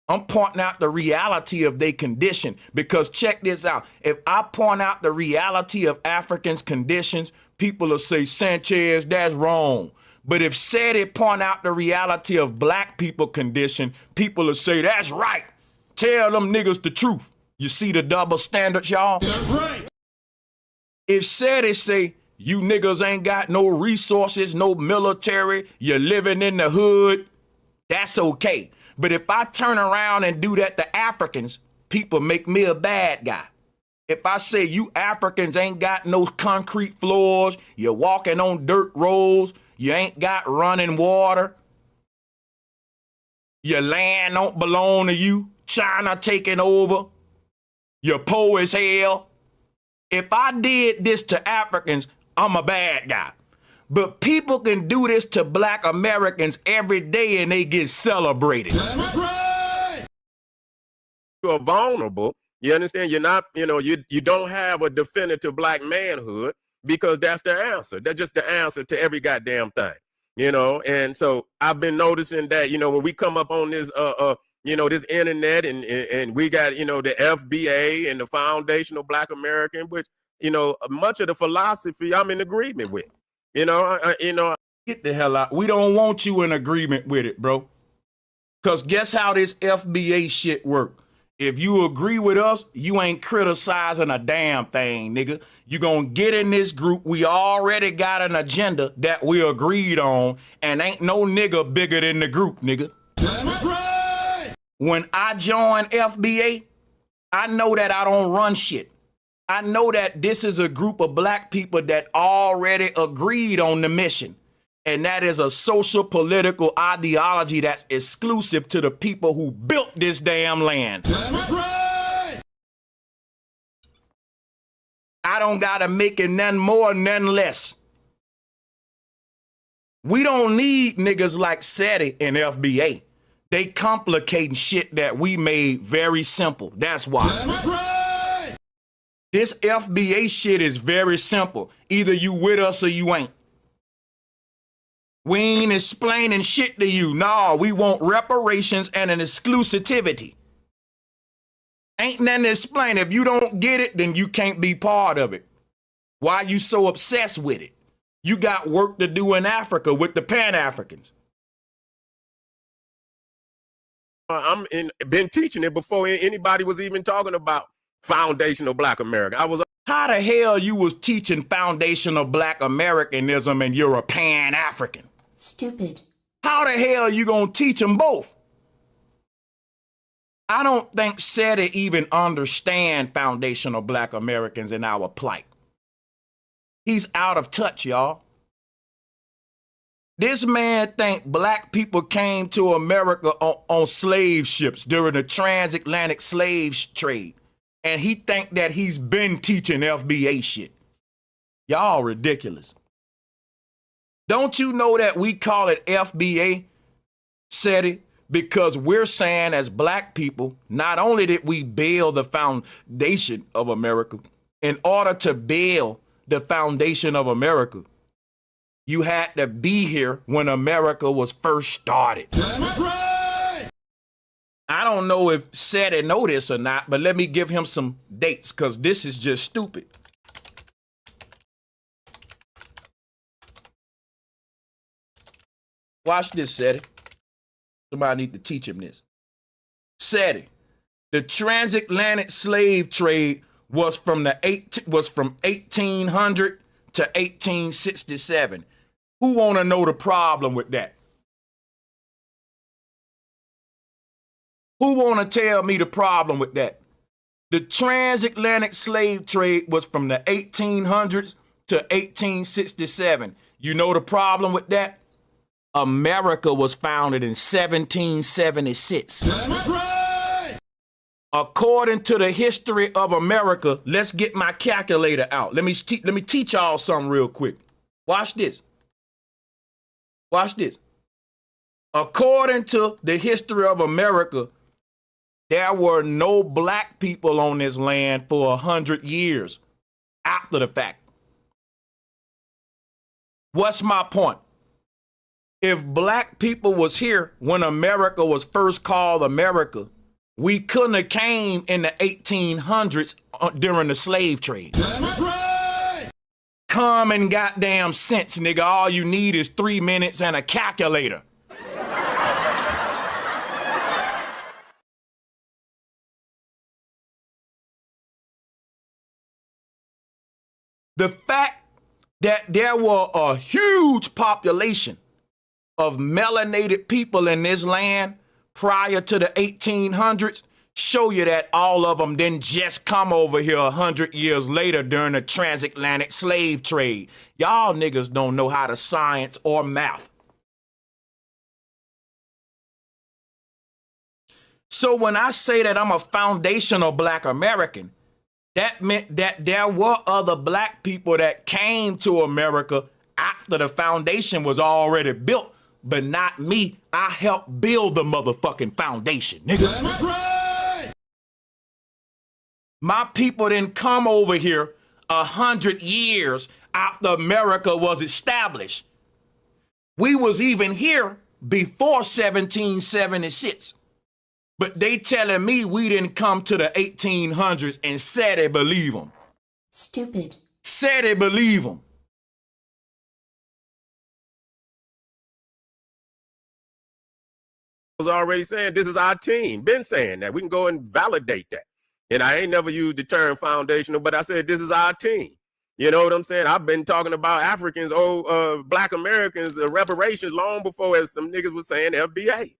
A: I'm pointing out the reality of their condition, because check this out. If I point out the reality of Africans' conditions, people will say, Sanchez, that's wrong. But if Seti point out the reality of black people condition, people will say, that's right. Tell them niggas the truth. You see the double standards, y'all?
B: That's right.
A: If Seti say, you niggas ain't got no resources, no military, you're living in the hood, that's okay. But if I turn around and do that to Africans, people make me a bad guy. If I say you Africans ain't got no concrete floors, you're walking on dirt roads, you ain't got running water, your land don't belong to you, China taking over, You're poor as hell. If I did this to Africans, I'm a bad guy. But people can do this to black Americans every day and they get celebrated.
B: That's right.
C: You are vulnerable. You understand? You're not, you don't have a definitive black manhood because that's the answer. That's just the answer to every goddamn thing, And so I've been noticing that, when we come up on this, this internet and we got, the FBA and the Foundational Black American, which, much of the philosophy I'm in agreement with, Get
A: the hell out. We don't want you in agreement with it, bro. Because guess how this FBA shit work? If you agree with us, you ain't criticizing a damn thing, nigga. You gonna get in this group. We already got an agenda that we agreed on, and ain't no nigga bigger than the group, nigga.
B: That's right.
A: When I join FBA, I know that I don't run shit. I know that this is a group of black people that already agreed on the mission. And that is a social political ideology that's exclusive to the people who built this damn land.
B: That's right.
A: I don't gotta make it none more, none less. We don't need niggas like Seti and FBA. They complicating shit that we made very simple. That's why.
B: That's right.
A: This FBA shit is very simple. Either you with us or you ain't. We ain't explaining shit to you. No, we want reparations and an exclusivity. Ain't nothing to explain. If you don't get it, then you can't be part of it. Why you so obsessed with it? You got work to do in Africa with the Pan-Africans.
C: Been teaching it before anybody was even talking about foundational Black America.
A: How the hell you was teaching foundational Black Americanism and you're a Pan-African?
F: Stupid.
A: How the hell you gonna teach them both? I don't think Seti even understand foundational Black Americans and our plight. He's out of touch, y'all. This man think black people came to America on slave ships during the transatlantic slave trade. And he think that he's been teaching FBA shit. Y'all ridiculous. Don't you know that we call it FBA, Seti, because we're saying as black people, not only did we build the foundation of America, in order to build the foundation of America, you had to be here when America was first started.
B: That's right.
A: I don't know if Seti know this or not, but let me give him some dates because this is just stupid. Watch this, Seti. Somebody need to teach him this. Seti, the transatlantic slave trade was from 1800 to 1867. Who want to know the problem with that? Who want to tell me the problem with that? The transatlantic slave trade was from the 1800s to 1867. You know the problem with that? America was founded in 1776.
B: That's right.
A: According to the history of America, let's get my calculator out. Let me teach y'all something real quick. Watch this. Watch this. According to the history of America, there were no black people on this land for 100 years after the fact. What's my point? If black people was here when America was first called America, we couldn't have came in the 1800s during the slave trade.
B: That's right.
A: Common goddamn sense, nigga. All you need is 3 minutes and a calculator. The fact that there were a huge population of melanated people in this land prior to the 1800s show you that all of them didn't just come over here 100 years later during the transatlantic slave trade. Y'all niggas don't know how to science or math. So when I say that I'm a foundational Black American, that meant that there were other Black people that came to America after the foundation was already built, but not me. I helped build the motherfucking foundation, nigga.
B: That's right.
A: My people didn't come over here 100 years after America was established. We was even here before 1776. But they telling me we didn't come to the 1800s and said they believe them.
F: Stupid.
A: Said they believe them.
C: Was already saying this is our team. Been saying that. We can go and validate that. And I ain't never used the term foundational, but I said this is our team. You know what I'm saying? I've been talking about Africans, Black Americans, reparations long before as some niggas was saying FBA.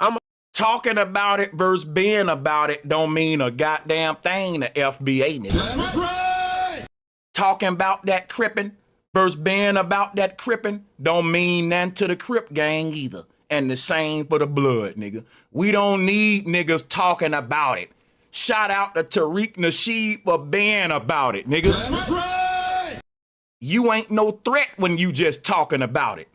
C: I'm
A: talking about it versus being about it don't mean a goddamn thing to FBA, nigga.
B: That's right.
A: Talking about that crippin' versus being about that crippin' don't mean nothing to the Crip gang either. And the same for the blood, nigga. We don't need niggas talking about it. Shout out to Tariq Nasheed for being about it, nigga.
B: That's right.
A: You ain't no threat when you just talking about it.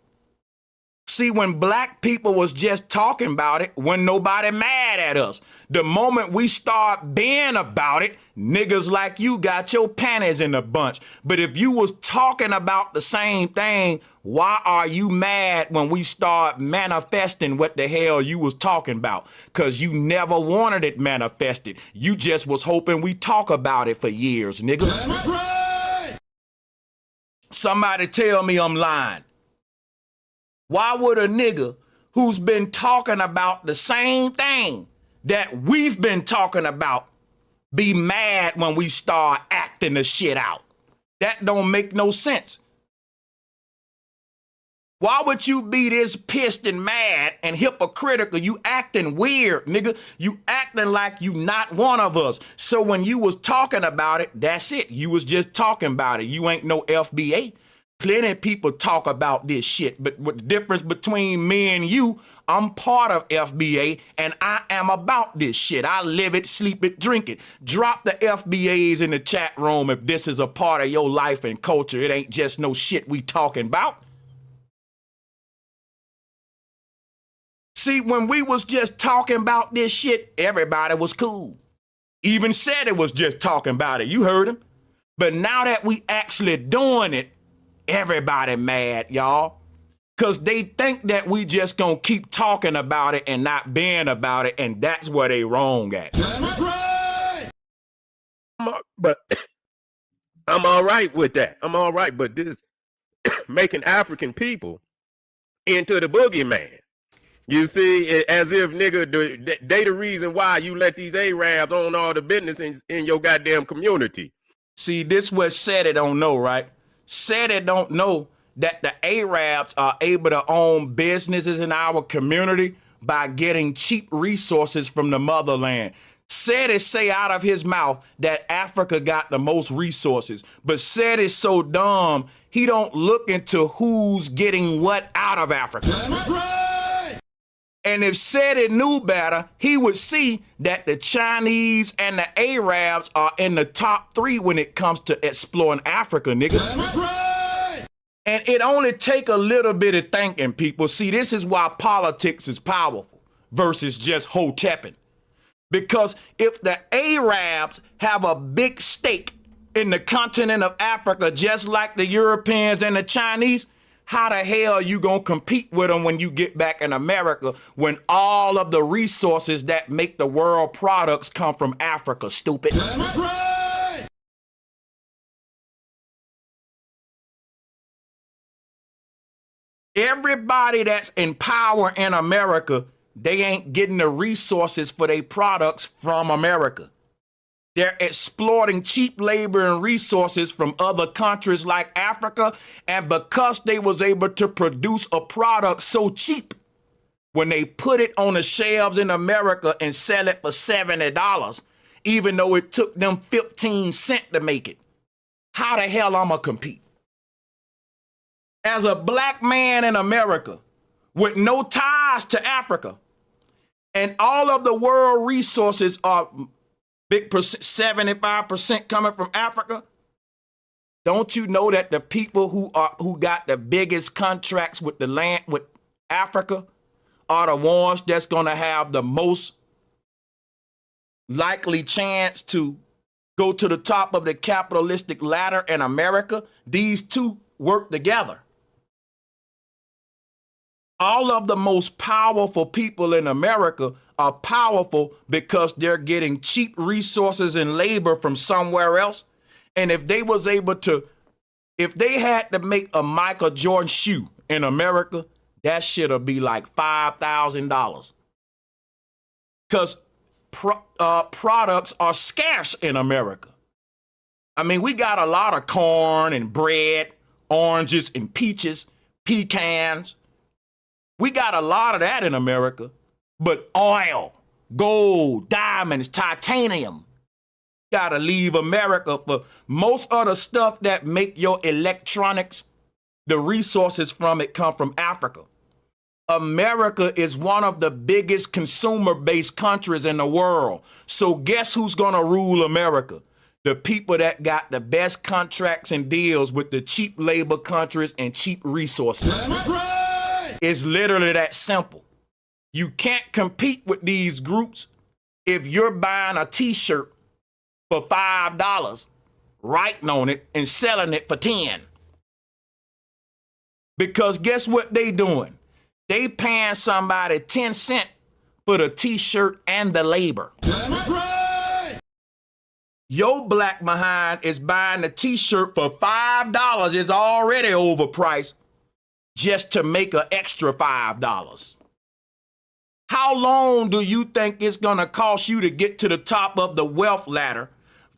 A: See, when Black people was just talking about it, when nobody mad at us. The moment we start being about it, niggas like you got your panties in a bunch. But if you was talking about the same thing, why are you mad when we start manifesting what the hell you was talking about? Because you never wanted it manifested. You just was hoping we talk about it for years, nigga.
B: That's right.
A: Somebody tell me I'm lying. Why would a nigga who's been talking about the same thing that we've been talking about be mad when we start acting the shit out? That don't make no sense. Why would you be this pissed and mad and hypocritical? You acting weird, nigga. You acting like you not one of us. So when you was talking about it, that's it. You was just talking about it. You ain't no FBA. Plenty of people talk about this shit, but what the difference between me and you, I'm part of FBA and I am about this shit. I live it, sleep it, drink it. Drop the FBAs in the chat room if this is a part of your life and culture. It ain't just no shit we talking about. See, when we was just talking about this shit, everybody was cool. Even said it was just talking about it. You heard him. But now that we actually doing it, everybody mad, y'all. Because they think that we just gonna keep talking about it and not being about it, and that's where they wrong at.
B: That's right.
C: But I'm all right with that. I'm all right, but this making African people into the boogeyman. You see, as if, nigga, they the reason why you let these Arabs own all the business in your goddamn community.
A: See, this what Seti don't know, right? Seti don't know that the Arabs are able to own businesses in our community by getting cheap resources from the motherland. Seti say out of his mouth that Africa got the most resources, but Seti's so dumb, he don't look into who's getting what out of Africa.
B: That's right.
A: And if Seti knew better, he would see that the Chinese and the Arabs are in the top 3 when it comes to exploring Africa, nigga.
B: That's right.
A: And it only take a little bit of thinking, people. See, this is why politics is powerful versus just hotepping. Because if the Arabs have a big stake in the continent of Africa, just like the Europeans and the Chinese, how the hell are you gonna compete with them when you get back in America when all of the resources that make the world products come from Africa, stupid?
B: That's right.
A: Everybody that's in power in America, they ain't getting the resources for their products from America. They're exploiting cheap labor and resources from other countries like Africa, and because they was able to produce a product so cheap, when they put it on the shelves in America and sell it for $70, even though it took them 15 cents to make it, how the hell I'ma compete? As a black man in America with no ties to Africa, and all of the world resources are big percent, 75% coming from Africa, don't you know that the people who got the biggest contracts with the land with Africa are the ones that's gonna have the most likely chance to go to the top of the capitalistic ladder in America? These two work together. All of the most powerful people in America are powerful because they're getting cheap resources and labor from somewhere else. And if they was able to, if they had to make a Michael Jordan shoe in America, that shit'll be like $5,000. Because products are scarce in America. I mean, we got a lot of corn and bread, oranges and peaches, pecans. We got a lot of that in America, but oil, gold, diamonds, titanium, gotta leave America for most of the stuff that make your electronics, the resources from it come from Africa. America is one of the biggest consumer-based countries in the world. So guess who's gonna rule America? The people that got the best contracts and deals with the cheap labor countries and cheap resources.
B: That's right.
A: It's literally that simple. You can't compete with these groups if you're buying a t-shirt for $5, writing on it and selling it for 10. Because guess what they doing? They paying somebody 10 cents for the t-shirt and the labor.
B: That's right.
A: Your black behind is buying the t-shirt for $5. It's already overpriced just to make an extra $5. How long do you think it's gonna cost you to get to the top of the wealth ladder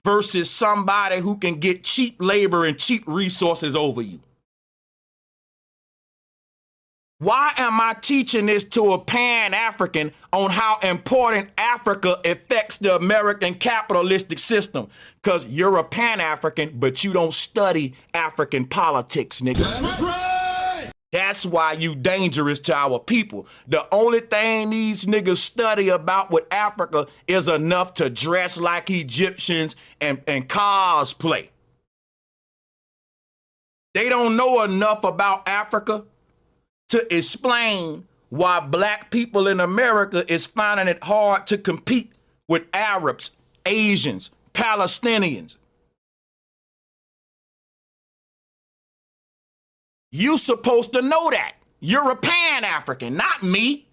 A: versus somebody who can get cheap labor and cheap resources over you? Why am I teaching this to a Pan-African on how important Africa affects the American capitalistic system? Because you're a Pan-African, but you don't study African politics, nigga.
B: That's right.
A: That's why you dangerous to our people. The only thing these niggas study about with Africa is enough to dress like Egyptians and cosplay. They don't know enough about Africa to explain why black people in America is finding it hard to compete with Arabs, Asians, Palestinians. You supposed to know that. You're a Pan-African, not me.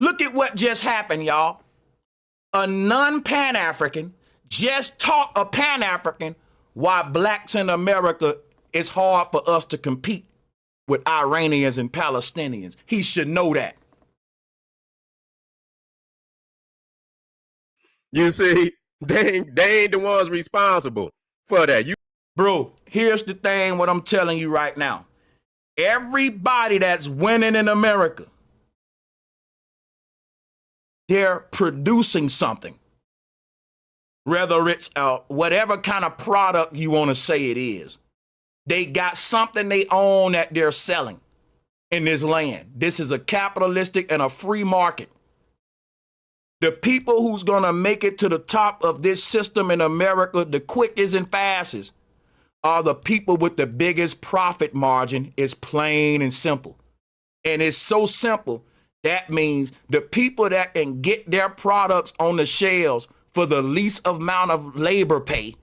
A: Look at what just happened, y'all. A non-Pan-African just taught a Pan-African why blacks in America it's hard for us to compete with Iranians and Palestinians. He should know that.
C: You see, they ain't the ones responsible for that.
A: Bro, here's the thing, what I'm telling you right now. Everybody that's winning in America, they're producing something. Whether it's whatever kind of product you want to say it is. They got something they own that they're selling in this land. This is a capitalistic and a free market. The people who's going to make it to the top of this system in America, the quickest and fastest, are the people with the biggest profit margin. It's plain and simple. And it's so simple. That means the people that can get their products on the shelves for the least amount of labor pay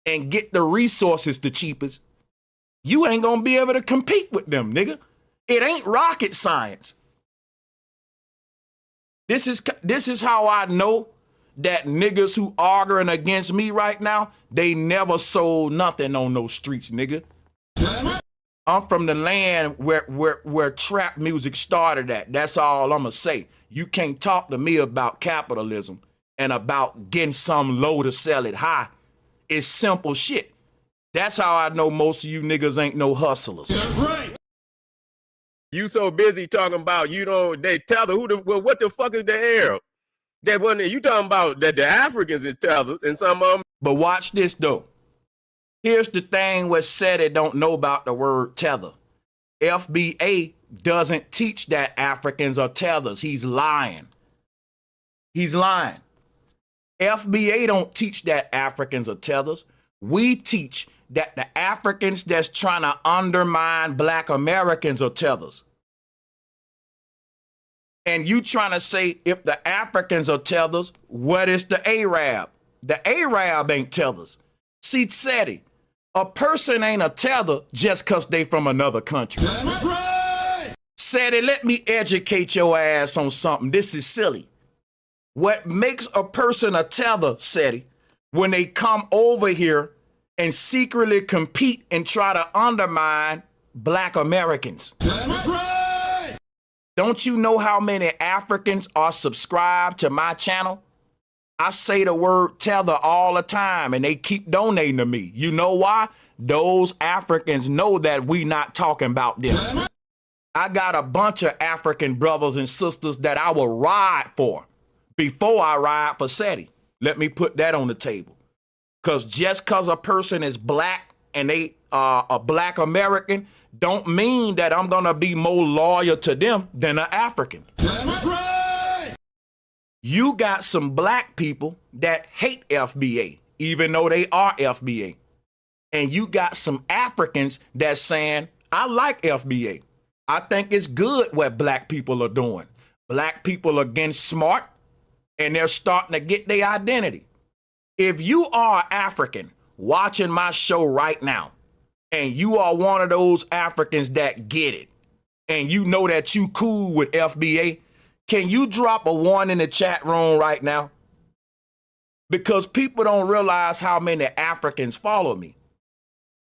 A: and get the resources the cheapest, you ain't gonna be able to compete with them, nigga. It ain't rocket science. This is how I know that niggas who arguing against me right now, they never sold nothing on those streets, nigga. I'm from the land where trap music started at. That's all I'ma say. You can't talk to me about capitalism and about getting some low to sell it high. It's simple shit. That's how I know most of you niggas ain't no hustlers.
B: That's right.
C: You so busy talking about they tether. What the fuck is the Arab? That wasn't you talking about that the Africans is tethers and some of them.
A: But watch this though. Here's the thing what said it don't know about the word tether. FBA doesn't teach that Africans are tethers. He's lying. He's lying. FBA don't teach that Africans are tethers. We teach that the Africans that's trying to undermine Black Americans are tethers. And you trying to say if the Africans are tethers, what is the Arab? The Arab ain't tethers. See, Seti, a person ain't a tether just because they from another country.
B: That's right.
A: Seti, let me educate your ass on something. This is silly. What makes a person a tether, Seti, when they come over here and secretly compete and try to undermine Black Americans.
B: That's right.
A: Don't you know how many Africans are subscribed to my channel? I say the word tether all the time and they keep donating to me. You know why? Those Africans know that we not talking about them. I got a bunch of African brothers and sisters that I will ride for before I ride for Seti. Let me put that on the table. Because just because a person is Black and they are a Black American don't mean that I'm going to be more loyal to them than an African.
B: That's right.
A: You got some Black people that hate FBA, even though they are FBA. And you got some Africans that's saying, I like FBA. I think it's good what Black people are doing. Black people are getting smart and they're starting to get their identity. If you are African watching my show right now, and you are one of those Africans that get it, and you know that you cool with FBA, can you drop a 1 in the chat room right now? Because people don't realize how many Africans follow me.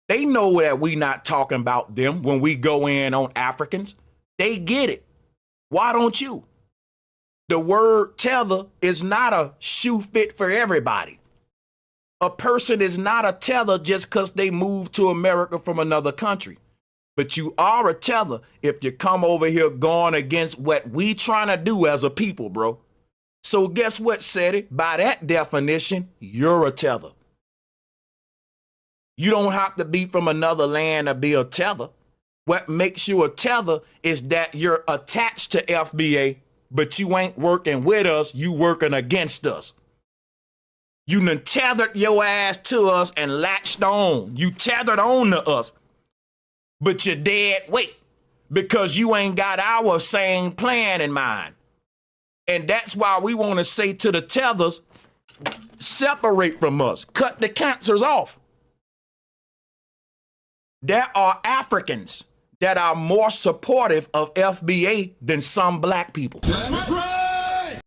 A: They know that we not talking about them when we go in on Africans. They get it. Why don't you? The word tether is not a shoe fit for everybody. A person is not a tether just because they moved to America from another country. But you are a tether if you come over here going against what we trying to do as a people, bro. So guess what, Seti? By that definition, you're a tether. You don't have to be from another land to be a tether. What makes you a tether is that you're attached to FBA, but you ain't working with us, you working against us. You done tethered your ass to us and latched on. You tethered on to us, but you're dead weight because you ain't got our same plan in mind. And that's why we want to say to the tethers, separate from us, cut the cancers off. There are Africans that are more supportive of FBA than some Black people.
B: That's right.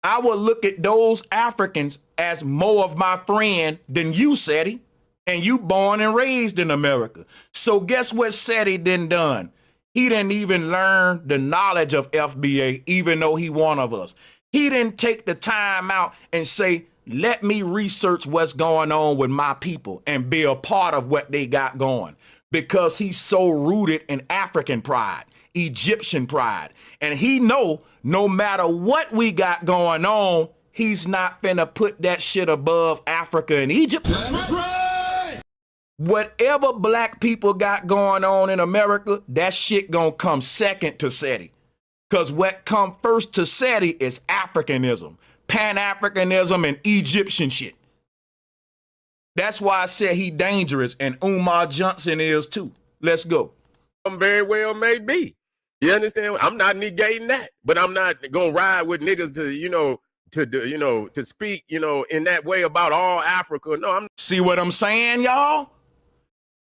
A: I would look at those Africans as more of my friend than you, Seti, and you born and raised in America. So guess what Seti done? He didn't even learn the knowledge of FBA, even though he one of us. He didn't take the time out and say, let me research what's going on with my people and be a part of what they got going. Because he's so rooted in African pride, Egyptian pride. And he know no matter what we got going on, he's not finna put that shit above Africa and Egypt.
B: That's right.
A: Whatever Black people got going on in America, that shit gonna come second to Seti. Because what come first to Seti is Africanism, Pan-Africanism, and Egyptian shit. That's why I said he dangerous, and Umar Johnson is too. Let's go.
C: Very well may be. You understand? I'm not negating that, but I'm not gonna ride with niggas to speak, in that way about all Africa. No, I'm.
A: See what I'm saying, y'all?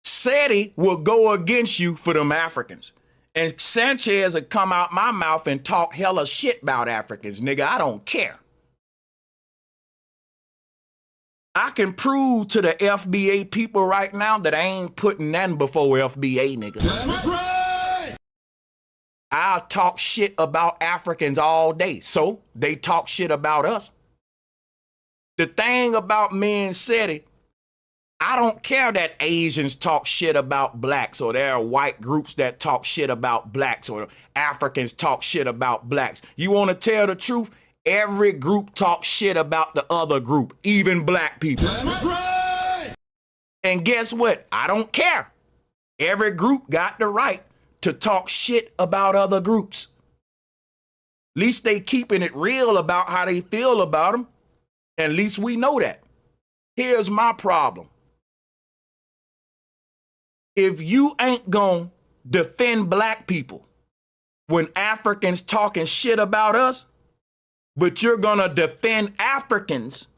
A: Seti will go against you for them Africans. And Sanchez will come out my mouth and talk hella shit about Africans, nigga. I don't care. I can prove to the FBA people right now that I ain't putting nothing before FBA, nigga.
B: That's right.
A: I'll talk shit about Africans all day, so they talk shit about us. The thing about me and Seti, I don't care that Asians talk shit about Blacks, or there are white groups that talk shit about Blacks, or Africans talk shit about Blacks. You want to tell the truth? Every group talks shit about the other group, even Black people.
B: That's right.
A: And guess what? I don't care. Every group got the right to talk shit about other groups. At least they keeping it real about how they feel about them. And at least we know that. Here's my problem. If you ain't gonna defend black people when Africans talking shit about us, but you're gonna defend Africans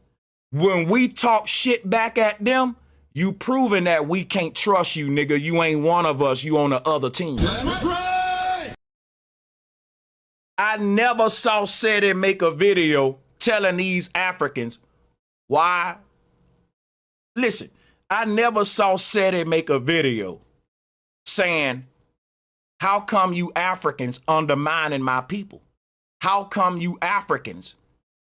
A: when we talk shit back at them, you proving that we can't trust you, nigga. You ain't one of us. You on the other team.
B: That's right.
A: I never saw Seti make a video telling these Africans why. Listen, I never saw Seti make a video saying, how come you Africans undermining my people? How come you Africans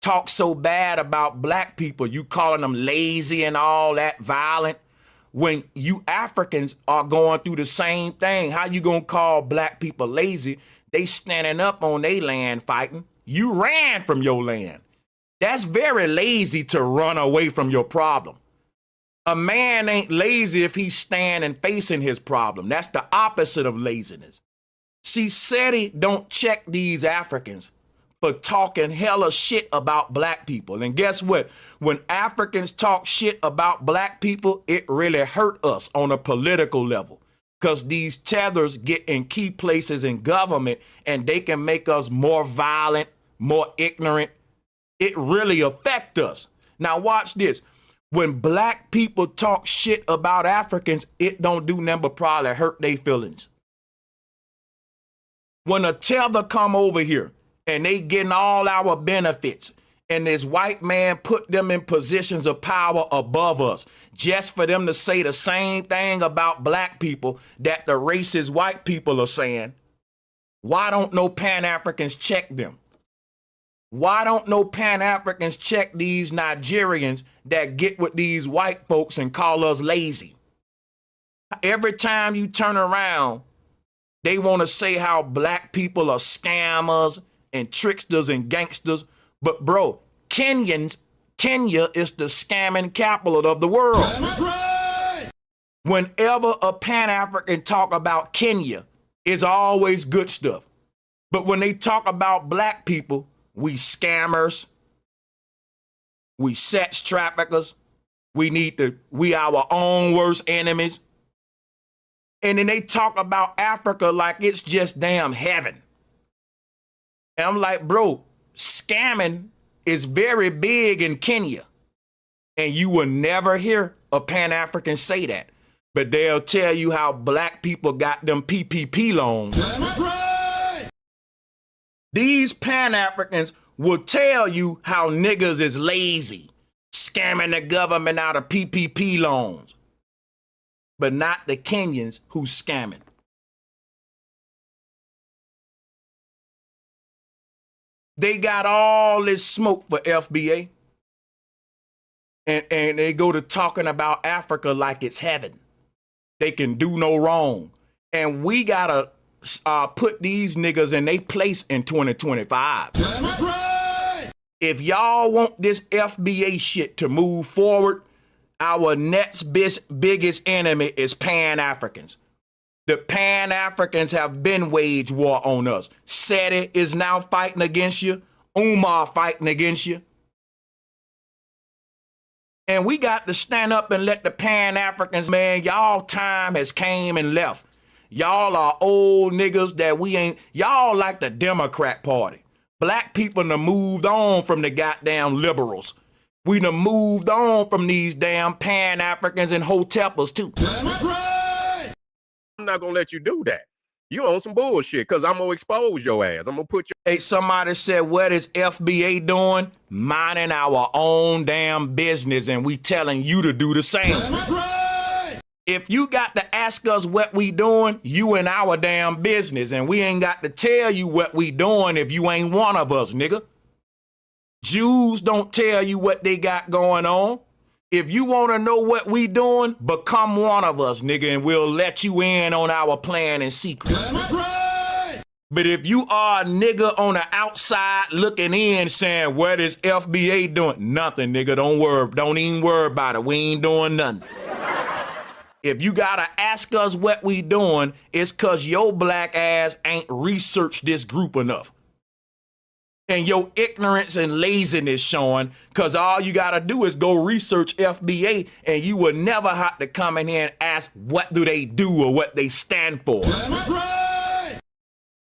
A: talk so bad about black people? You calling them lazy and all that, violent, when you Africans are going through the same thing. How you gonna call black people lazy? They standing up on their land fighting. You ran from your land. That's very lazy to run away from your problem. A man ain't lazy if he's standing facing his problem. That's the opposite of laziness. See, Seti don't check these Africans for talking hella shit about black people. And guess what? When Africans talk shit about black people, it really hurt us on a political level, because these tethers get in key places in government and they can make us more violent, more ignorant. It really affects us. Now watch this. When black people talk shit about Africans, it don't do nothing but probably hurt their feelings. When a tether come over here and they getting all our benefits and this white man put them in positions of power above us just for them to say the same thing about black people that the racist white people are saying, why don't no Pan-Africans check them? Why don't no Pan-Africans check these Nigerians that get with these white folks and call us lazy? Every time you turn around, they want to say how black people are scammers and tricksters and gangsters. But bro, Kenya is the scamming capital of the world.
B: That's right.
A: Whenever a Pan-African talk about Kenya, it's always good stuff. But when they talk about black people, we scammers, we sex traffickers, we our own worst enemies. And then they talk about Africa like it's just damn heaven. And I'm like, bro, scamming is very big in Kenya. And you will never hear a Pan-African say that. But they'll tell you how black people got them PPP loans.
B: That's right.
A: These Pan-Africans will tell you how niggas is lazy, scamming the government out of PPP loans. But not the Kenyans who's scamming. They got all this smoke for FBA. And they go to talking about Africa like it's heaven. They can do no wrong. And we gotta put these niggas in their place in 2025.
B: That's right.
A: If y'all want this FBA shit to move forward, our next biggest enemy is Pan-Africans. The Pan-Africans have been wage war on us. Seti is now fighting against you. Umar fighting against you. And we got to stand up and let the Pan-Africans, man, y'all time has came and left. Y'all are old niggas that we ain't, y'all like the Democrat Party. Black people done moved on from the goddamn liberals. We done moved on from these damn Pan-Africans and hoteppers too.
B: That's right.
C: I'm not gonna let you do that. You on some bullshit, because I'm gonna expose your ass. I'm gonna put you.
A: Hey, somebody said, what is FBA doing? Minding our own damn business, and we telling you to do the same.
B: That's right.
A: If you got to ask us what we doing, you in our damn business, and we ain't got to tell you what we doing if you ain't one of us, nigga. Jews don't tell you what they got going on. If you want to know what we doing, become one of us, nigga, and we'll let you in on our plan in secret.
B: That's right.
A: But if you are a nigga on the outside looking in saying, what is FBA doing? Nothing, nigga. Don't worry. Don't even worry about it. We ain't doing nothing. If you gotta ask us what we doing, it's cause your black ass ain't researched this group enough. And your ignorance and laziness showing, because all you got to do is go research FBA, and you will never have to come in here and ask what do they do or what they stand for.
B: That's right.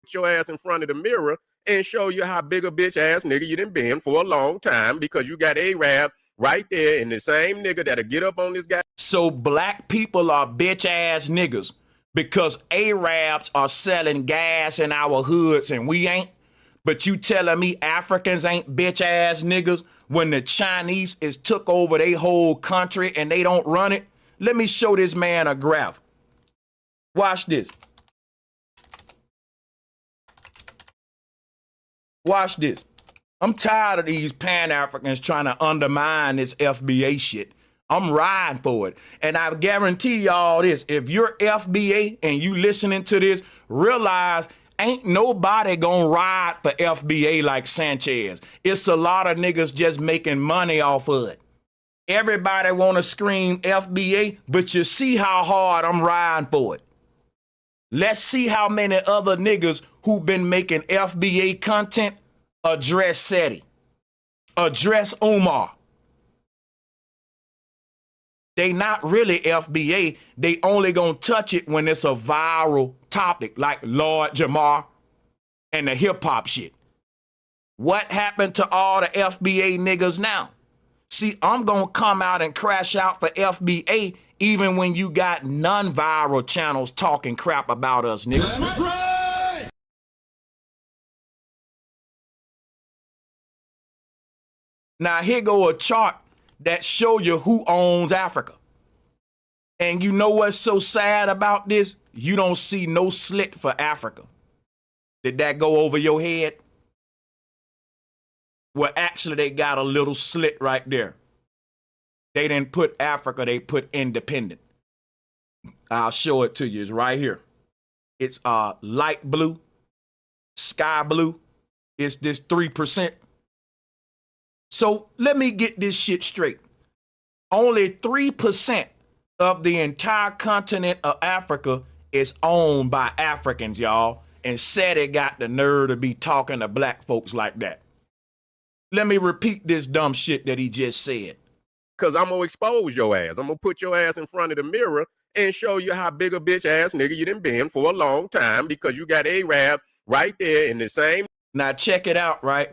C: Put your ass in front of the mirror and show you how big a bitch ass nigga you done been for a long time, because you got Arab right there, and the same nigga that'll get up on this guy.
A: So black people are bitch ass niggas because Arabs are selling gas in our hoods and we ain't. But you telling me Africans ain't bitch ass niggas when the Chinese is took over their whole country and they don't run it? Let me show this man a graph. Watch this. Watch this. I'm tired of these Pan-Africans trying to undermine this FBA shit. I'm riding for it. And I guarantee y'all this, if you're FBA and you listening to this, realize ain't nobody gonna ride for FBA like Sanchez. It's a lot of niggas just making money off of it. Everybody wanna scream FBA, but you see how hard I'm riding for it. Let's see how many other niggas who been making FBA content address Seti, address Umar. They not really FBA. They only gonna touch it when it's a viral topic like Lord Jamar and the hip hop shit. What happened to all the FBA niggas now? See, I'm gonna come out and crash out for FBA even when you got non-viral channels talking crap about us, niggas.
B: That's right.
A: Now here go a chart that show you who owns Africa. And you know what's so sad about this? You don't see no slit for Africa. Did that go over your head? Well, actually, they got a little slit right there. They didn't put Africa, they put independent. I'll show it to you. It's right here. It's light blue, sky blue. It's this 3%. So let me get this shit straight. Only 3% of the entire continent of Africa is owned by Africans, y'all. And Seti got the nerve to be talking to black folks like that. Let me repeat this dumb shit that he just said.
C: Because I'm going to expose your ass. I'm going to put your ass in front of the mirror and show you how big a bitch ass nigga you done been for a long time, because you got Arab right there in the same.
A: Now check it out, right?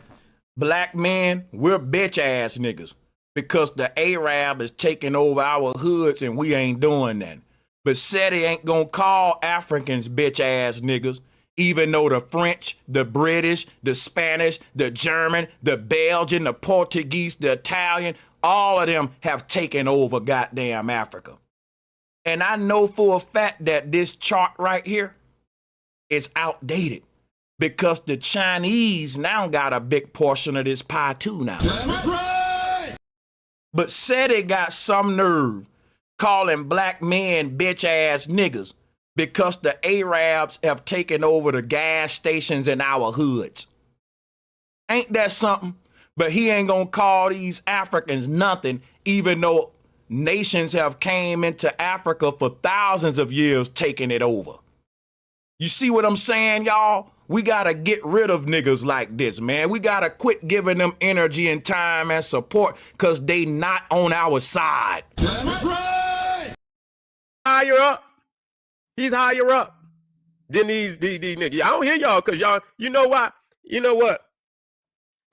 A: Black men, we're bitch ass niggas because the Arab is taking over our hoods and we ain't doing that. But Seti ain't gonna call Africans bitch ass niggas, even though the French, the British, the Spanish, the German, the Belgian, the Portuguese, the Italian, all of them have taken over goddamn Africa. And I know for a fact that this chart right here is outdated, because the Chinese now got a big portion of this pie too now.
B: That's right.
A: But Seti got some nerve calling black men bitch ass niggas because the Arabs have taken over the gas stations in our hoods. Ain't that something? But he ain't gonna call these Africans nothing, even though nations have came into Africa for thousands of years taking it over. You see what I'm saying, y'all? We gotta get rid of niggas like this, man. We gotta quit giving them energy and time and support because they not on our side.
B: That's right.
C: Higher up. He's higher up than these niggas. I don't hear y'all because y'all, you know why? You know what?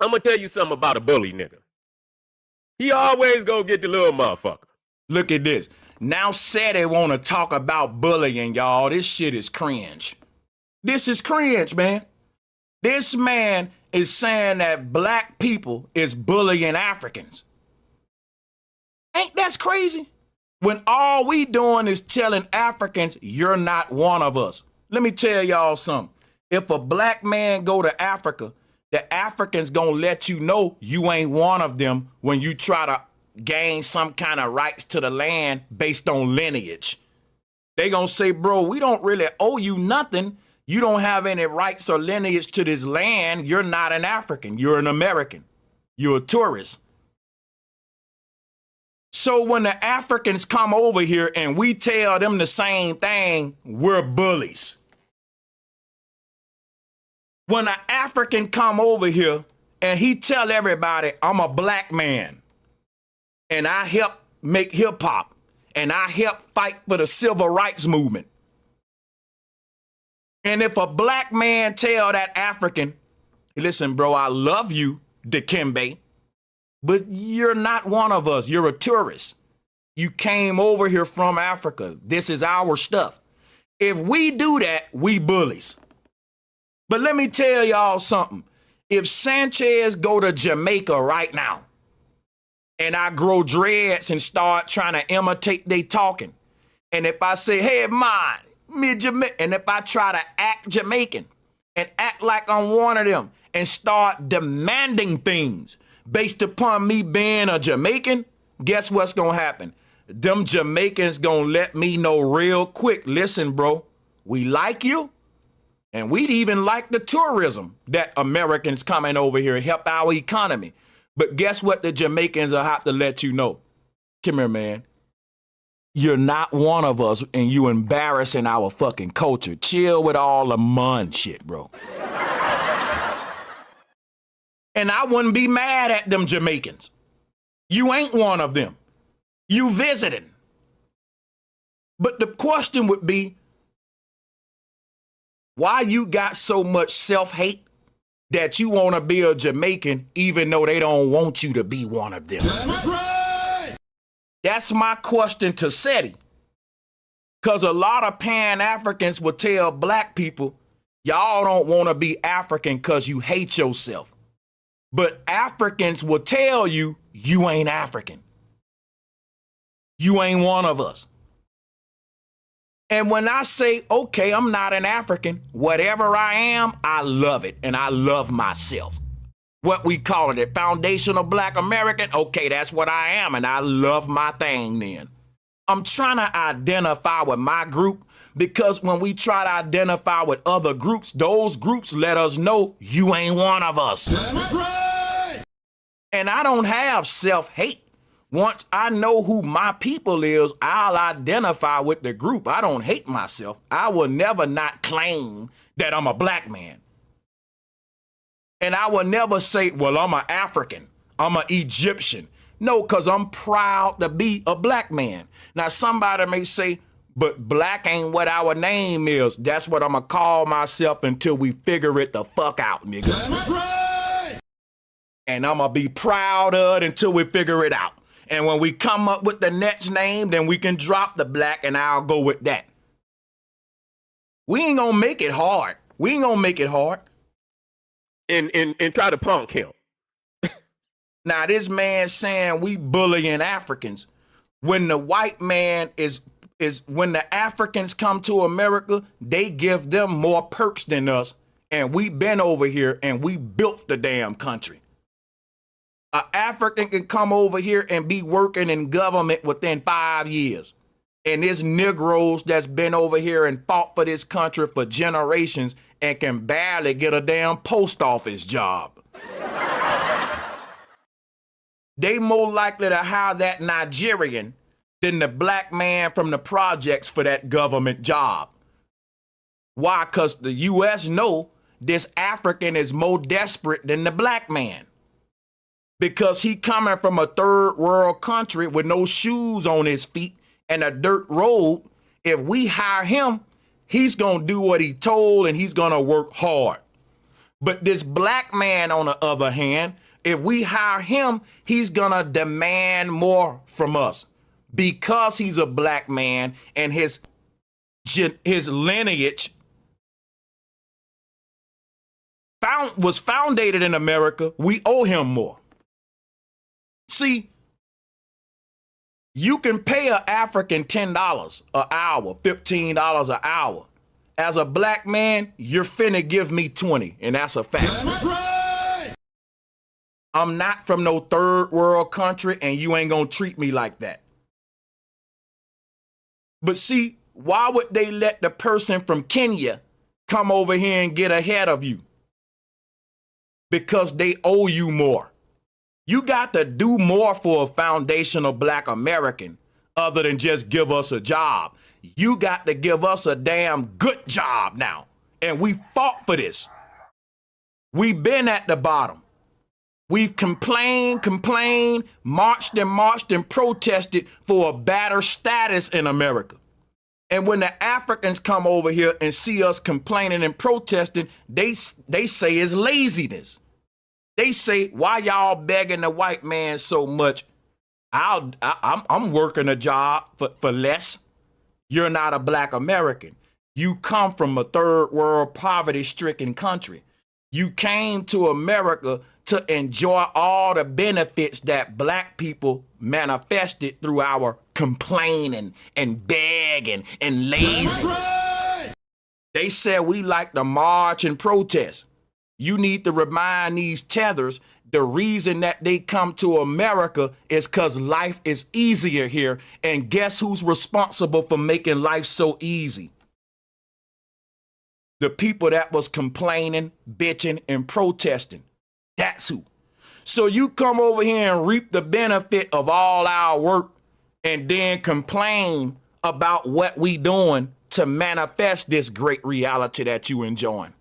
C: I'm going to tell you something about a bully nigga. He always go get the little motherfucker.
A: Look at this. Now Seti want to talk about bullying, y'all. This shit is cringe. This is cringe, man. This man is saying that black people is bullying Africans. Ain't that crazy? When all we doing is telling Africans, you're not one of us. Let me tell y'all something. If a black man go to Africa, the Africans gonna let you know you ain't one of them when you try to gain some kind of rights to the land based on lineage. They gonna say, bro, we don't really owe you nothing. You don't have any rights or lineage to this land. You're not an African. You're an American. You're a tourist. So when the Africans come over here and we tell them the same thing, we're bullies. When an African come over here and he tell everybody, I'm a black man, and I help make hip hop, and I help fight for the civil rights movement. And if a black man tell that African, listen, bro, I love you, Dikembe, but you're not one of us. You're a tourist. You came over here from Africa. This is our stuff. If we do that, we bullies. But let me tell y'all something. If Sanchez go to Jamaica right now, and I grow dreads and start trying to imitate they talking, and if I say, hey, man, me Jamaican, and if I try to act Jamaican and act like I'm one of them and start demanding things based upon me being a Jamaican, guess what's gonna happen? Them Jamaicans gonna let me know real quick, listen, bro, we like you, and we'd even like the tourism that Americans coming over here help our economy. But guess what the Jamaicans will have to let you know? Come here, man. You're not one of us, and you embarrassing our fucking culture. Chill with all the mun shit, bro. And I wouldn't be mad at them Jamaicans. You ain't one of them. You visited. But the question would be, why you got so much self-hate that you want to be a Jamaican even though they don't want you to be one of them?
B: That's right.
A: That's my question to Seti. Because a lot of Pan-Africans will tell black people, y'all don't want to be African because you hate yourself. But Africans will tell you, you ain't African. You ain't one of us. And when I say, okay, I'm not an African, whatever I am, I love it. And I love myself. What we call it, a foundational black American, okay, that's what I am. And I love my thing then. I'm trying to identify with my group, because when we try to identify with other groups, those groups let us know you ain't one of us.
B: That's right.
A: And I don't have self-hate. Once I know who my people is, I'll identify with the group. I don't hate myself. I will never not claim that I'm a black man. And I will never say, well, I'm an African, I'm an Egyptian. No, because I'm proud to be a black man. Now, somebody may say, but black ain't what our name is. That's what I'm going to call myself until we figure it the fuck out, nigga.
B: That's right.
A: And I'm going to be proud of it until we figure it out. And when we come up with the next name, then we can drop the black and I'll go with that. We ain't going to make it hard. We ain't going to make it hard.
C: And try to punk him.
A: Now, this man saying we bullying Africans. When the white man is when the Africans come to America, they give them more perks than us. And we been over here and we built the damn country. An African can come over here and be working in government within 5 years. And there's Negroes that's been over here and fought for this country for generations and can barely get a damn post office job. They more likely to hire that Nigerian than the black man from the projects for that government job. Why? Because the U.S. know this African is more desperate than the black man. Because he coming from a third world country with no shoes on his feet and a dirt road. If we hire him, he's going to do what he told and he's going to work hard. But this black man, on the other hand, if we hire him, he's going to demand more from us because he's a black man and his lineage was founded in America. We owe him more. See, you can pay an African $10 an hour, $15 an hour. As a black man, you're finna give me 20, and that's a fact.
B: That's right.
A: I'm not from no third world country, and you ain't gonna treat me like that. But see, why would they let the person from Kenya come over here and get ahead of you? Because they owe you more. You got to do more for a foundational black American other than just give us a job. You got to give us a damn good job now. And we fought for this. We've been at the bottom. We've complained, marched and protested for a better status in America. And when the Africans come over here and see us complaining and protesting, they say it's laziness. They say, why y'all begging the white man so much? I'm working a job for less. You're not a black American. You come from a third world poverty-stricken country. You came to America to enjoy all the benefits that black people manifested through our complaining and begging and lazy.
B: Right.
A: They said we like to march and protest. You need to remind these tethers the reason that they come to America is because life is easier here. And guess who's responsible for making life so easy? The people that was complaining, bitching, and protesting. That's who. So you come over here and reap the benefit of all our work and then complain about what we doing to manifest this great reality that you enjoying.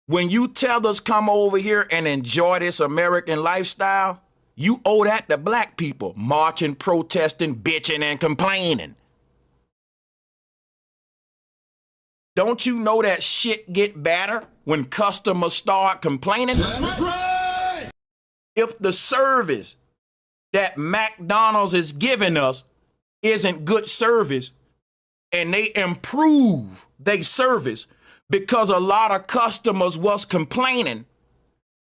A: When you tell us come over here and enjoy this American lifestyle, you owe that to black people, marching, protesting, bitching, and complaining. Don't you know that shit get better when customers start complaining?
B: That's right.
A: If the service that McDonald's is giving us isn't good service and they improve their service because a lot of customers was complaining,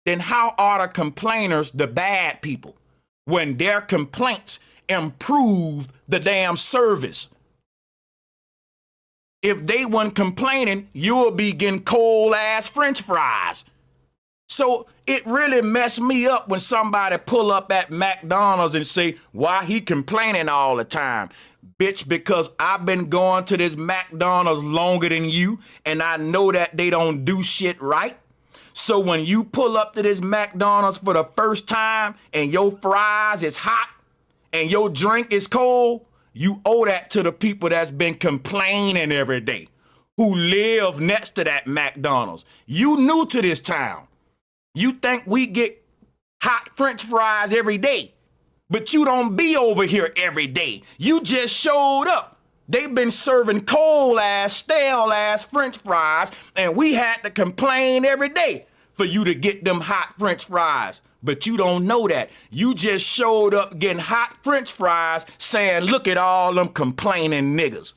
A: then how are the complainers the bad people when their complaints improved the damn service? If they weren't complaining, you would be getting cold ass French fries. So it really messed me up when somebody pull up at McDonald's and say, why he complaining all the time? Bitch, because I've been going to this McDonald's longer than you, and I know that they don't do shit right. So when you pull up to this McDonald's for the first time and your fries is hot and your drink is cold, you owe that to the people that's been complaining every day, who live next to that McDonald's. You new to this town. You think we get hot French fries every day, but you don't be over here every day. You just showed up. They've been serving cold ass, stale ass French fries, and we had to complain every day for you to get them hot French fries. But you don't know that. You just showed up getting hot French fries saying, look at all them complaining niggas.